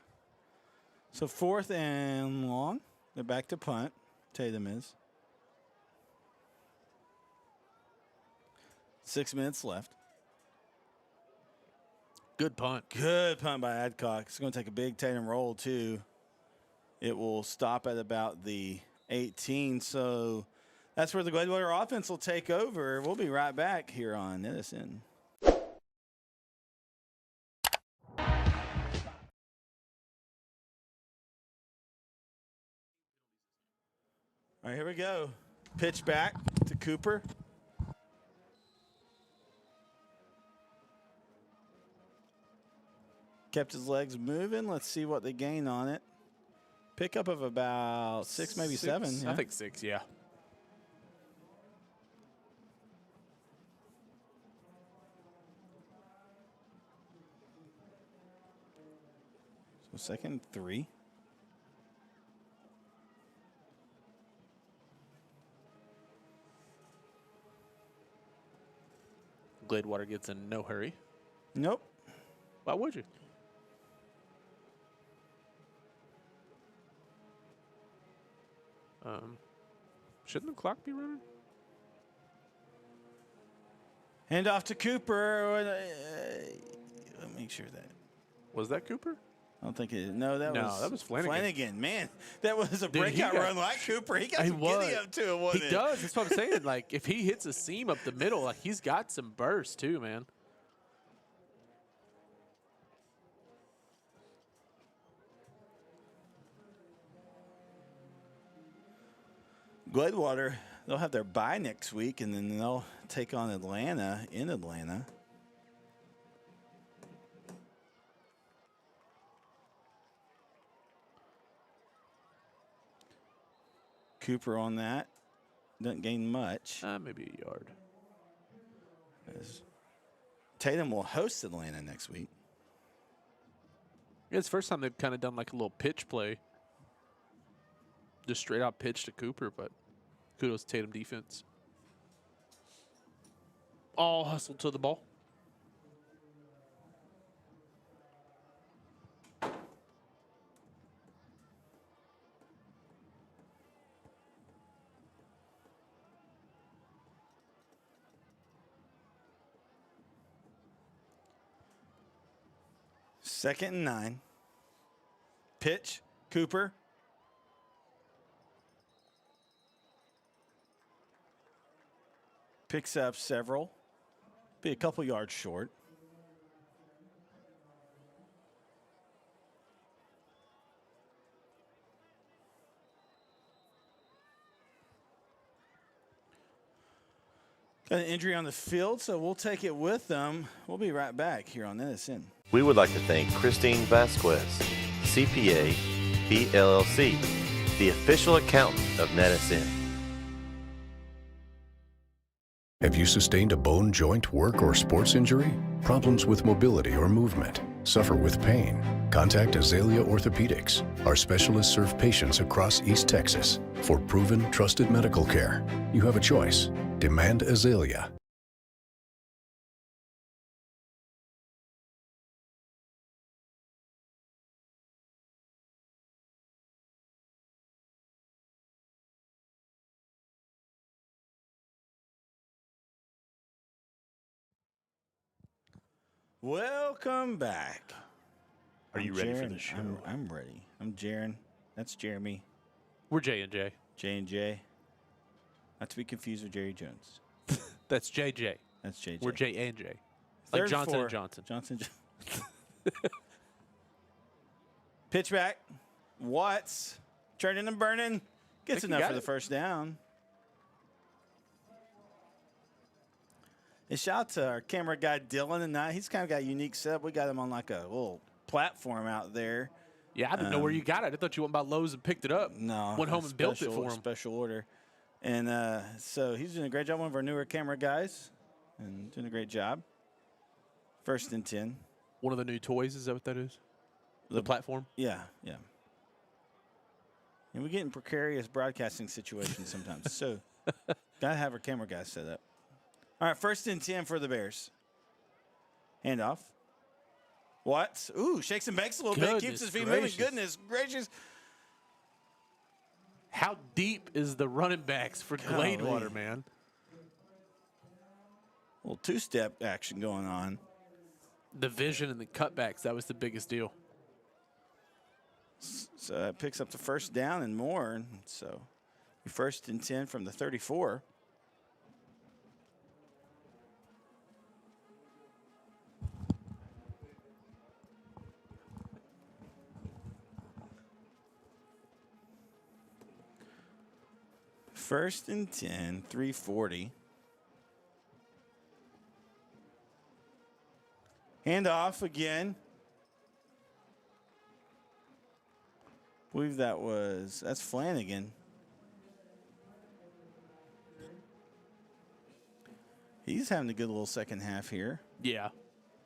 So 4th and long. They're back to punt. Tatum is. 6 minutes left.
Good punt.
Good punt by Adcock. It's going to take a big Tatum roll, too. It will stop at about the 18. So that's where the Gladewater offense will take over. We'll be right back here on NETSN. All right, here we go. Pitch back to Cooper. Kept his legs moving. Let's see what they gain on it. Pickup of about 6, maybe 7. Yeah.
I think 6, yeah.
So 2nd and 3.
Gladewater gets in no hurry.
Nope.
Why would you? Shouldn't the clock be running?
Hand off to Cooper. Let me make sure that.
Was that Cooper?
I don't think it. No, that was
Flanagan.
Man, that was a breakout run like Cooper. He got some giddy up to it, wasn't it?
He does. That's what I'm saying. Like, if he hits a seam up the middle, like he's got some burst too, man.
Gladewater, they'll have their bye next week, and then they'll take on Atlanta in Atlanta. Cooper on that. Doesn't gain much.
Maybe a yard.
As Tatum will host Atlanta next week.
Yeah, it's the first time they've kind of done like a little pitch play. Just straight out pitch to Cooper, but kudos to Tatum defense. All hustle to the ball.
Second and 9. Pitch, Cooper. Picks up several. Be a couple yards short. Got an injury on the field, so we'll take it with them. We'll be right back here on NETSN.
We would like to thank Christine Vasquez, CPA, PLLC, the official accountant of NETSN.
Have you sustained a bone, joint, work, or sports injury? Problems with mobility or movement? Suffer with pain? Contact Azalea Orthopedics. Our specialists serve patients across East Texas. For proven, trusted medical care, you have a choice. Demand Azalea.
Welcome back.
Are you ready for the show?
I'm ready. I'm Jaron. That's Jeremy.
We're J&J.
J&J. Not to be confused with Jerry Jones.
That's JJ.
That's JJ.
We're J&J. Like Johnson and Johnson.
Johnson. Pitch back. Watts. Turning and burning. Gets enough for the first down. And shout out to our camera guy, Dylan, tonight. He's kind of got a unique setup. We got him on like a little platform out there.
Yeah, I didn't know where you got it. I thought you went by Lowe's and picked it up.
No.
Went home and built it for him.
Special order. And so he's doing a great job. One of our newer camera guys. And doing a great job. First and 10.
One of the new toys, is that what that is? The platform?
Yeah, yeah. And we get in precarious broadcasting situations sometimes. So got to have our camera guys set up. All right, first and 10 for the Bears. Handoff. What? Ooh, shakes and bakes a little bit. Keeps his feet moving. Goodness gracious.
How deep is the running backs for Gladewater, man?
A little two-step action going on.
The vision and the cutbacks, that was the biggest deal.
So that picks up the first down and more. So first and 10 from the 34. First and 10, 340. Handoff again. I believe that's Flanagan. He's having a good little second half here.
Yeah.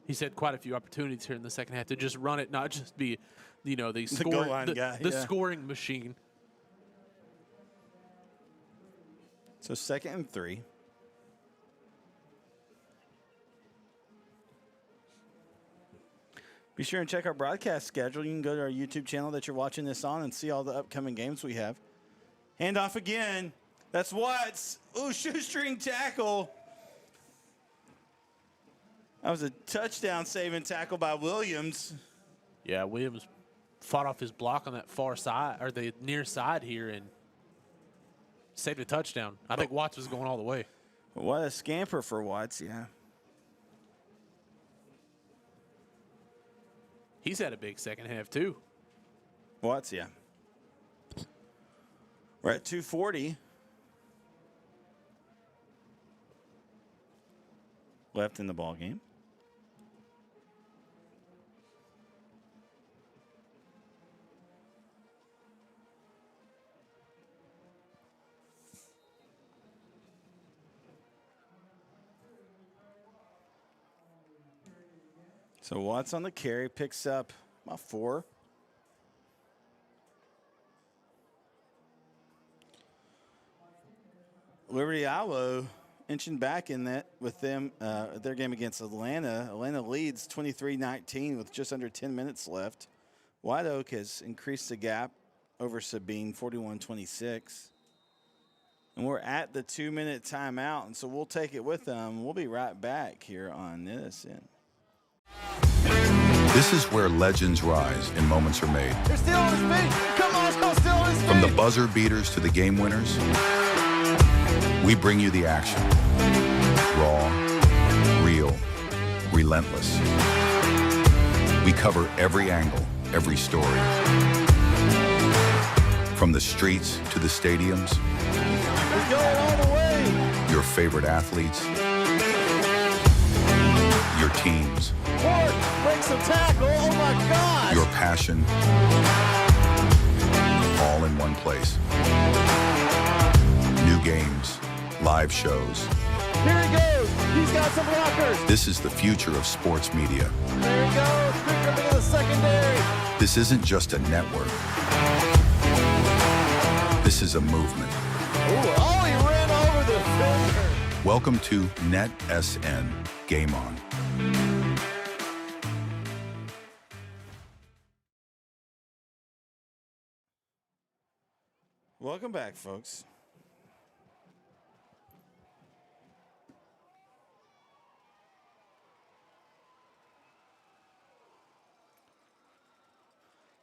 He's had quite a few opportunities here in the second half to just run it, not just be, the
goal line guy,
the scoring machine.
So second and 3. Be sure and check our broadcast schedule. You can go to our YouTube channel that you're watching this on and see all the upcoming games we have. Handoff again. That's Watts. Ooh, shoestring tackle. That was a touchdown saving tackle by Williams.
Yeah, Williams fought off his block on that far side, or the near side here, and saved a touchdown. I think Watts was going all the way.
What a scamper for Watts, yeah.
He's had a big second half, too.
Watts, yeah. We're at 240. left in the ball game. So Watts on the carry, picks up about 4. Liberty Iowa inching back in that with them, their game against Atlanta. Atlanta leads 23-19 with just under 10 minutes left. White Oak has increased the gap over Sabine, 41-26. And we're at the 2-minute timeout, and so we'll take it with them. We'll be right back here on NETSN.
This is where legends rise and moments are made.
They're still on his feet. Come on, still on his feet.
From the buzzer beaters to the game winners, we bring you the action. Raw, real, relentless. We cover every angle, every story. From the streets to the stadiums,
He's going all the way.
your favorite athletes, your teams,
Ford breaks the tackle. Oh my God.
your passion, all in one place. New games, live shows.
Here he goes. He's got some blockers.
This is the future of sports media.
There he goes. Quick ripping to the secondary.
This isn't just a network. This is a movement.
Ooh, oh, he ran over the defender.
Welcome to NETSN. Game on.
Welcome back, folks.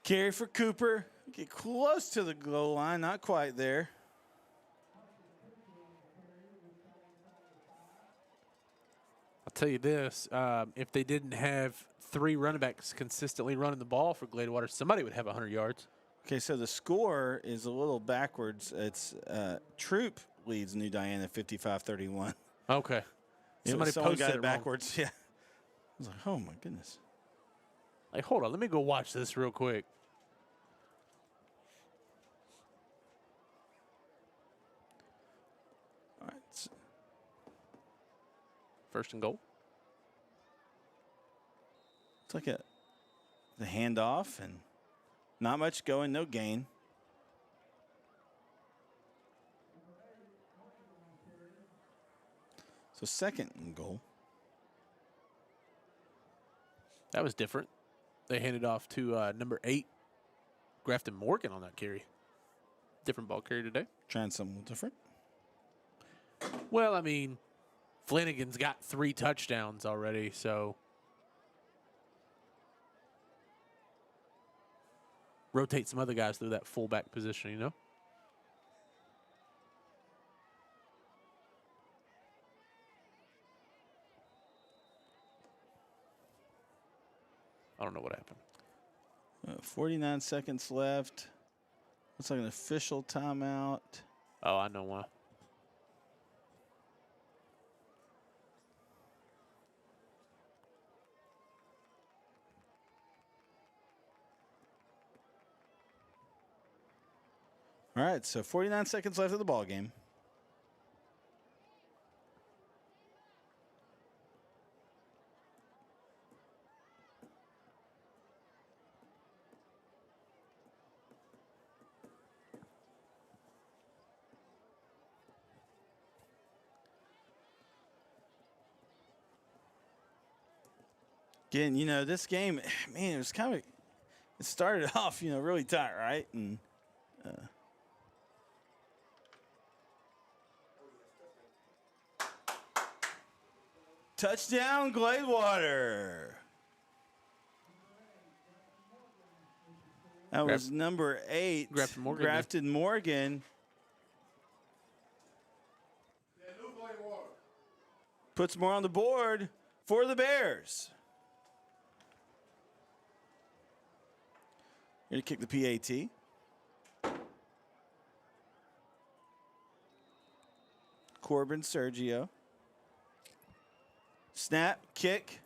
Carry for Cooper. Get close to the goal line, not quite there.
I'll tell you this, if they didn't have 3 running backs consistently running the ball for Gladewater, somebody would have 100 yards.
Okay, so the score is a little backwards. It's Troop leads New Diana 55-31.
Okay.
Someone
posted
got it
wrong.
backwards. Yeah. I was like, oh my goodness.
Like, hold on, let me go watch this real quick.
All right. So
First and goal.
it's like the handoff and not much going, no gain. So second and goal.
That was different. They handed off to number 8, Grafton Morgan on that carry. Different ball carrier today.
Trying something different.
Well, I mean, Flanagan's got 3 touchdowns already, so rotate some other guys through that fullback position, you know? I don't know what happened.
49 seconds left. Looks like an official timeout.
Oh, I know why.
All right, so 49 seconds left of the ball game. Again, you know, this game, man, it was kind of, it started off, you know, really tight, right? And touchdown, Gladewater. That was number 8, Grafton Morgan. Puts more on the board for the Bears. Here to kick the PAT. Corbin Sergio. Snap, kick.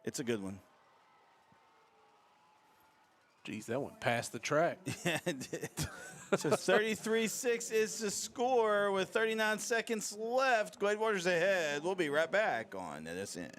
It's a good one.
Geez, that went past the track.
Yeah, it did. So 33-6 is the score with 39 seconds left. Gladewater's ahead. We'll be right back on NETSN.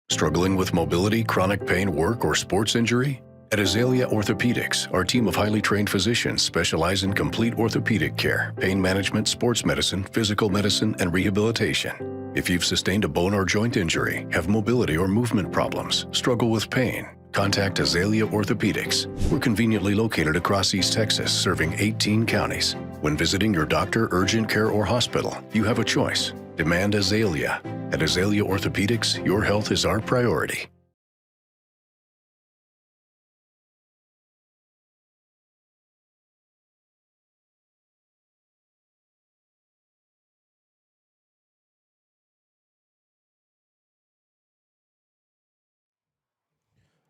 Struggling with mobility, chronic pain, work, or sports injury? At Azalea Orthopedics, our team of highly trained physicians specialize in complete orthopedic care, pain management, sports medicine, physical medicine, and rehabilitation. If you've sustained a bone or joint injury, have mobility or movement problems, struggle with pain, contact Azalea Orthopedics. We're conveniently located across East Texas, serving 18 counties. When visiting your doctor, urgent care, or hospital, you have a choice. Demand Azalea. At Azalea Orthopedics, your health is our priority.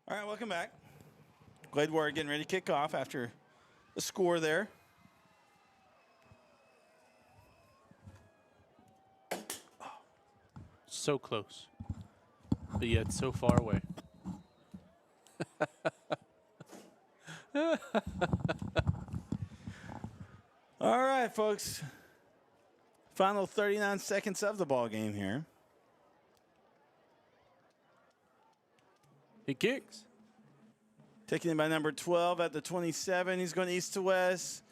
All right, welcome back. Gladewater getting ready to kick off after the score there.
So close, but yet so far away.
All right, folks. Final 39 seconds of the ball game here.
He kicks.
Taking it by number 12 at the 27. He's going east to west.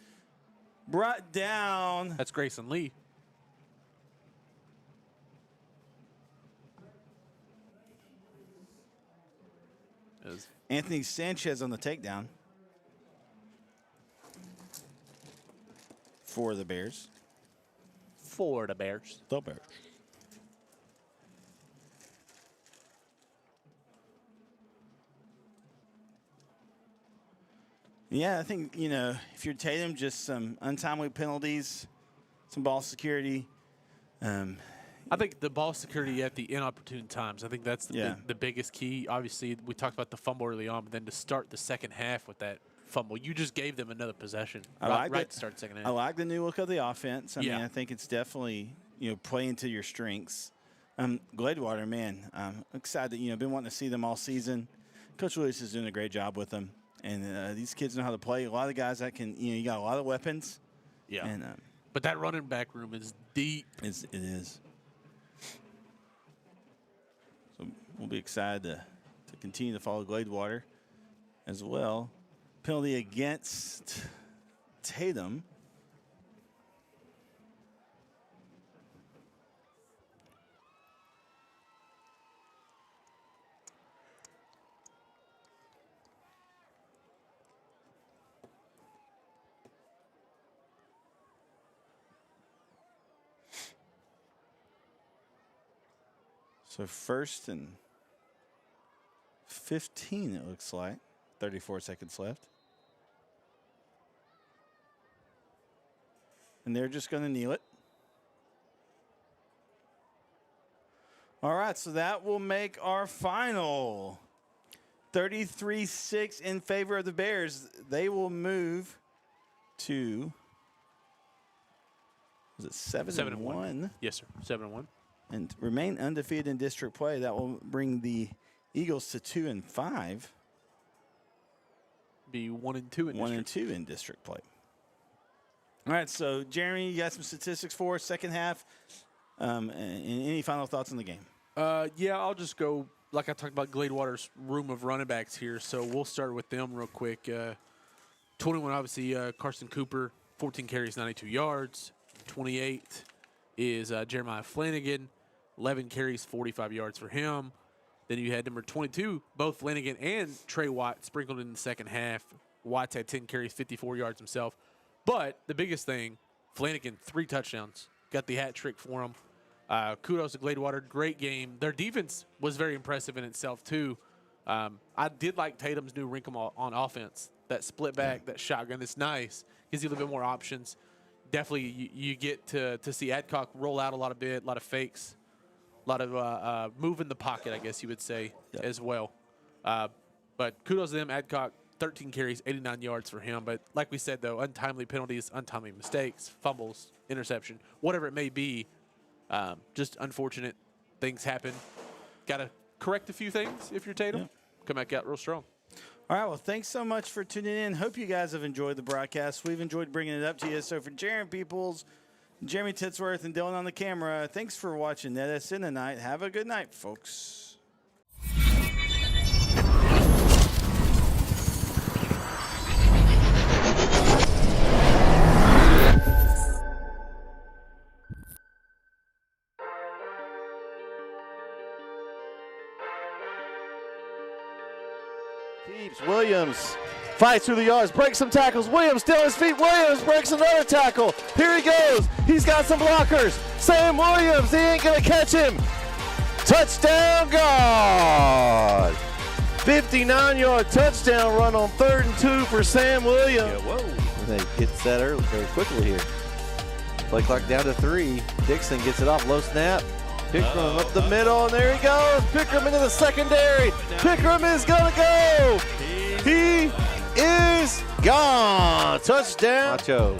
Brought down.
That's Grayson Lee.
Anthony Sanchez on the takedown for the Bears.
For the Bears.
The Bears. Yeah, I think, you know, if you're Tatum, just some untimely penalties, some ball security.
I think the ball security at the inopportune times. I think that's the biggest key. Obviously, we talked about the fumble early on, but then to start the second half with that fumble, you just gave them another possession right to start the second half.
I like the new look of the offense. I mean, I think it's definitely, you know, playing to your strengths. Gladewater, man, I'm excited that, you know, been wanting to see them all season. Coach Lewis is doing a great job with them. And these kids know how to play. A lot of guys that can, you know, you got a lot of weapons.
Yeah.
And,
but that running back room is deep.
It is. So we'll be excited to continue to follow Gladewater as well. Penalty against Tatum. So 1st and 15, it looks like. 34 seconds left. And they're just going to kneel it. All right, so that will make our final. 33-6 in favor of the Bears. They will move to, was it 7-1?
Yes, sir. 7-1.
And remain undefeated in district play. That will bring the Eagles to 2-5.
Be 1-2 in district.
1-2 in district play. All right, so Jeremy, you got some statistics for us, second half. And any final thoughts on the game?
Yeah, I'll just go, like I talked about Gladewater's room of running backs here, so we'll start with them real quick. 21, obviously, Carson Cooper, 14 carries, 92 yards. 28 is Jeremiah Flanagan, 11 carries, 45 yards for him. Then you had number 22, both Flanagan and Trey Watt sprinkled in the second half. Watts had 10 carries, 54 yards himself. But the biggest thing, Flanagan, 3 touchdowns. Got the hat trick for him. Kudos to Gladewater. Great game. Their defense was very impressive in itself, too. I did like Tatum's new wrinkle on offense. That split back, that shotgun, it's nice. Gives you a little bit more options. Definitely you get to see Adcock roll out a lot of fakes. A lot of move in the pocket, I guess you would say, as well. But kudos to them. Adcock, 13 carries, 89 yards for him. But like we said, though, untimely penalties, untimely mistakes, fumbles, interception, whatever it may be, just unfortunate things happen. Got to correct a few things if you're Tatum. Come back out real strong.
All right, well, thanks so much for tuning in. Hope you guys have enjoyed the broadcast. We've enjoyed bringing it up to you. So for Jaron Peoples, Jeremy Titsworth, and Dylan on the camera, thanks for watching NETSN tonight. Have a good night, folks.
Keeps Williams fights through the yards, breaks some tackles. Williams still on his feet. Williams breaks another tackle. Here he goes. He's got some blockers. Sam Williams, he ain't going to catch him. Touchdown, God. 59-yard touchdown run on 3rd and 2 for Sam Williams.
Yeah, whoa. They get set early, very quickly here. Play clock down to 3. Dixon gets it off, low snap. Pickram up the middle, and there he goes. Pickram into the secondary. Pickram is going to go. He is gone. Touchdown. Macho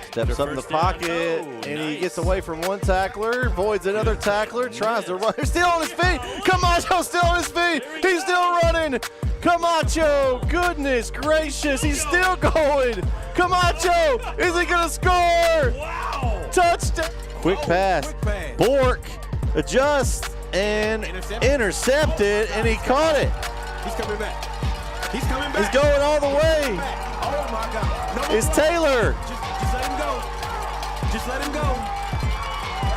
steps up in the pocket, and he gets away from one tackler, avoids another tackler, tries to run. He's still on his feet. Camacho's still on his feet. He's still running. Camacho, goodness gracious, he's still going. Camacho, is he going to score? Wow. Touchdown. Quick pass. Bork adjusts and intercepted, and he caught it.
He's coming back. He's coming back.
He's going all the way.
Oh, my God. No,
It's Taylor.
Just let him go. Just let him go.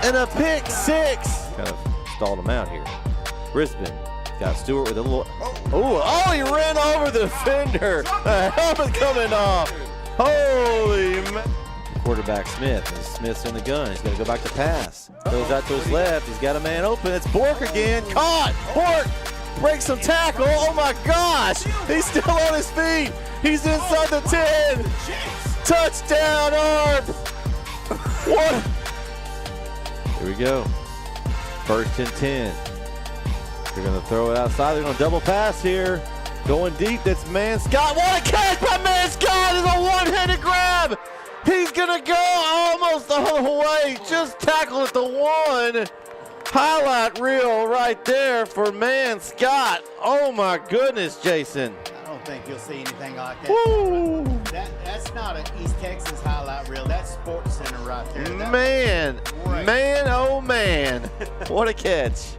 And a pick six.
Kind of stalled him out here. Brisbane got Stewart with a little.
Oh, he ran over the defender. A helmet coming off. Holy man.
Quarterback Smith. And Smith's in the gun. He's going to go back to pass. Goes out to his left. He's got a man open. It's Bork again. Caught. Bork breaks some tackle. Oh my gosh. He's still on his feet. He's inside the 10. Touchdown, Arp. What? Here we go. 1st and 10. They're going to throw it outside. They're going to double pass here. Going deep. That's Man Scott. What a catch by Man Scott. It's a one-handed grab. He's going to go almost all the way. Just tackled at the 1. Highlight reel right there for Man Scott. Oh, my goodness, Jason.
I don't think you'll see anything like that.
Woo.
That's not an East Texas highlight reel. That's Sports Center right there.
Man, oh, man. What a catch.